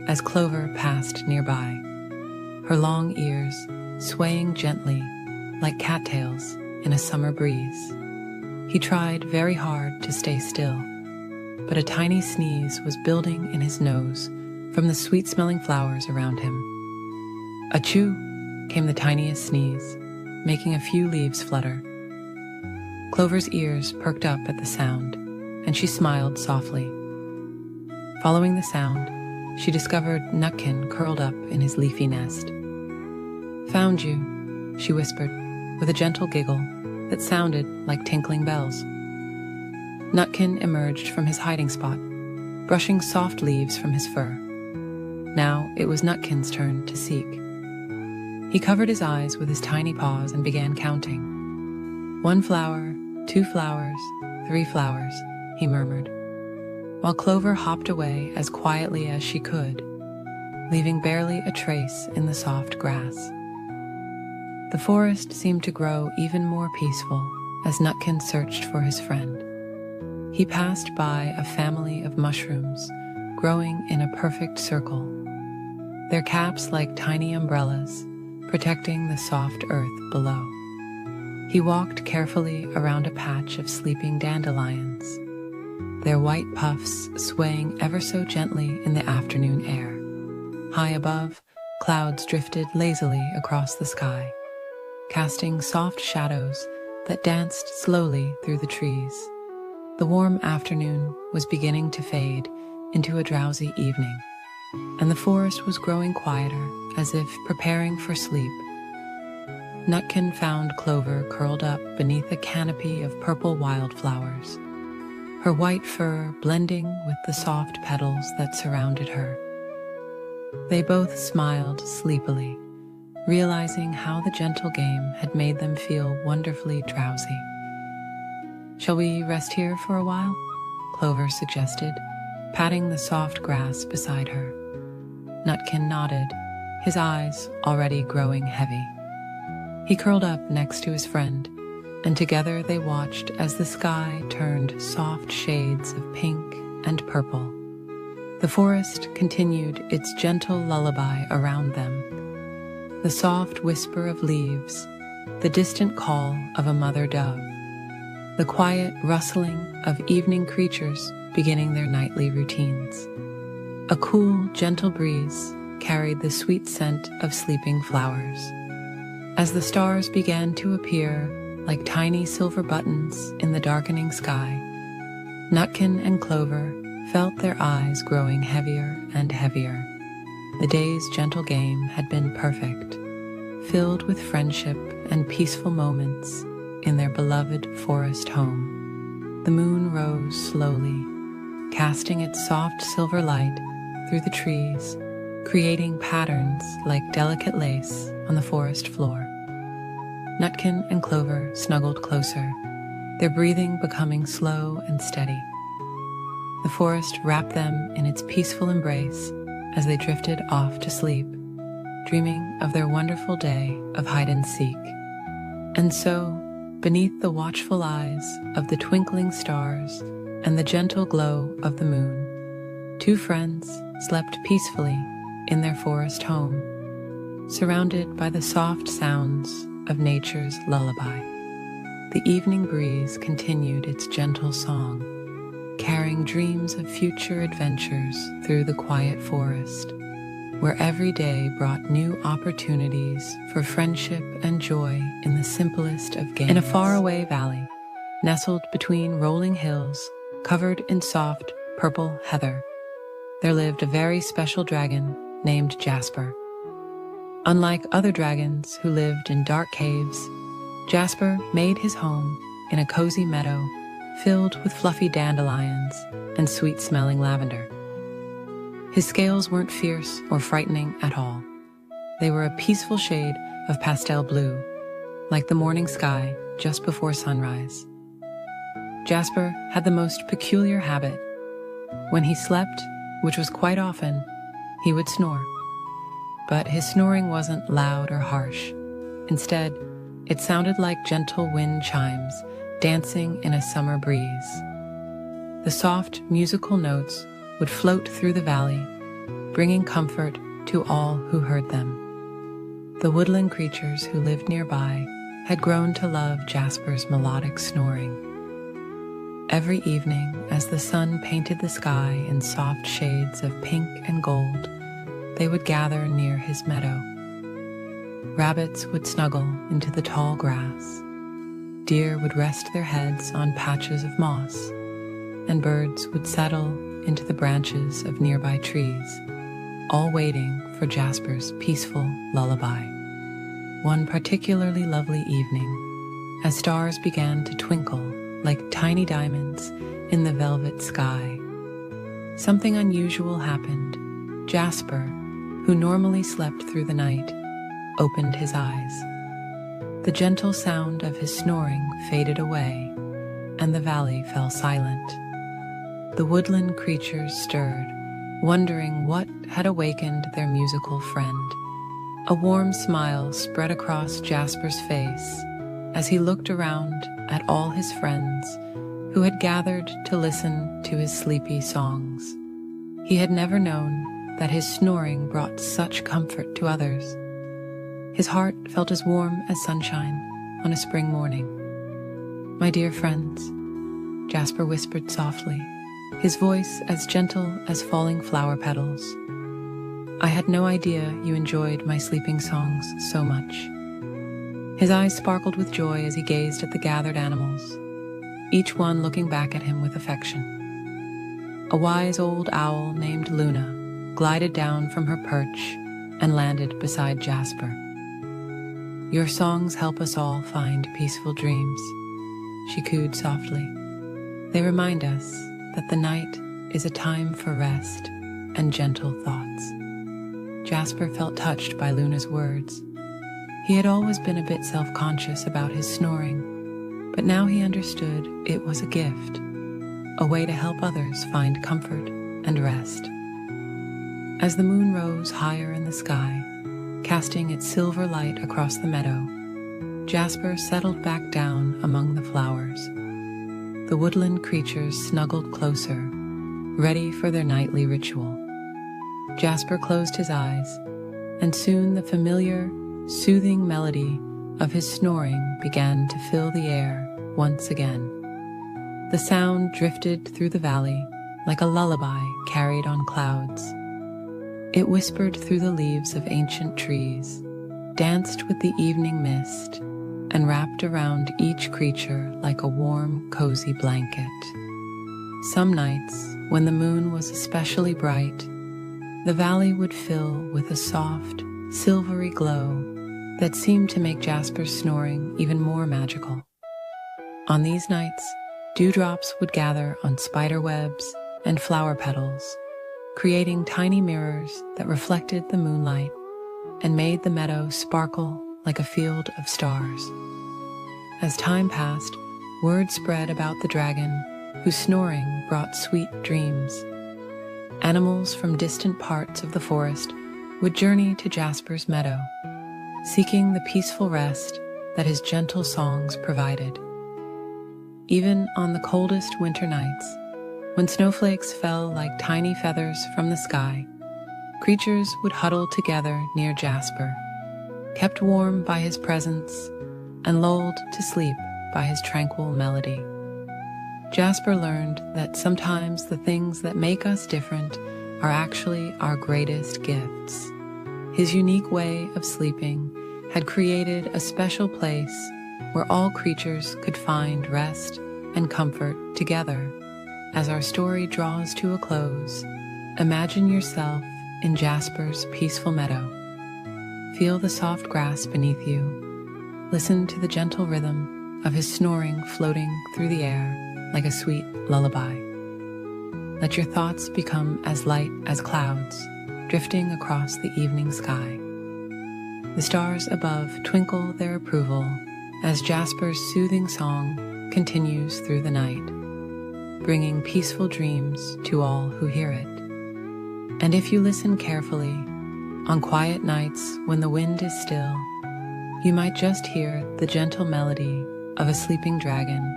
as Clover passed nearby, her long ears swaying gently like cattails in a summer breeze. He tried very hard to stay still, but a tiny sneeze was building in his nose from the sweet-smelling flowers around him. Achoo! Came the tiniest sneeze, making a few leaves flutter. Clover's ears perked up at the sound, and she smiled softly. Following the sound, she discovered Nutkin curled up in his leafy nest. "Found you," she whispered, with a gentle giggle that sounded like tinkling bells. Nutkin emerged from his hiding spot, brushing soft leaves from his fur. Now it was Nutkin's turn to seek. He covered his eyes with his tiny paws and began counting. 1 flower, 2 flowers, 3 flowers, he murmured, while Clover hopped away as quietly as she could, leaving barely a trace in the soft grass. The forest seemed to grow even more peaceful as Nutkin searched for his friend. He passed by a family of mushrooms growing in a perfect circle, their caps like tiny umbrellas, protecting the soft earth below. He walked carefully around a patch of sleeping dandelions, their white puffs swaying ever so gently in the afternoon air. High above, clouds drifted lazily across the sky, casting soft shadows that danced slowly through the trees. The warm afternoon was beginning to fade into a drowsy evening, and the forest was growing quieter, as if preparing for sleep. Nutkin found Clover curled up beneath a canopy of purple wildflowers, her white fur blending with the soft petals that surrounded her. They both smiled sleepily, realizing how the gentle game had made them feel wonderfully drowsy. "Shall we rest here for a while?" Clover suggested, patting the soft grass beside her. Nutkin nodded, his eyes already growing heavy. He curled up next to his friend, and together they watched as the sky turned soft shades of pink and purple. The forest continued its gentle lullaby around them, the soft whisper of leaves, the distant call of a mother dove, the quiet rustling of evening creatures beginning their nightly routines. A cool, gentle breeze carried the sweet scent of sleeping flowers. As the stars began to appear like tiny silver buttons in the darkening sky, Nutkin and Clover felt their eyes growing heavier and heavier. The day's gentle game had been perfect, filled with friendship and peaceful moments in their beloved forest home. The moon rose slowly, casting its soft silver light through the trees, creating patterns like delicate lace on the forest floor. Nutkin and Clover snuggled closer, their breathing becoming slow and steady. The forest wrapped them in its peaceful embrace as they drifted off to sleep, dreaming of their wonderful day of hide-and-seek. And so, beneath the watchful eyes of the twinkling stars and the gentle glow of the moon, 2 friends slept peacefully in their forest home, surrounded by the soft sounds of nature's lullaby. The evening breeze continued its gentle song, carrying dreams of future adventures through the quiet forest, where every day brought new opportunities for friendship and joy in the simplest of games. In a faraway valley, nestled between rolling hills covered in soft purple heather, there lived a very special dragon named Jasper. Unlike other dragons who lived in dark caves, Jasper made his home in a cozy meadow filled with fluffy dandelions and sweet-smelling lavender. His scales weren't fierce or frightening at all. They were a peaceful shade of pastel blue, like the morning sky just before sunrise. Jasper had the most peculiar habit. When he slept, which was quite often, he would snore. But his snoring wasn't loud or harsh. Instead, it sounded like gentle wind chimes dancing in a summer breeze. The soft musical notes would float through the valley, bringing comfort to all who heard them. The woodland creatures who lived nearby had grown to love Jasper's melodic snoring. Every evening, as the sun painted the sky in soft shades of pink and gold, they would gather near his meadow. Rabbits would snuggle into the tall grass. Deer would rest their heads on patches of moss, and birds would settle into the branches of nearby trees. all waiting for Jasper's peaceful lullaby. One particularly lovely evening, as stars began to twinkle like tiny diamonds in the velvet sky, something unusual happened. Jasper, who normally slept through the night, opened his eyes. The gentle sound of his snoring faded away, and the valley fell silent. The woodland creatures stirred, wondering what had awakened their musical friend. A warm smile spread across Jasper's face as he looked around at all his friends who had gathered to listen to his sleepy songs. He had never known that his snoring brought such comfort to others. His heart felt as warm as sunshine on a spring morning. "My dear friends," Jasper whispered softly, his voice as gentle as falling flower petals. "I had no idea you enjoyed my sleeping songs so much." His eyes sparkled with joy as he gazed at the gathered animals, each one looking back at him with affection. A wise old owl named Luna glided down from her perch and landed beside Jasper. "Your songs help us all find peaceful dreams," she cooed softly. "They remind us that the night is a time for rest and gentle thoughts." Jasper felt touched by Luna's words. He had always been a bit self-conscious about his snoring, but now he understood it was a gift, a way to help others find comfort and rest. As the moon rose higher in the sky, casting its silver light across the meadow, Jasper settled back down among the flowers. The woodland creatures snuggled closer, ready for their nightly ritual. Jasper closed his eyes, and soon the familiar, soothing melody of his snoring began to fill the air once again. The sound drifted through the valley like a lullaby carried on clouds. It whispered through the leaves of ancient trees, danced with the evening mist, and wrapped around each creature like a warm, cozy blanket. Some nights, when the moon was especially bright, the valley would fill with a soft, silvery glow that seemed to make Jasper's snoring even more magical. On these nights, dewdrops would gather on spider webs and flower petals, creating tiny mirrors that reflected the moonlight and made the meadow sparkle like a field of stars. As time passed, word spread about the dragon, whose snoring brought sweet dreams. Animals from distant parts of the forest would journey to Jasper's meadow, seeking the peaceful rest that his gentle songs provided. Even on the coldest winter nights, when snowflakes fell like tiny feathers from the sky, creatures would huddle together near Jasper, kept warm by his presence and lulled to sleep by his tranquil melody. Jasper learned that sometimes the things that make us different are actually our greatest gifts. His unique way of sleeping had created a special place where all creatures could find rest and comfort together. As our story draws to a close, imagine yourself in Jasper's peaceful meadow. Feel the soft grass beneath you. Listen to the gentle rhythm of his snoring floating through the air like a sweet lullaby. Let your thoughts become as light as clouds, drifting across the evening sky. The stars above twinkle their approval as Jasper's soothing song continues through the night, bringing peaceful dreams to all who hear it. And if you listen carefully, on quiet nights when the wind is still, you might just hear the gentle melody of a sleeping dragon,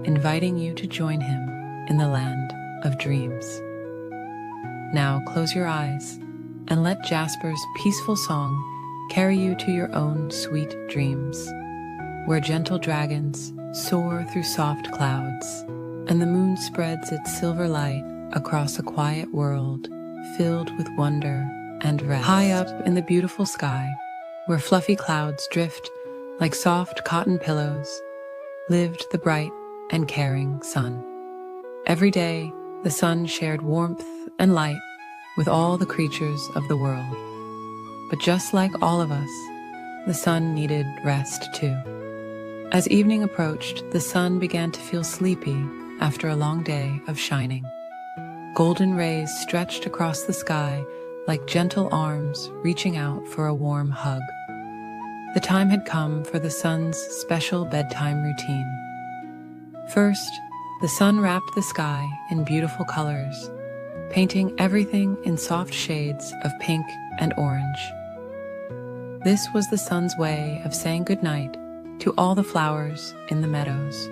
inviting you to join him in the land of dreams. Now close your eyes and let Jasper's peaceful song carry you to your own sweet dreams, where gentle dragons soar through soft clouds, and the moon spreads its silver light across a quiet world filled with wonder and rest. High up in the beautiful sky, where fluffy clouds drift like soft cotton pillows, lived the bright and caring sun. Every day, the sun shared warmth and light, with all the creatures of the world. But just like all of us, the sun needed rest too. As evening approached, the sun began to feel sleepy after a long day of shining. Golden rays stretched across the sky like gentle arms reaching out for a warm hug. The time had come for the sun's special bedtime routine. First, the sun wrapped the sky in beautiful colors, painting everything in soft shades of pink and orange. This was the sun's way of saying goodnight to all the flowers in the meadows,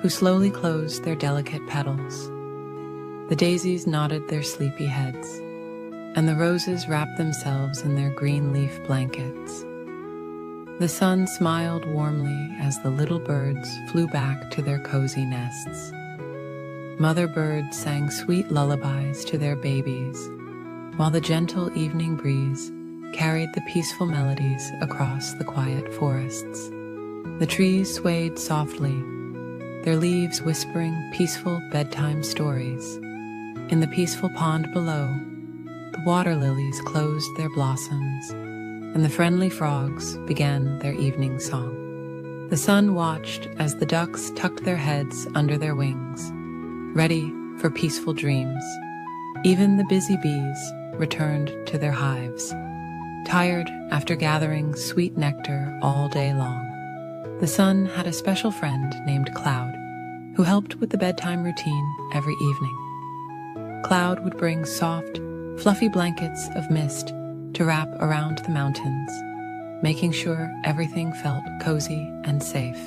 who slowly closed their delicate petals. The daisies nodded their sleepy heads, and the roses wrapped themselves in their green leaf blankets. The sun smiled warmly as the little birds flew back to their cozy nests. Mother birds sang sweet lullabies to their babies, while the gentle evening breeze carried the peaceful melodies across the quiet forests. The trees swayed softly, their leaves whispering peaceful bedtime stories. In the peaceful pond below, the water lilies closed their blossoms, and the friendly frogs began their evening song. The sun watched as the ducks tucked their heads under their wings, ready for peaceful dreams. Even the busy bees returned to their hives, tired after gathering sweet nectar all day long. The sun had a special friend named Cloud, who helped with the bedtime routine every evening. Cloud would bring soft, fluffy blankets of mist to wrap around the mountains, making sure everything felt cozy and safe.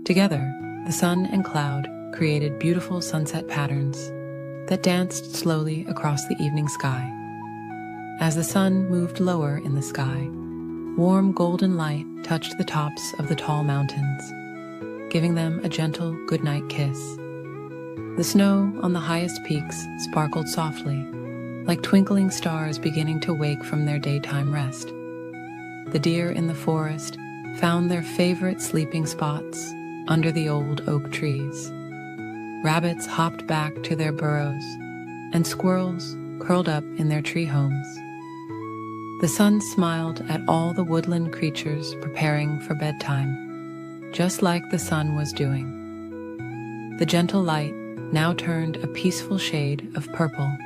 Together, the sun and Cloud created beautiful sunset patterns that danced slowly across the evening sky. As the sun moved lower in the sky, warm golden light touched the tops of the tall mountains, giving them a gentle goodnight kiss. The snow on the highest peaks sparkled softly, like twinkling stars beginning to wake from their daytime rest. The deer in the forest found their favorite sleeping spots under the old oak trees. Rabbits hopped back to their burrows, and squirrels curled up in their tree homes. The sun smiled at all the woodland creatures preparing for bedtime, just like the sun was doing. The gentle light now turned a peaceful shade of purple,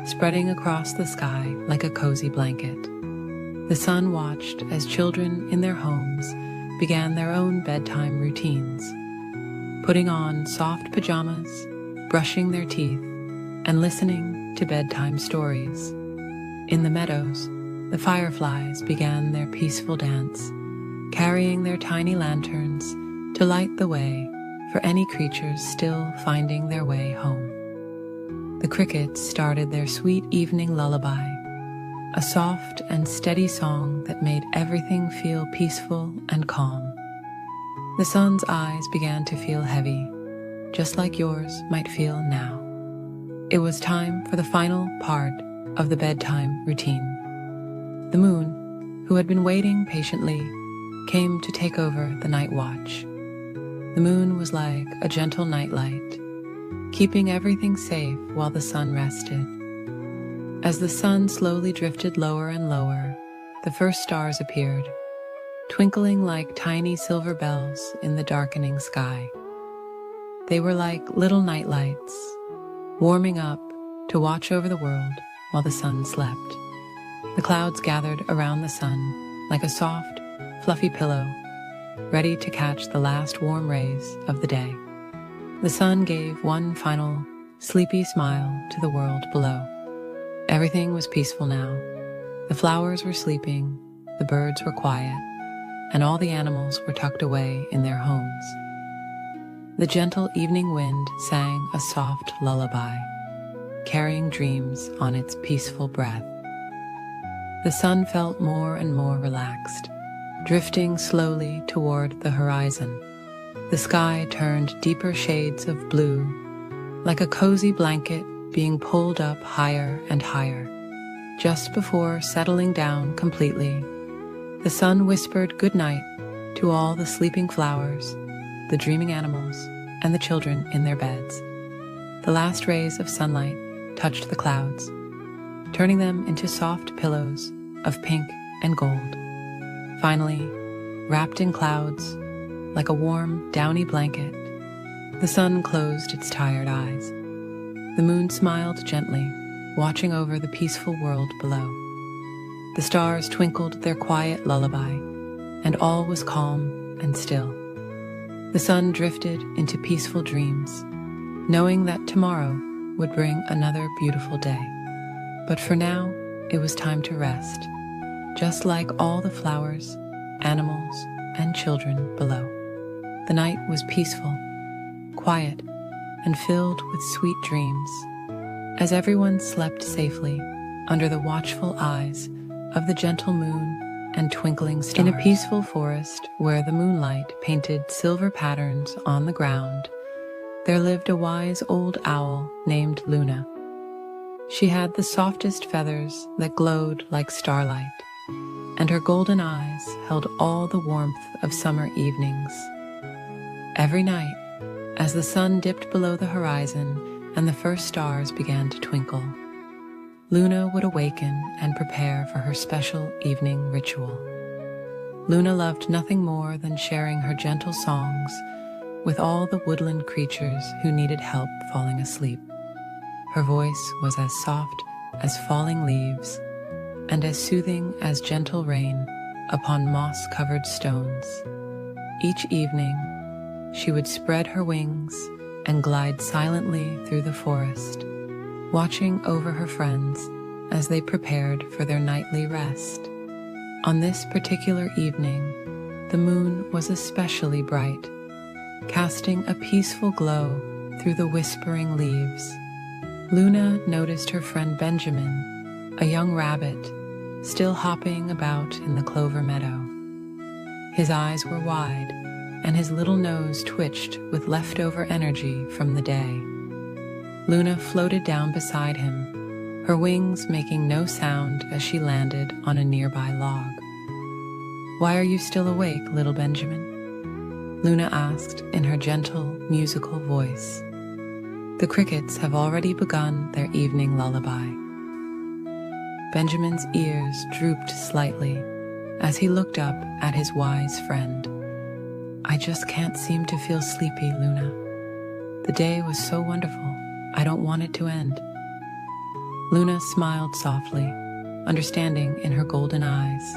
spreading across the sky like a cozy blanket. The sun watched as children in their homes began their own bedtime routines, putting on soft pajamas, brushing their teeth, and listening to bedtime stories. In the meadows, the fireflies began their peaceful dance, carrying their tiny lanterns to light the way for any creatures still finding their way home. The crickets started their sweet evening lullaby, a soft and steady song that made everything feel peaceful and calm. The sun's eyes began to feel heavy, just like yours might feel now. It was time for the final part of the bedtime routine. The moon, who had been waiting patiently, came to take over the night watch. The moon was like a gentle nightlight, keeping everything safe while the sun rested. As the sun slowly drifted lower and lower, the first stars appeared, twinkling like tiny silver bells in the darkening sky. They were like little nightlights, warming up to watch over the world while the sun slept. The clouds gathered around the sun like a soft, fluffy pillow, ready to catch the last warm rays of the day. The sun gave one final, sleepy smile to the world below. Everything was peaceful now. The flowers were sleeping, the birds were quiet, and all the animals were tucked away in their homes. The gentle evening wind sang a soft lullaby, carrying dreams on its peaceful breath. The sun felt more and more relaxed, drifting slowly toward the horizon. The sky turned deeper shades of blue, like a cozy blanket being pulled up higher and higher. Just before settling down completely, the sun whispered goodnight to all the sleeping flowers, the dreaming animals, and the children in their beds. The last rays of sunlight touched the clouds, turning them into soft pillows of pink and gold. Finally, wrapped in clouds, like a warm, downy blanket, the sun closed its tired eyes. The moon smiled gently, watching over the peaceful world below. The stars twinkled their quiet lullaby, and all was calm and still. The sun drifted into peaceful dreams, knowing that tomorrow would bring another beautiful day. But for now, it was time to rest, just like all the flowers, animals, and children below. The night was peaceful, quiet, and filled with sweet dreams, as everyone slept safely under the watchful eyes of the gentle moon and twinkling stars. In a peaceful forest where the moonlight painted silver patterns on the ground, there lived a wise old owl named Luna. She had the softest feathers that glowed like starlight, and her golden eyes held all the warmth of summer evenings. Every night, as the sun dipped below the horizon and the first stars began to twinkle, Luna would awaken and prepare for her special evening ritual. Luna loved nothing more than sharing her gentle songs with all the woodland creatures who needed help falling asleep. Her voice was as soft as falling leaves and as soothing as gentle rain upon moss-covered stones. Each evening, she would spread her wings and glide silently through the forest, watching over her friends as they prepared for their nightly rest. On this particular evening, the moon was especially bright, casting a peaceful glow through the whispering leaves. Luna noticed her friend Benjamin, a young rabbit, still hopping about in the clover meadow. His eyes were wide, and his little nose twitched with leftover energy from the day. Luna floated down beside him, her wings making no sound as she landed on a nearby log. "Why are you still awake, little Benjamin?" Luna asked in her gentle, musical voice. "The crickets have already begun their evening lullaby." Benjamin's ears drooped slightly as he looked up at his wise friend. "I just can't seem to feel sleepy, Luna. The day was so wonderful. I don't want it to end." Luna smiled softly, understanding in her golden eyes.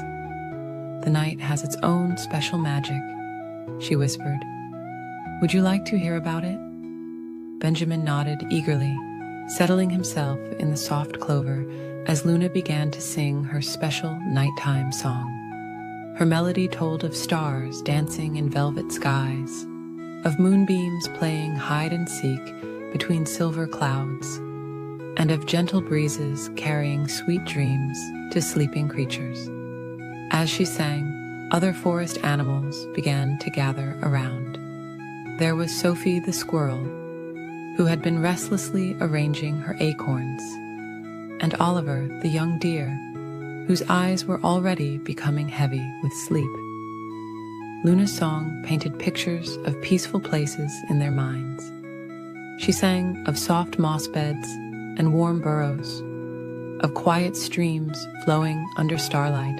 "The night has its own special magic," she whispered. "Would you like to hear about it?" Benjamin nodded eagerly, settling himself in the soft clover as Luna began to sing her special nighttime song. Her melody told of stars dancing in velvet skies, of moonbeams playing hide and seek between silver clouds, and of gentle breezes carrying sweet dreams to sleeping creatures. As she sang, other forest animals began to gather around. There was Sophie the squirrel, who had been restlessly arranging her acorns, and Oliver the young deer, whose eyes were already becoming heavy with sleep. Luna's song painted pictures of peaceful places in their minds. She sang of soft moss beds and warm burrows, of quiet streams flowing under starlight,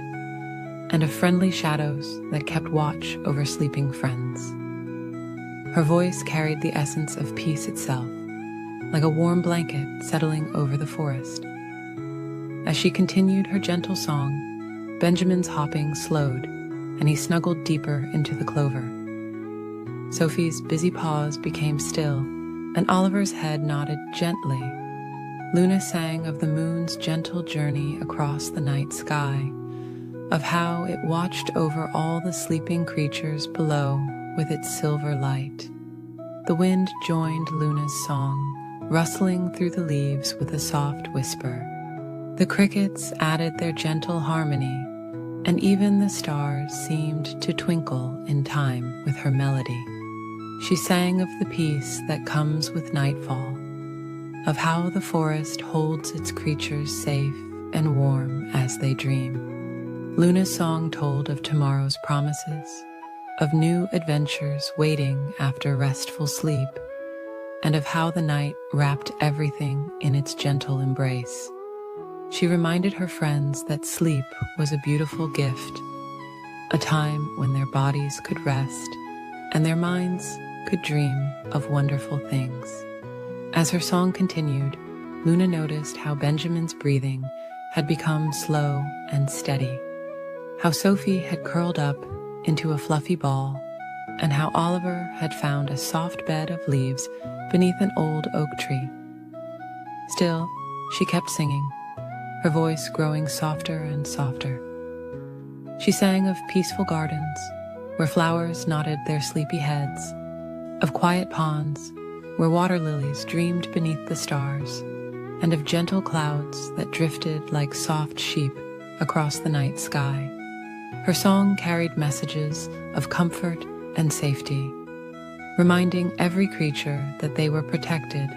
and of friendly shadows that kept watch over sleeping friends. Her voice carried the essence of peace itself, like a warm blanket settling over the forest. As she continued her gentle song, Benjamin's hopping slowed, and he snuggled deeper into the clover. Sophie's busy paws became still, and Oliver's head nodded gently. Luna sang of the moon's gentle journey across the night sky, of how it watched over all the sleeping creatures below with its silver light. The wind joined Luna's song, rustling through the leaves with a soft whisper. The crickets added their gentle harmony, and even the stars seemed to twinkle in time with her melody. She sang of the peace that comes with nightfall, of how the forest holds its creatures safe and warm as they dream. Luna's song told of tomorrow's promises, of new adventures waiting after restful sleep, and of how the night wrapped everything in its gentle embrace. she reminded her friends that sleep was a beautiful gift, a time when their bodies could rest and their minds could dream of wonderful things. As her song continued, Luna noticed how Benjamin's breathing had become slow and steady, how Sophie had curled up into a fluffy ball, and how Oliver had found a soft bed of leaves beneath an old oak tree. Still, she kept singing, her voice growing softer and softer. She sang of peaceful gardens, where flowers nodded their sleepy heads, of quiet ponds, where water lilies dreamed beneath the stars, and of gentle clouds that drifted like soft sheep across the night sky. Her song carried messages of comfort and safety, reminding every creature that they were protected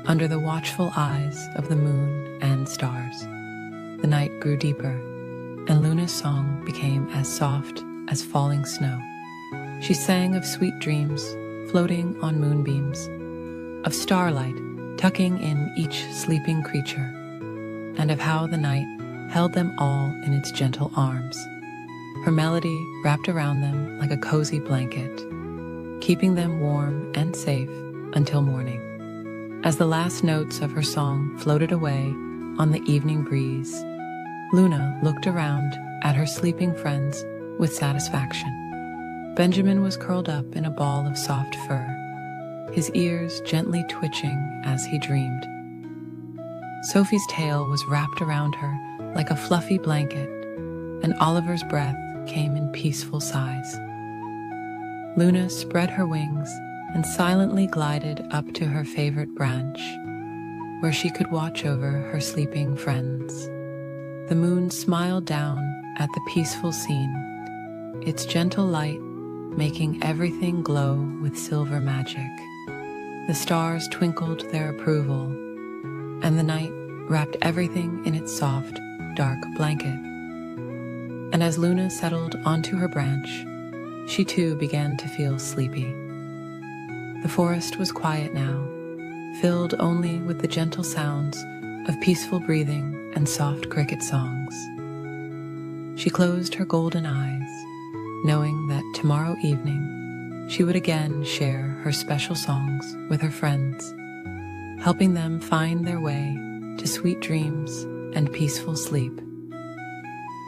under the watchful eyes of the moon and stars. The night grew deeper, and Luna's song became as soft as falling snow. She sang of sweet dreams floating on moonbeams, of starlight tucking in each sleeping creature, and of how the night held them all in its gentle arms. Her melody wrapped around them like a cozy blanket, keeping them warm and safe until morning. As the last notes of her song floated away on the evening breeze, Luna looked around at her sleeping friends with satisfaction. Benjamin was curled up in a ball of soft fur, his ears gently twitching as he dreamed. Sophie's tail was wrapped around her like a fluffy blanket, and Oliver's breath came in peaceful sighs. Luna spread her wings and silently glided up to her favorite branch, where she could watch over her sleeping friends. The moon smiled down at the peaceful scene, its gentle light making everything glow with silver magic. The stars twinkled their approval, and the night wrapped everything in its soft, dark blanket. And as Luna settled onto her branch, she too began to feel sleepy. The forest was quiet now, filled only with the gentle sounds of peaceful breathing and soft cricket songs. She closed her golden eyes, knowing that tomorrow evening she would again share her special songs with her friends, helping them find their way to sweet dreams and peaceful sleep.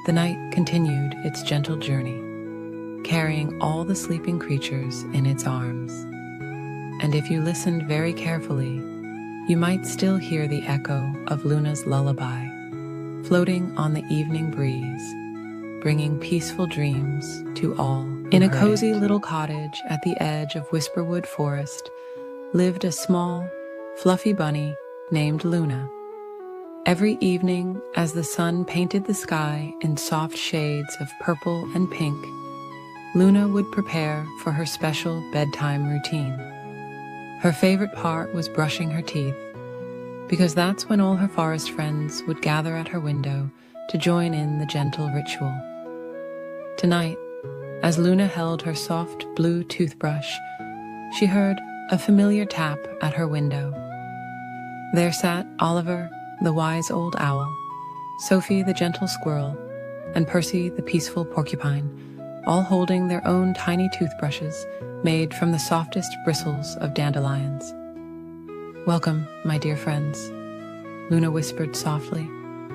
The night continued its gentle journey, carrying all the sleeping creatures in its arms. And if you listened very carefully, you might still hear the echo of Luna's lullaby, floating on the evening breeze, bringing peaceful dreams to all. In a cozy little cottage at the edge of Whisperwood Forest lived a small, fluffy bunny named Luna. Every evening, as the sun painted the sky in soft shades of purple and pink, Luna would prepare for her special bedtime routine. Her favorite part was brushing her teeth, because that's when all her forest friends would gather at her window to join in the gentle ritual. Tonight, as Luna held her soft blue toothbrush, she heard a familiar tap at her window. There sat Oliver, the wise old owl, Sophie, the gentle squirrel, and Percy, the peaceful porcupine, all holding their own tiny toothbrushes made from the softest bristles of dandelions. "Welcome, my dear friends," Luna whispered softly,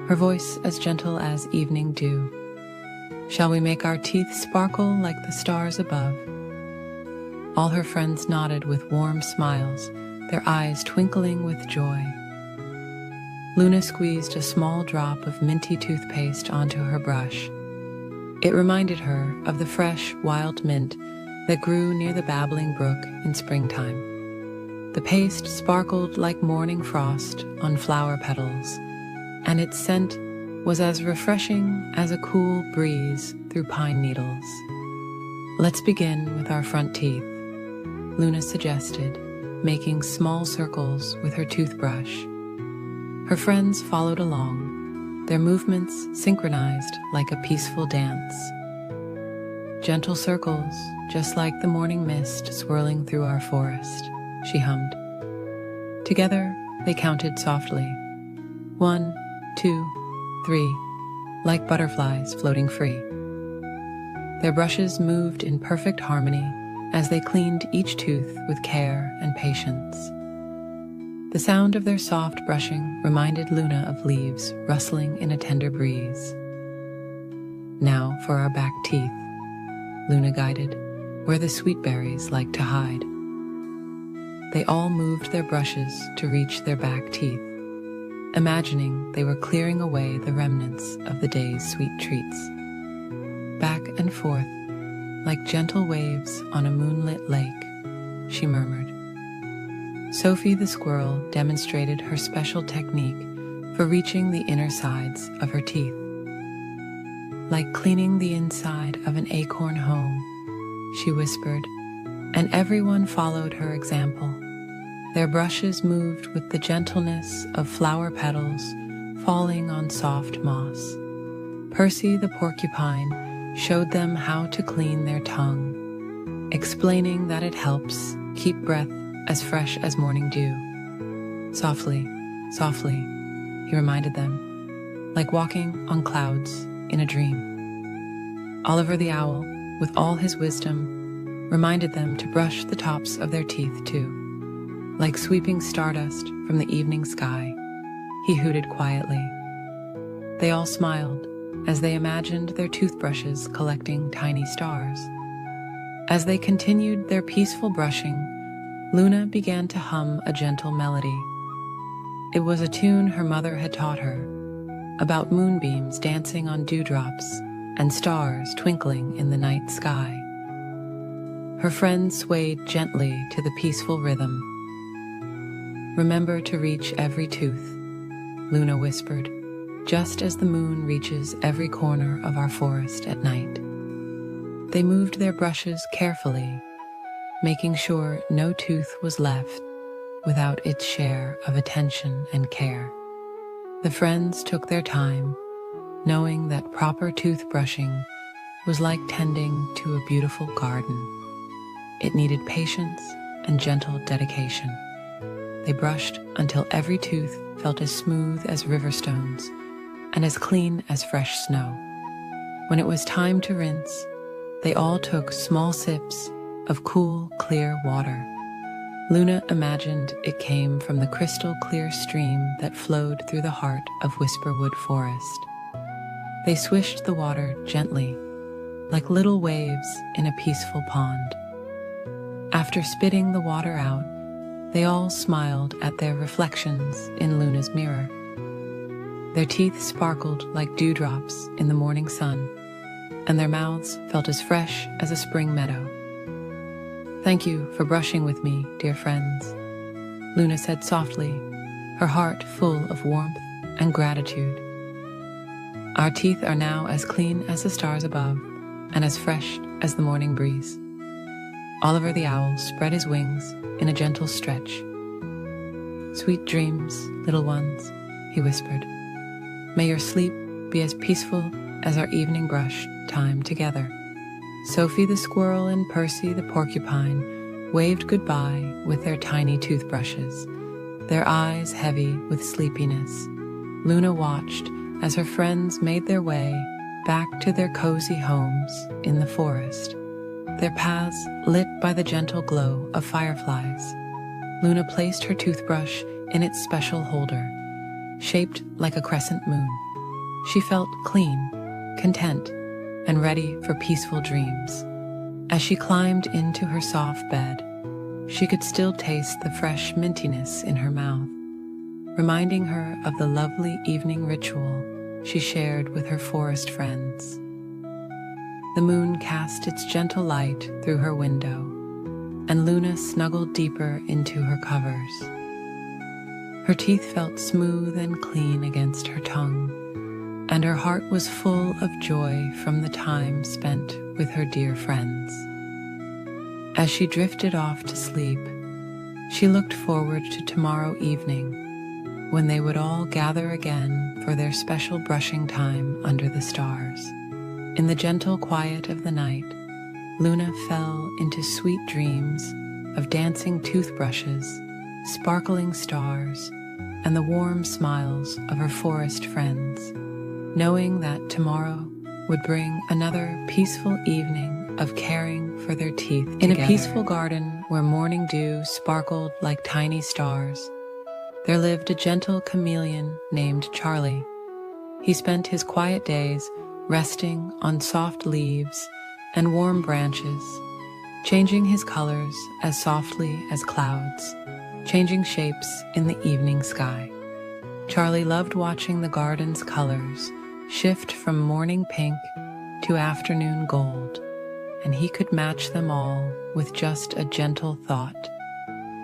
her voice as gentle as evening dew. "Shall we make our teeth sparkle like the stars above?" All her friends nodded with warm smiles, their eyes twinkling with joy. Luna squeezed a small drop of minty toothpaste onto her brush. It reminded her of the fresh, wild mint that grew near the babbling brook in springtime. The paste sparkled like morning frost on flower petals, and its scent was as refreshing as a cool breeze through pine needles. "Let's begin with our front teeth," Luna suggested, making small circles with her toothbrush. Her friends followed along, their movements synchronized like a peaceful dance. "Gentle circles, just like the morning mist swirling through our forest," she hummed. Together, they counted softly. 1, 2, 3. Like butterflies floating free. Their brushes moved in perfect harmony as they cleaned each tooth with care and patience. The sound of their soft brushing reminded Luna of leaves rustling in a tender breeze. Now for our back teeth, Luna guided, where the sweet berries like to hide. They all moved their brushes to reach their back teeth, imagining they were clearing away the remnants of the day's sweet treats. Back and forth, like gentle waves on a moonlit lake, she murmured. Sophie the squirrel demonstrated her special technique for reaching the inner sides of her teeth. Like cleaning the inside of an acorn home, she whispered, and everyone followed her example. Their brushes moved with the gentleness of flower petals falling on soft moss. Percy the porcupine showed them how to clean their tongue, explaining that it helps keep breath as fresh as morning dew. Softly, softly, he reminded them, like walking on clouds in a dream. Oliver the owl, with all his wisdom, reminded them to brush the tops of their teeth too. Like sweeping stardust from the evening sky, he hooted quietly. They all smiled as they imagined their toothbrushes collecting tiny stars. As they continued their peaceful brushing, Luna began to hum a gentle melody. It was a tune her mother had taught her, about moonbeams dancing on dewdrops and stars twinkling in the night sky. Her friends swayed gently to the peaceful rhythm. Remember to reach every tooth, Luna whispered, just as the moon reaches every corner of our forest at night. They moved their brushes carefully, making sure no tooth was left without its share of attention and care. The friends took their time, knowing that proper toothbrushing was like tending to a beautiful garden. It needed patience and gentle dedication. They brushed until every tooth felt as smooth as river stones and as clean as fresh snow. When it was time to rinse, they all took small sips of cool, clear water. Luna imagined it came from the crystal clear stream that flowed through the heart of Whisperwood Forest. They swished the water gently, like little waves in a peaceful pond. After spitting the water out, they all smiled at their reflections in Luna's mirror. Their teeth sparkled like dewdrops in the morning sun, and their mouths felt as fresh as a spring meadow. "Thank you for brushing with me, dear friends," Luna said softly, her heart full of warmth and gratitude. "Our teeth are now as clean as the stars above and as fresh as the morning breeze." Oliver the owl spread his wings in a gentle stretch. "Sweet dreams, little ones," he whispered. "May your sleep be as peaceful as our evening brush time together." Sophie the squirrel and Percy the porcupine waved goodbye with their tiny toothbrushes, their eyes heavy with sleepiness. Luna watched as her friends made their way back to their cozy homes in the forest, their paths lit by the gentle glow of fireflies. Luna placed her toothbrush in its special holder, shaped like a crescent moon. She felt clean, content, and ready for peaceful dreams. As she climbed into her soft bed, she could still taste the fresh mintiness in her mouth, reminding her of the lovely evening ritual she shared with her forest friends. The moon cast its gentle light through her window, and Luna snuggled deeper into her covers. Her teeth felt smooth and clean against her tongue, and her heart was full of joy from the time spent with her dear friends. As she drifted off to sleep, she looked forward to tomorrow evening, when they would all gather again for their special brushing time under the stars. In the gentle quiet of the night, Luna fell into sweet dreams of dancing toothbrushes, sparkling stars, and the warm smiles of her forest friends. knowing that tomorrow would bring another peaceful evening of caring for their teeth together. In a peaceful garden where morning dew sparkled like tiny stars, there lived a gentle chameleon named Charlie. He spent his quiet days resting on soft leaves and warm branches, changing his colors as softly as clouds, changing shapes in the evening sky. Charlie loved watching the garden's colors shift from morning pink to afternoon gold, and he could match them all with just a gentle thought.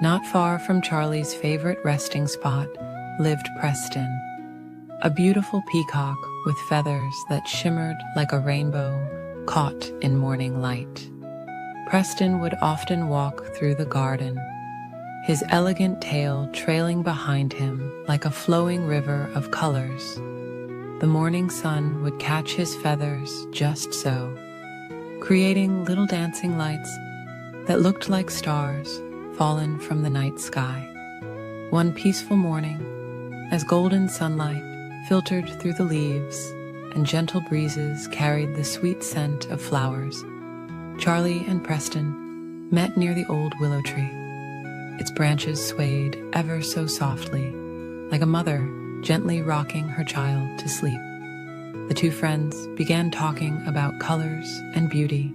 Not far from Charlie's favorite resting spot lived Preston, a beautiful peacock with feathers that shimmered like a rainbow caught in morning light. Preston would often walk through the garden, his elegant tail trailing behind him like a flowing river of colors. The morning sun would catch his feathers just so, creating little dancing lights that looked like stars fallen from the night sky. One peaceful morning, as golden sunlight filtered through the leaves and gentle breezes carried the sweet scent of flowers, Charlie and Preston met near the old willow tree. Its branches swayed ever so softly, like a mother gently rocking her child to sleep. The two friends began talking about colors and beauty,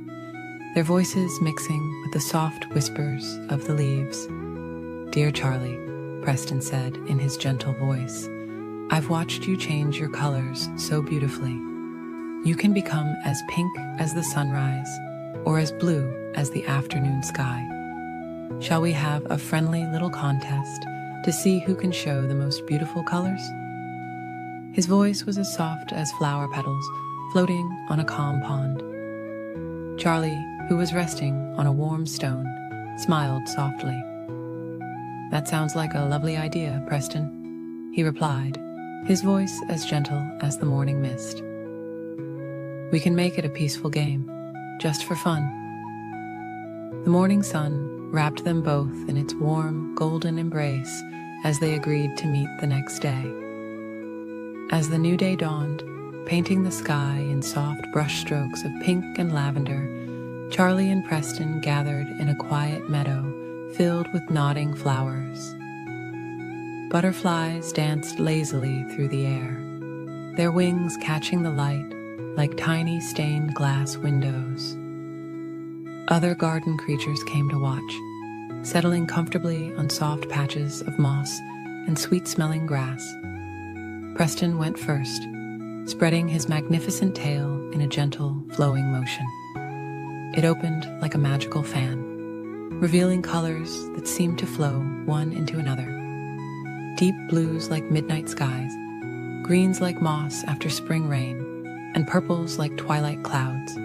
their voices mixing with the soft whispers of the leaves. "Dear Charlie," Preston said in his gentle voice, "I've watched you change your colors so beautifully. You can become as pink as the sunrise or as blue as the afternoon sky. Shall we have a friendly little contest to see who can show the most beautiful colors?" His voice was as soft as flower petals floating on a calm pond. Charlie, who was resting on a warm stone, smiled softly. "That sounds like a lovely idea, Preston," he replied, his voice as gentle as the morning mist. "We can make it a peaceful game, just for fun." The morning sun wrapped them both in its warm, golden embrace as they agreed to meet the next day. As the new day dawned, painting the sky in soft brush strokes of pink and lavender, Charlie and Preston gathered in a quiet meadow filled with nodding flowers. Butterflies danced lazily through the air, their wings catching the light like tiny stained glass windows. Other garden creatures came to watch, settling comfortably on soft patches of moss and sweet-smelling grass. Preston went first, spreading his magnificent tail in a gentle, flowing motion. It opened like a magical fan, revealing colors that seemed to flow one into another. Deep blues like midnight skies, greens like moss after spring rain, and purples like twilight clouds.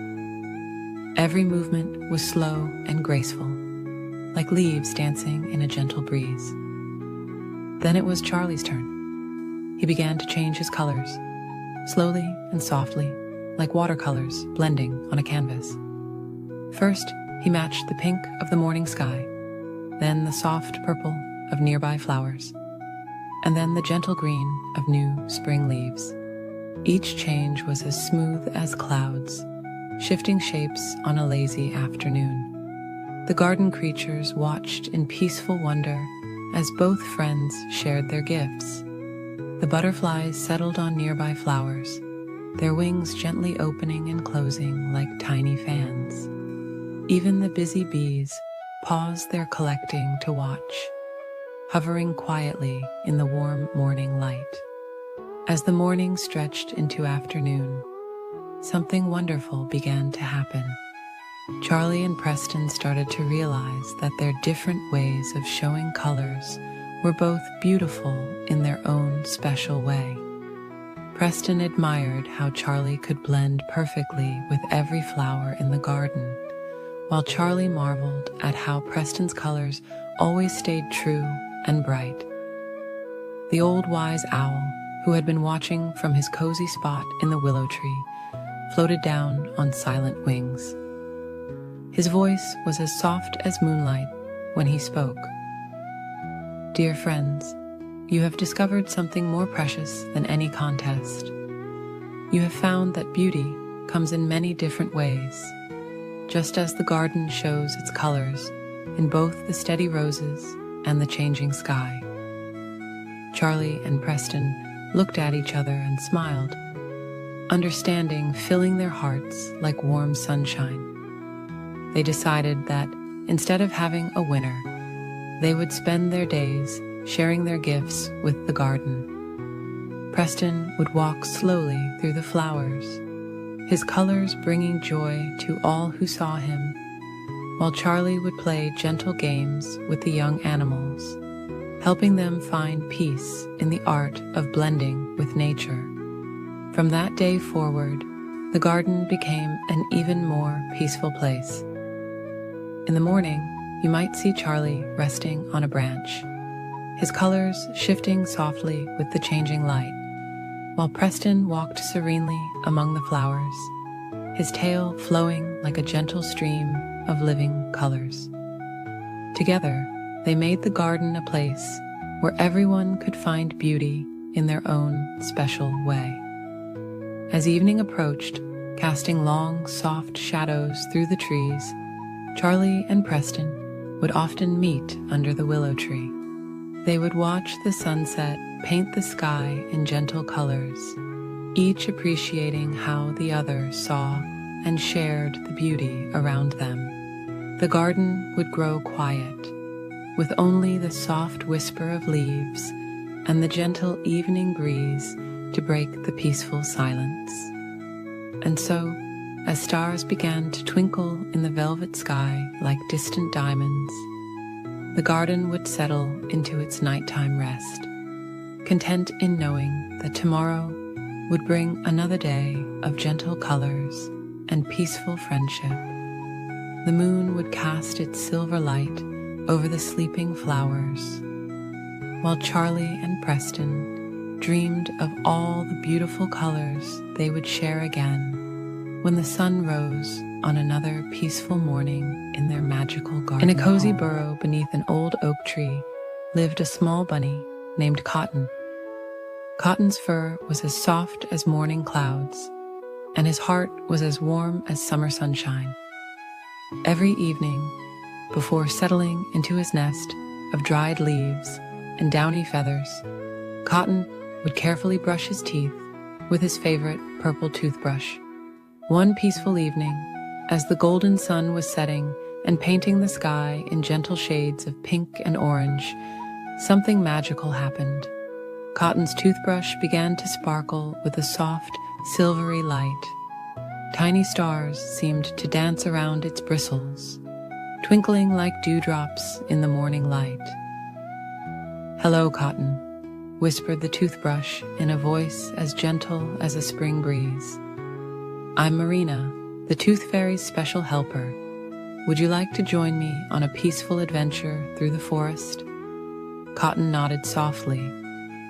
Every movement was slow and graceful, like leaves dancing in a gentle breeze. Then it was Charlie's turn. He began to change his colors, slowly and softly, like watercolors blending on a canvas. First, he matched the pink of the morning sky, then the soft purple of nearby flowers, and then the gentle green of new spring leaves. Each change was as smooth as clouds, shifting shapes on a lazy afternoon. The garden creatures watched in peaceful wonder as both friends shared their gifts. The butterflies settled on nearby flowers, their wings gently opening and closing like tiny fans. Even the busy bees paused their collecting to watch, hovering quietly in the warm morning light. As the morning stretched into afternoon, something wonderful began to happen. Charlie and Preston started to realize that their different ways of showing colors were both beautiful in their own special way. Preston admired how Charlie could blend perfectly with every flower in the garden, while Charlie marveled at how Preston's colors always stayed true and bright. The old wise owl, who had been watching from his cozy spot in the willow tree, floated down on silent wings. His voice was as soft as moonlight when he spoke. "Dear friends, you have discovered something more precious than any contest. You have found that beauty comes in many different ways, just as the garden shows its colors in both the steady roses and the changing sky. Charlie and Preston looked at each other and smiled, understanding filling their hearts like warm sunshine. They decided that instead of having a winner, they would spend their days sharing their gifts with the garden. Preston would walk slowly through the flowers, his colors bringing joy to all who saw him, while Charlie would play gentle games with the young animals, helping them find peace in the art of blending with nature. From that day forward, the garden became an even more peaceful place. In the morning, you might see Charlie resting on a branch, his colors shifting softly with the changing light, while Preston walked serenely among the flowers, his tail flowing like a gentle stream of living colors. Together, they made the garden a place where everyone could find beauty in their own special way. As evening approached, casting long, soft shadows through the trees, Charlie and Preston would often meet under the willow tree. They would watch the sunset paint the sky in gentle colors, each appreciating how the other saw and shared the beauty around them. The garden would grow quiet, with only the soft whisper of leaves and the gentle evening breeze to break the peaceful silence. And so, as stars began to twinkle in the velvet sky like distant diamonds, the garden would settle into its nighttime rest, content in knowing that tomorrow would bring another day of gentle colors and peaceful friendship. The moon would cast its silver light over the sleeping flowers, while Charlie and Preston dreamed of all the beautiful colors they would share again when the sun rose on another peaceful morning in their magical garden. In a cozy burrow beneath an old oak tree lived a small bunny named Cotton. Cotton's fur was as soft as morning clouds, and his heart was as warm as summer sunshine. Every evening, before settling into his nest of dried leaves and downy feathers, Cotton would carefully brush his teeth with his favorite purple toothbrush. One peaceful evening, as the golden sun was setting and painting the sky in gentle shades of pink and orange, something magical happened. Cotton's toothbrush began to sparkle with a soft, silvery light. Tiny stars seemed to dance around its bristles, twinkling like dewdrops in the morning light. "Hello, Cotton," whispered the toothbrush in a voice as gentle as a spring breeze. "I'm Marina, the Tooth Fairy's special helper. Would you like to join me on a peaceful adventure through the forest?" Cotton nodded softly,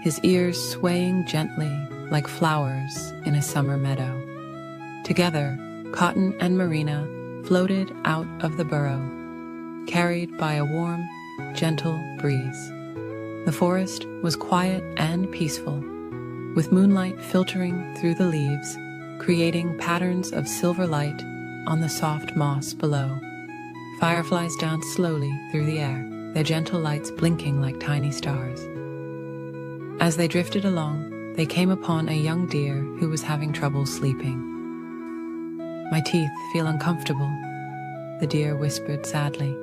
his ears swaying gently like flowers in a summer meadow. Together, Cotton and Marina floated out of the burrow, carried by a warm, gentle breeze. The forest was quiet and peaceful, with moonlight filtering through the leaves, creating patterns of silver light on the soft moss below. Fireflies danced slowly through the air, their gentle lights blinking like tiny stars. As they drifted along, they came upon a young deer who was having trouble sleeping. "My teeth feel uncomfortable," the deer whispered sadly.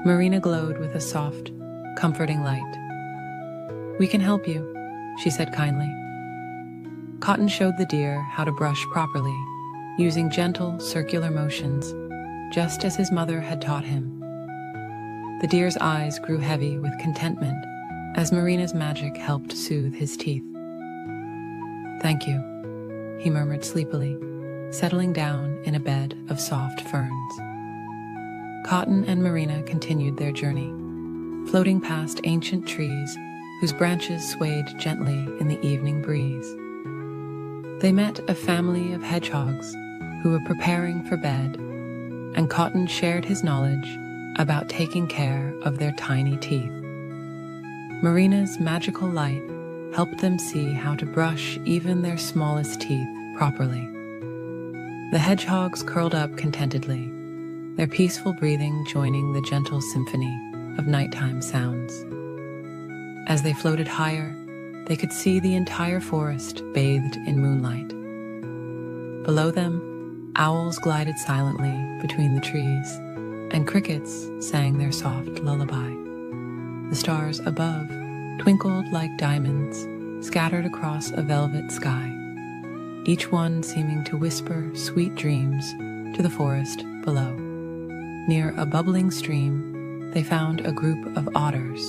Marina glowed with a soft, comforting light. "We can help you," she said kindly. Cotton showed the deer how to brush properly, using gentle, circular motions, just as his mother had taught him. The deer's eyes grew heavy with contentment as Marina's magic helped soothe his teeth. "Thank you," he murmured sleepily, settling down in a bed of soft ferns. Cotton and Marina continued their journey, floating past ancient trees whose branches swayed gently in the evening breeze. They met a family of hedgehogs who were preparing for bed, and Cotton shared his knowledge about taking care of their tiny teeth. Marina's magical light helped them see how to brush even their smallest teeth properly. The hedgehogs curled up contentedly, their peaceful breathing joining the gentle symphony of nighttime sounds. As they floated higher, they could see the entire forest bathed in moonlight. Below them, owls glided silently between the trees, and crickets sang their soft lullaby. The stars above twinkled like diamonds scattered across a velvet sky, each one seeming to whisper sweet dreams to the forest below. Near a bubbling stream, they found a group of otters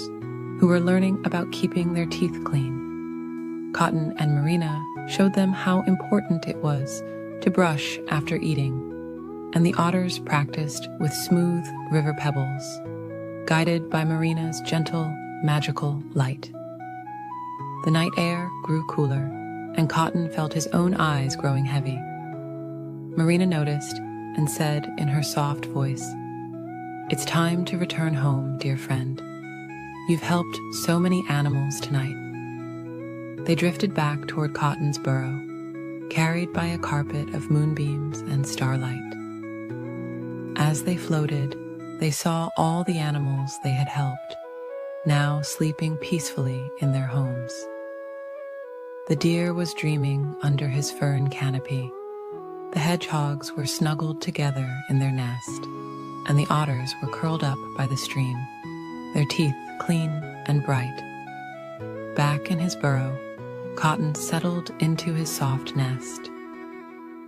who were learning about keeping their teeth clean. Cotton and Marina showed them how important it was to brush after eating, and the otters practiced with smooth river pebbles, guided by Marina's gentle, magical light. The night air grew cooler, and Cotton felt his own eyes growing heavy. Marina noticed and said in her soft voice, "It's time to return home, dear friend. You've helped so many animals tonight." They drifted back toward Cotton's burrow, carried by a carpet of moonbeams and starlight. As they floated, they saw all the animals they had helped, now sleeping peacefully in their homes. The deer was dreaming under his fern canopy. The hedgehogs were snuggled together in their nest, and the otters were curled up by the stream, their teeth clean and bright. Back in his burrow, Cotton settled into his soft nest.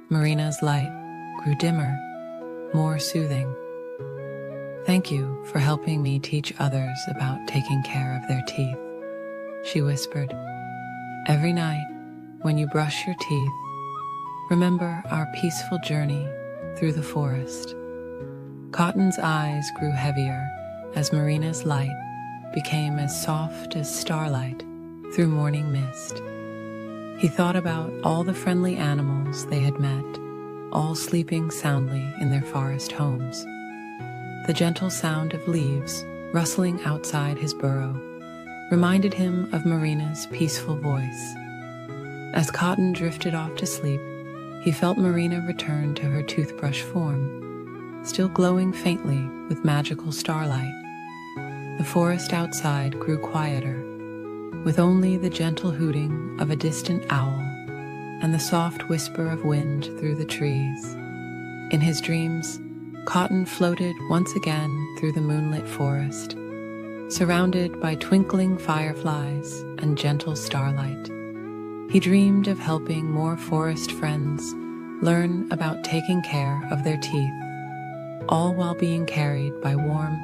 Marina's light grew dimmer, more soothing. "Thank you for helping me teach others about taking care of their teeth," she whispered. "Every night, when you brush your teeth, remember our peaceful journey through the forest." Cotton's eyes grew heavier as Marina's light became as soft as starlight through morning mist. He thought about all the friendly animals they had met, all sleeping soundly in their forest homes. The gentle sound of leaves rustling outside his burrow reminded him of Marina's peaceful voice. As Cotton drifted off to sleep, he felt Marina return to her toothbrush form, still glowing faintly with magical starlight. The forest outside grew quieter, with only the gentle hooting of a distant owl and the soft whisper of wind through the trees. In his dreams, Cotton floated once again through the moonlit forest, surrounded by twinkling fireflies and gentle starlight. He dreamed of helping more forest friends learn about taking care of their teeth, all while being carried by warm,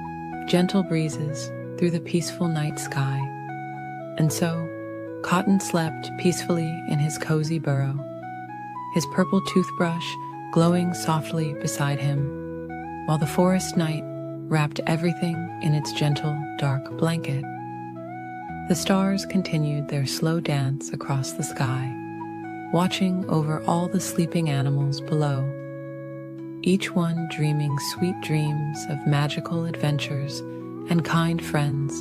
gentle breezes through the peaceful night sky. And so, Cotton slept peacefully in his cozy burrow, his purple toothbrush glowing softly beside him, while the forest night wrapped everything in its gentle, dark blanket. The stars continued their slow dance across the sky, watching over all the sleeping animals below, each one dreaming sweet dreams of magical adventures and kind friends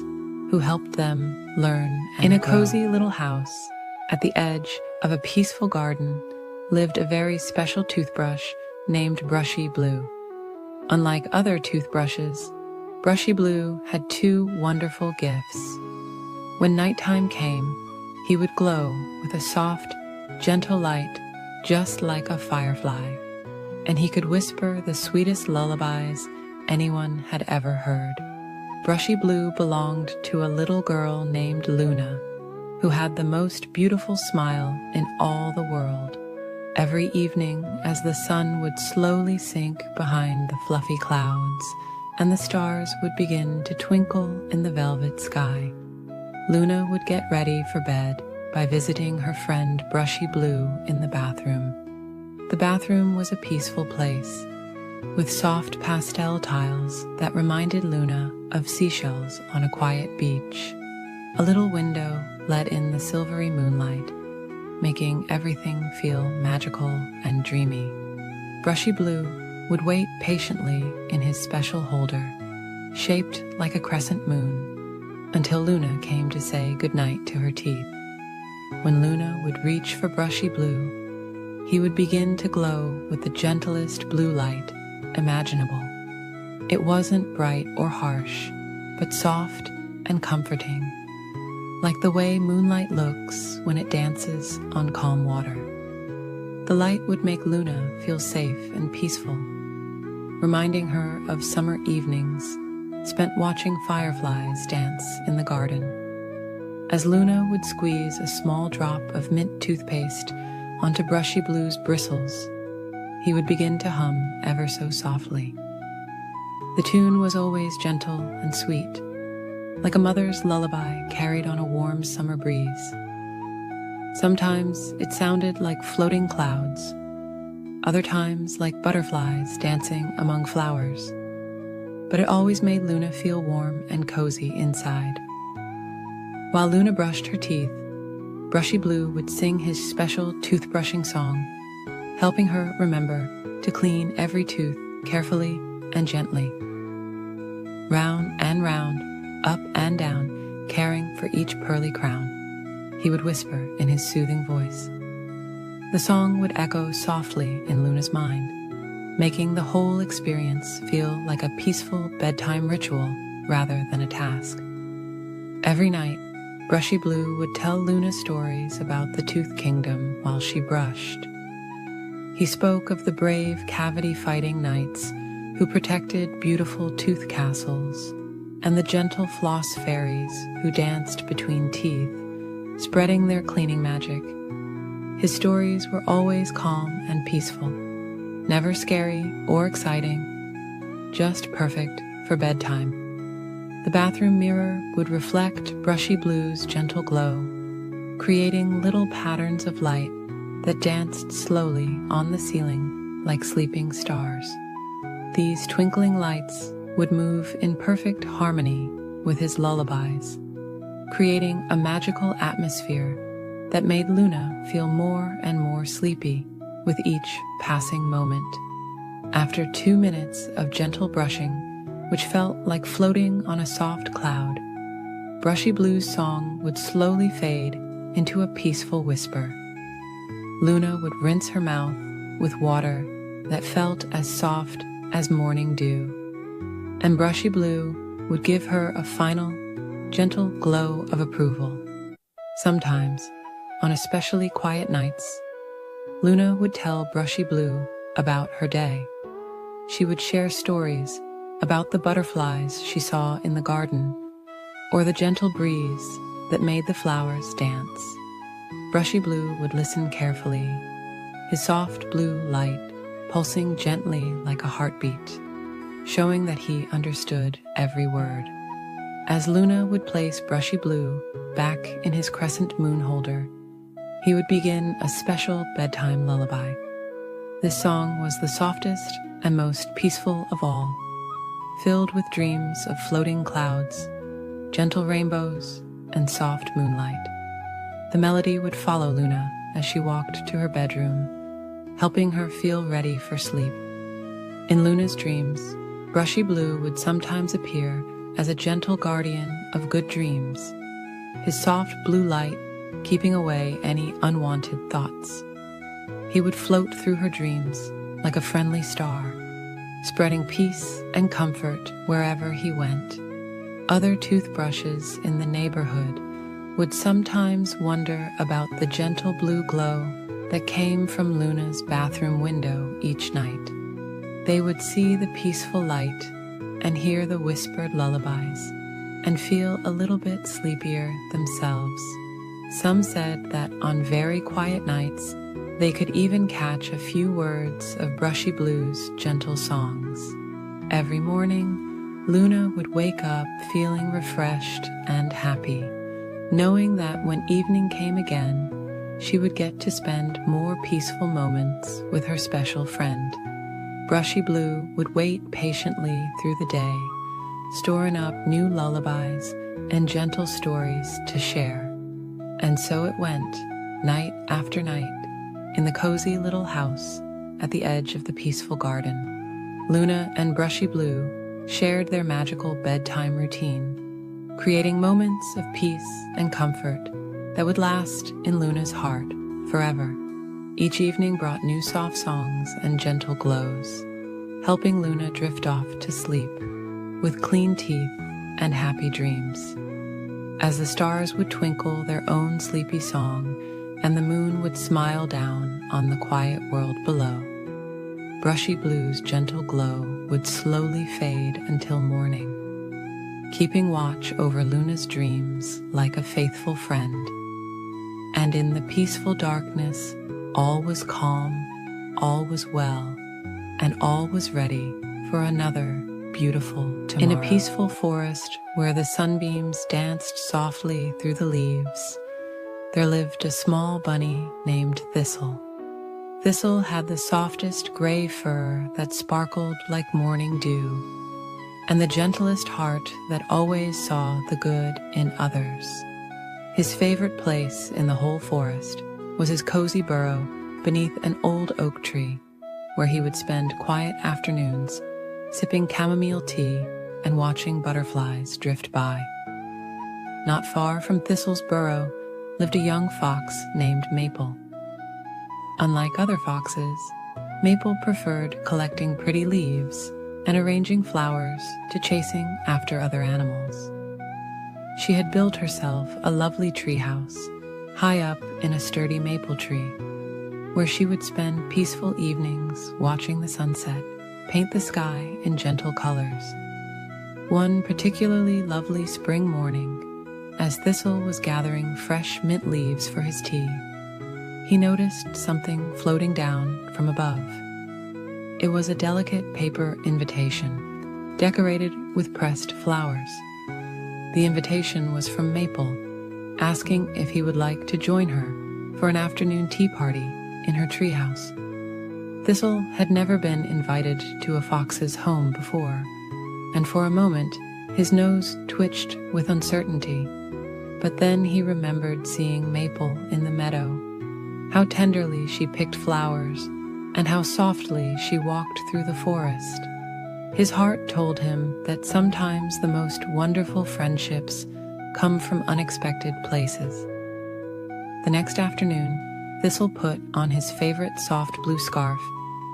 who helped them learn and In a cozy little house at the edge of a peaceful garden lived a very special toothbrush named Brushy Blue. Unlike other toothbrushes, Brushy Blue had two wonderful gifts. When nighttime came, he would glow with a soft, gentle light just like a firefly, and he could whisper the sweetest lullabies anyone had ever heard. Brushy Blue belonged to a little girl named Luna, who had the most beautiful smile in all the world. Every evening, as the sun would slowly sink behind the fluffy clouds and the stars would begin to twinkle in the velvet sky, Luna would get ready for bed by visiting her friend Brushy Blue in the bathroom. The bathroom was a peaceful place, with soft pastel tiles that reminded Luna of seashells on a quiet beach. A little window let in the silvery moonlight, making everything feel magical and dreamy. Brushy Blue would wait patiently in his special holder, shaped like a crescent moon, until Luna came to say goodnight to her teeth. when Luna would reach for Brushy Blue, he would begin to glow with the gentlest blue light imaginable. It wasn't bright or harsh, but soft and comforting, like the way moonlight looks when it dances on calm water. The light would make Luna feel safe and peaceful, reminding her of summer evenings spent watching fireflies dance in the garden. As Luna would squeeze a small drop of mint toothpaste onto Brushy Blue's bristles, he would begin to hum ever so softly. The tune was always gentle and sweet, like a mother's lullaby carried on a warm summer breeze. Sometimes it sounded like floating clouds, other times like butterflies dancing among flowers, but it always made Luna feel warm and cozy inside. While Luna brushed her teeth, Brushy Blue would sing his special toothbrushing song, helping her remember to clean every tooth carefully and gently. Round and round, up and down, caring for each pearly crown, he would whisper in his soothing voice. The song would echo softly in Luna's mind, making the whole experience feel like a peaceful bedtime ritual rather than a task. Every night, Brushy Blue would tell Luna stories about the Tooth Kingdom while she brushed. He spoke of the brave cavity-fighting knights who protected beautiful tooth castles, and the gentle floss fairies who danced between teeth, spreading their cleaning magic. His stories were always calm and peaceful, never scary or exciting, just perfect for bedtime. The bathroom mirror would reflect Brushy Blue's gentle glow, creating little patterns of light that danced slowly on the ceiling like sleeping stars. These twinkling lights would move in perfect harmony with his lullabies, creating a magical atmosphere that made Luna feel more and more sleepy with each passing moment. After 2 minutes of gentle brushing, which felt like floating on a soft cloud, Brushy Blue's song would slowly fade into a peaceful whisper. Luna would rinse her mouth with water that felt as soft as morning dew, and Brushy Blue would give her a final, gentle glow of approval. Sometimes, on especially quiet nights, Luna would tell Brushy Blue about her day. She would share stories about the butterflies she saw in the garden, or the gentle breeze that made the flowers dance. Brushy Blue would listen carefully, his soft blue light pulsing gently like a heartbeat, showing that he understood every word. As Luna would place Brushy Blue back in his crescent moon holder, he would begin a special bedtime lullaby. This song was the softest and most peaceful of all, filled with dreams of floating clouds, gentle rainbows, and soft moonlight. The melody would follow Luna as she walked to her bedroom, helping her feel ready for sleep. In Luna's dreams, Brushy Blue would sometimes appear as a gentle guardian of good dreams, his soft blue light keeping away any unwanted thoughts. He would float through her dreams like a friendly star, spreading peace and comfort wherever he went. Other toothbrushes in the neighborhood would sometimes wonder about the gentle blue glow that came from Luna's bathroom window each night. They would see the peaceful light and hear the whispered lullabies and feel a little bit sleepier themselves. Some said that on very quiet nights, they could even catch a few words of Brushy Blue's gentle songs. Every morning, Luna would wake up feeling refreshed and happy, knowing that when evening came again, she would get to spend more peaceful moments with her special friend. Brushy Blue would wait patiently through the day, storing up new lullabies and gentle stories to share. And so it went, night after night, in the cozy little house at the edge of the peaceful garden. Luna and Brushy Blue shared their magical bedtime routine, creating moments of peace and comfort that would last in Luna's heart forever. Each evening brought new soft songs and gentle glows, helping Luna drift off to sleep with clean teeth and happy dreams. As the stars would twinkle their own sleepy song and the moon would smile down on the quiet world below, Brushy Blue's gentle glow would slowly fade until morning, keeping watch over Luna's dreams like a faithful friend. And in the peaceful darkness, all was calm, all was well, and all was ready for another beautiful tomorrow. In a peaceful forest where the sunbeams danced softly through the leaves, there lived a small bunny named Thistle. Thistle had the softest gray fur that sparkled like morning dew, and the gentlest heart that always saw the good in others. His favorite place in the whole forest was his cozy burrow beneath an old oak tree, where he would spend quiet afternoons sipping chamomile tea and watching butterflies drift by. Not far from Thistle's burrow lived a young fox named Maple. Unlike other foxes, Maple preferred collecting pretty leaves and arranging flowers to chasing after other animals. She had built herself a lovely treehouse high up in a sturdy maple tree, where she would spend peaceful evenings watching the sunset paint the sky in gentle colors. One particularly lovely spring morning, as Thistle was gathering fresh mint leaves for his tea, he noticed something floating down from above. It was a delicate paper invitation, decorated with pressed flowers. The invitation was from Maple, asking if he would like to join her for an afternoon tea party in her treehouse. Thistle had never been invited to a fox's home before, and for a moment his nose twitched with uncertainty. But then he remembered seeing Maple in the meadow, how tenderly she picked flowers, and how softly she walked through the forest. His heart told him that sometimes the most wonderful friendships come from unexpected places. The next afternoon, Thistle put on his favorite soft blue scarf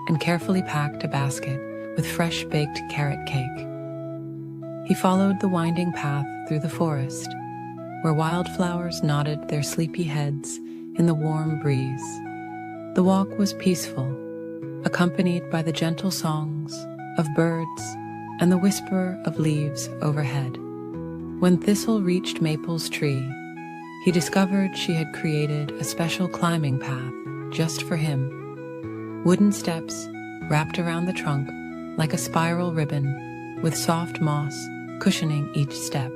and carefully packed a basket with fresh baked carrot cake. He followed the winding path through the forest, where wildflowers nodded their sleepy heads in the warm breeze. The walk was peaceful, accompanied by the gentle songs of birds and the whisper of leaves overhead. When Thistle reached Maple's tree, he discovered she had created a special climbing path just for him. Wooden steps wrapped around the trunk like a spiral ribbon, with soft moss cushioning each step.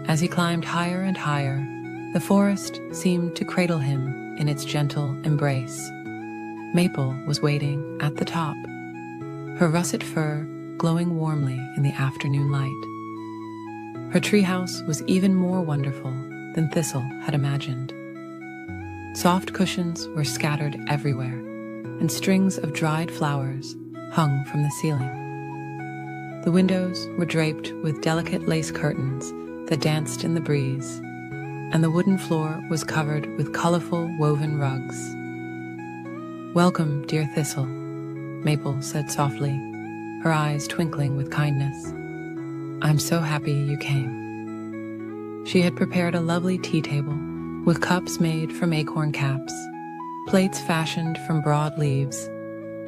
As he climbed higher and higher, the forest seemed to cradle him in its gentle embrace. Maple was waiting at the top, her russet fur glowing warmly in the afternoon light. Her treehouse was even more wonderful than Thistle had imagined. Soft cushions were scattered everywhere, and strings of dried flowers hung from the ceiling. The windows were draped with delicate lace curtains that danced in the breeze, and the wooden floor was covered with colorful woven rugs. "Welcome, dear Thistle," Maple said softly, her eyes twinkling with kindness. "I'm so happy you came." She had prepared a lovely tea table with cups made from acorn caps, plates fashioned from broad leaves,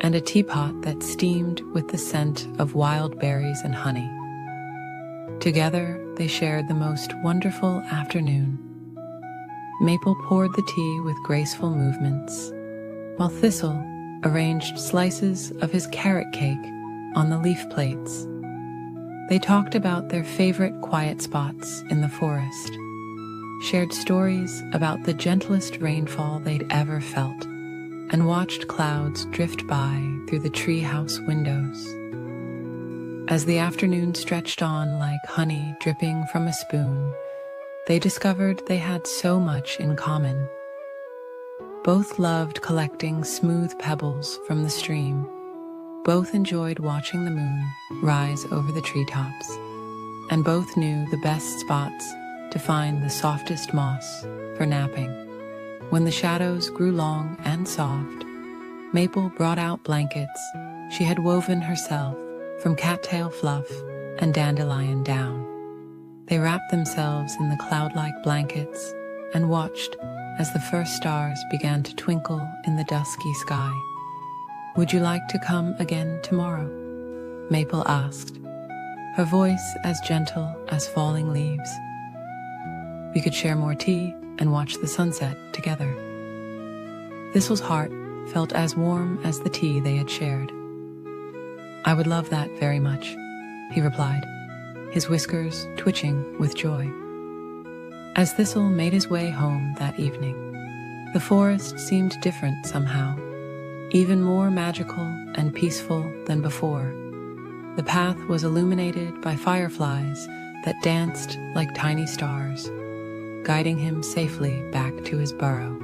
and a teapot that steamed with the scent of wild berries and honey. Together, they shared the most wonderful afternoon. Maple poured the tea with graceful movements, while Thistle arranged slices of his carrot cake on the leaf plates. They talked about their favorite quiet spots in the forest, shared stories about the gentlest rainfall they'd ever felt, and watched clouds drift by through the treehouse windows. As the afternoon stretched on like honey dripping from a spoon, they discovered they had so much in common. Both loved collecting smooth pebbles from the stream. Both enjoyed watching the moon rise over the treetops, and both knew the best spots to find the softest moss for napping. When the shadows grew long and soft, Maple brought out blankets she had woven herself from cattail fluff and dandelion down. They wrapped themselves in the cloud-like blankets and watched as the first stars began to twinkle in the dusky sky. "Would you like to come again tomorrow?" Maple asked, her voice as gentle as falling leaves. "We could share more tea and watch the sunset together." Thistle's heart felt as warm as the tea they had shared. "I would love that very much," he replied, his whiskers twitching with joy. As Thistle made his way home that evening, the forest seemed different somehow, even more magical and peaceful than before. The path was illuminated by fireflies that danced like tiny stars, guiding him safely back to his burrow.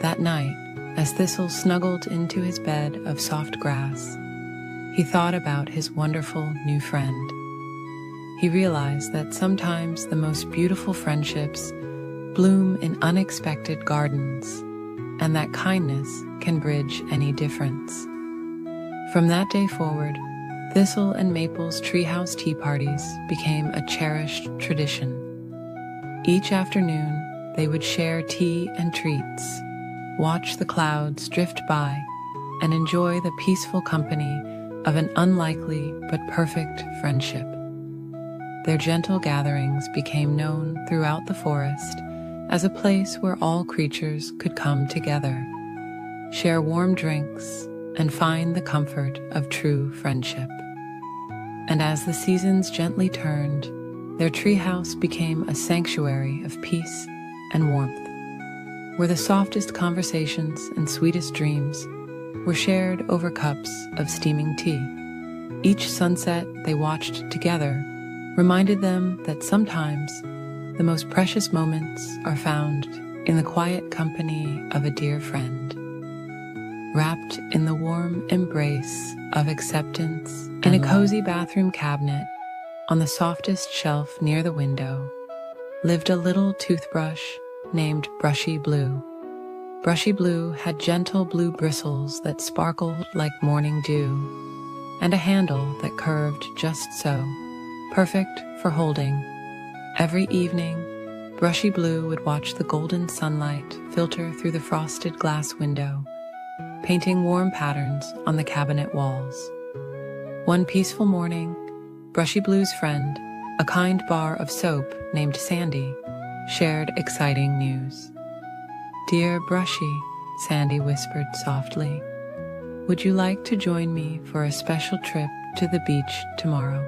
That night, as Thistle snuggled into his bed of soft grass, he thought about his wonderful new friend. He realized that sometimes the most beautiful friendships bloom in unexpected gardens, and that kindness can bridge any difference. From that day forward, Thistle and Maple's treehouse tea parties became a cherished tradition. Each afternoon, they would share tea and treats, watch the clouds drift by, and enjoy the peaceful company of an unlikely but perfect friendship. Their gentle gatherings became known throughout the forest as a place where all creatures could come together, share warm drinks, and find the comfort of true friendship. And as the seasons gently turned, their treehouse became a sanctuary of peace and warmth, where the softest conversations and sweetest dreams were shared over cups of steaming tea. Each sunset they watched together reminded them that sometimes the most precious moments are found in the quiet company of a dear friend, wrapped in the warm embrace of acceptance. In a cozy bathroom cabinet on the softest shelf near the window lived a little toothbrush named Brushy Blue. Brushy Blue had gentle blue bristles that sparkled like morning dew, and a handle that curved just so, perfect for holding. Every evening, Brushy Blue would watch the golden sunlight filter through the frosted glass window, painting warm patterns on the cabinet walls. One peaceful morning, Brushy Blue's friend, a kind bar of soap named Sandy, shared exciting news. "Dear Brushy," Sandy whispered softly, "would you like to join me for a special trip to the beach tomorrow?"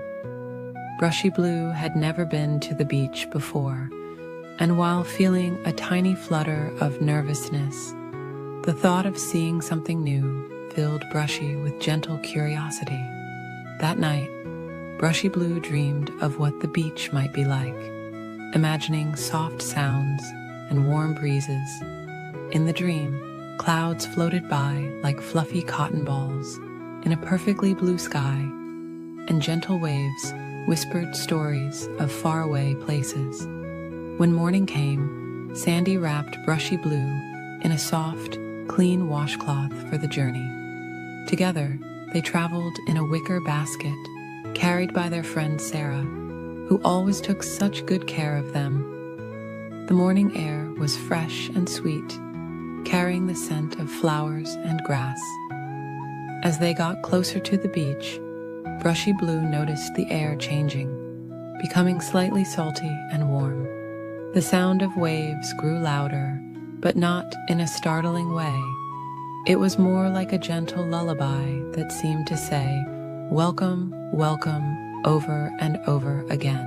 Brushy Blue had never been to the beach before, and while feeling a tiny flutter of nervousness, the thought of seeing something new filled Brushy with gentle curiosity. That night, Brushy Blue dreamed of what the beach might be like, imagining soft sounds and warm breezes. In the dream, clouds floated by like fluffy cotton balls in a perfectly blue sky, and gentle waves whispered stories of faraway places. When morning came, Sandy wrapped Brushy Blue in a soft, clean washcloth for the journey. Together, they traveled in a wicker basket carried by their friend Sarah, who always took such good care of them. The morning air was fresh and sweet, carrying the scent of flowers and grass. As they got closer to the beach, Brushy Blue noticed the air changing, becoming slightly salty and warm. The sound of waves grew louder, but not in a startling way. It was more like a gentle lullaby that seemed to say, "Welcome, welcome," over and over again.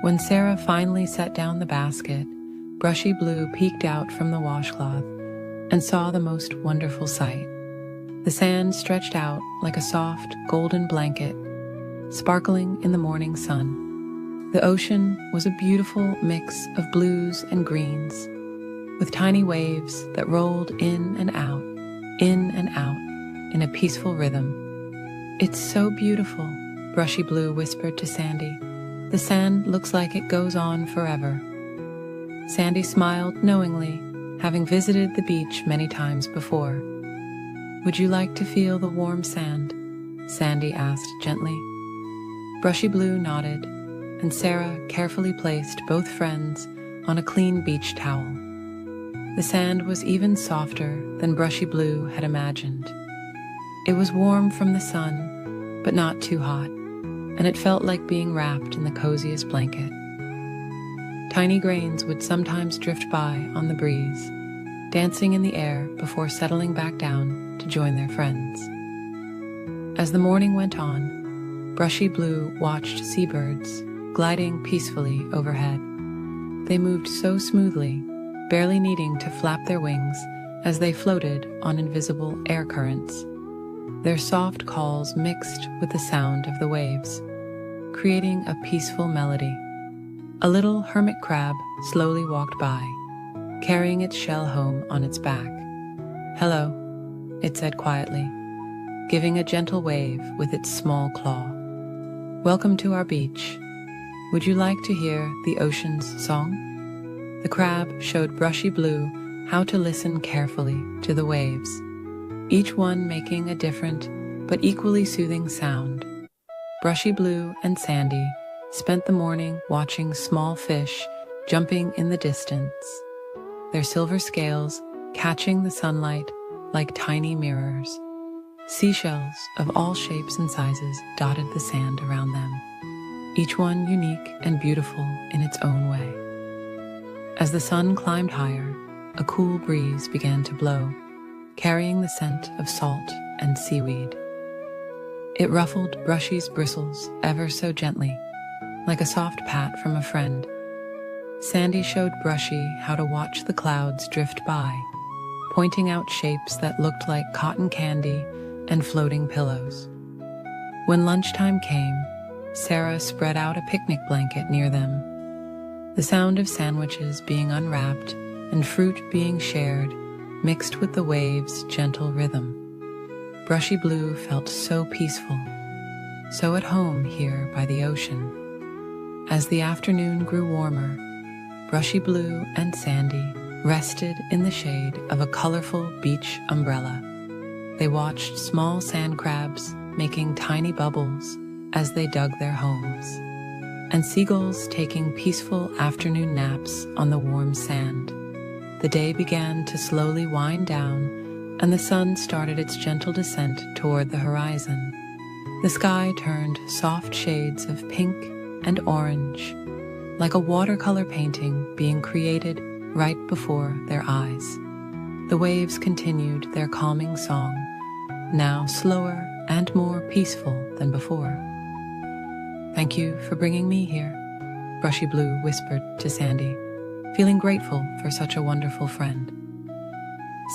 When Sarah finally set down the basket, Brushy Blue peeked out from the washcloth and saw the most wonderful sight. The sand stretched out like a soft, golden blanket, sparkling in the morning sun. The ocean was a beautiful mix of blues and greens, with tiny waves that rolled in and out in a peaceful rhythm. "It's so beautiful," Brushy Blue whispered to Sandy. "The sand looks like it goes on forever." Sandy smiled knowingly, having visited the beach many times before. "Would you like to feel the warm sand?" Sandy asked gently. Brushy Blue nodded, and Sarah carefully placed both friends on a clean beach towel. The sand was even softer than Brushy Blue had imagined. It was warm from the sun, but not too hot, and it felt like being wrapped in the coziest blanket. Tiny grains would sometimes drift by on the breeze, dancing in the air before settling back down to join their friends. As the morning went on, Brushy Blue watched seabirds gliding peacefully overhead. They moved so smoothly, barely needing to flap their wings as they floated on invisible air currents. Their soft calls mixed with the sound of the waves, creating a peaceful melody. A little hermit crab slowly walked by, carrying its shell home on its back. "Hello," it said quietly, giving a gentle wave with its small claw. "Welcome to our beach. Would you like to hear the ocean's song?" The crab showed Brushy Blue how to listen carefully to the waves, each one making a different but equally soothing sound. Brushy Blue and Sandy spent the morning watching small fish jumping in the distance, their silver scales catching the sunlight like tiny mirrors. Seashells of all shapes and sizes dotted the sand around them, each one unique and beautiful in its own way. As the sun climbed higher, a cool breeze began to blow, carrying the scent of salt and seaweed. It ruffled Brushy's bristles ever so gently, like a soft pat from a friend. Sandy showed Brushy how to watch the clouds drift by, pointing out shapes that looked like cotton candy and floating pillows. When lunchtime came, Sarah spread out a picnic blanket near them. The sound of sandwiches being unwrapped and fruit being shared mixed with the waves' gentle rhythm. Brushy Blue felt so peaceful, so at home here by the ocean. As the afternoon grew warmer, Brushy Blue and Sandy rested in the shade of a colorful beach umbrella. They watched small sand crabs making tiny bubbles as they dug their homes, and seagulls taking peaceful afternoon naps on the warm sand. The day began to slowly wind down, and the sun started its gentle descent toward the horizon. The sky turned soft shades of pink and orange, like a watercolor painting being created right before their eyes. The waves continued their calming song, now slower and more peaceful than before. "Thank you for bringing me here," Brushy Blue whispered to Sandy, feeling grateful for such a wonderful friend.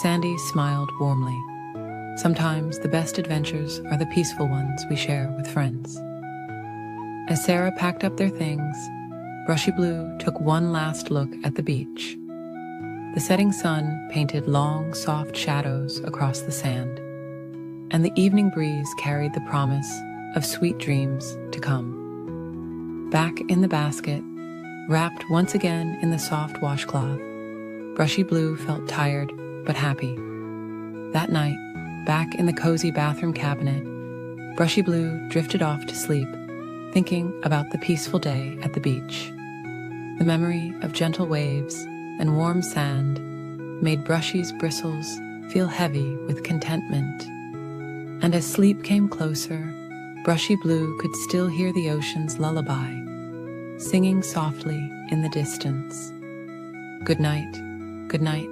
Sandy smiled warmly. Sometimes the best adventures are the peaceful ones we share with friends. As Sarah packed up their things, Brushy Blue took one last look at the beach. The setting sun painted long, soft shadows across the sand, and the evening breeze carried the promise of sweet dreams to come. Back in the basket, wrapped once again in the soft washcloth, Brushy Blue felt tired but happy. That night, back in the cozy bathroom cabinet, Brushy Blue drifted off to sleep, thinking about the peaceful day at the beach. The memory of gentle waves and warm sand made Brushy's bristles feel heavy with contentment. And as sleep came closer, Brushy Blue could still hear the ocean's lullaby, singing softly in the distance. Good night, good night.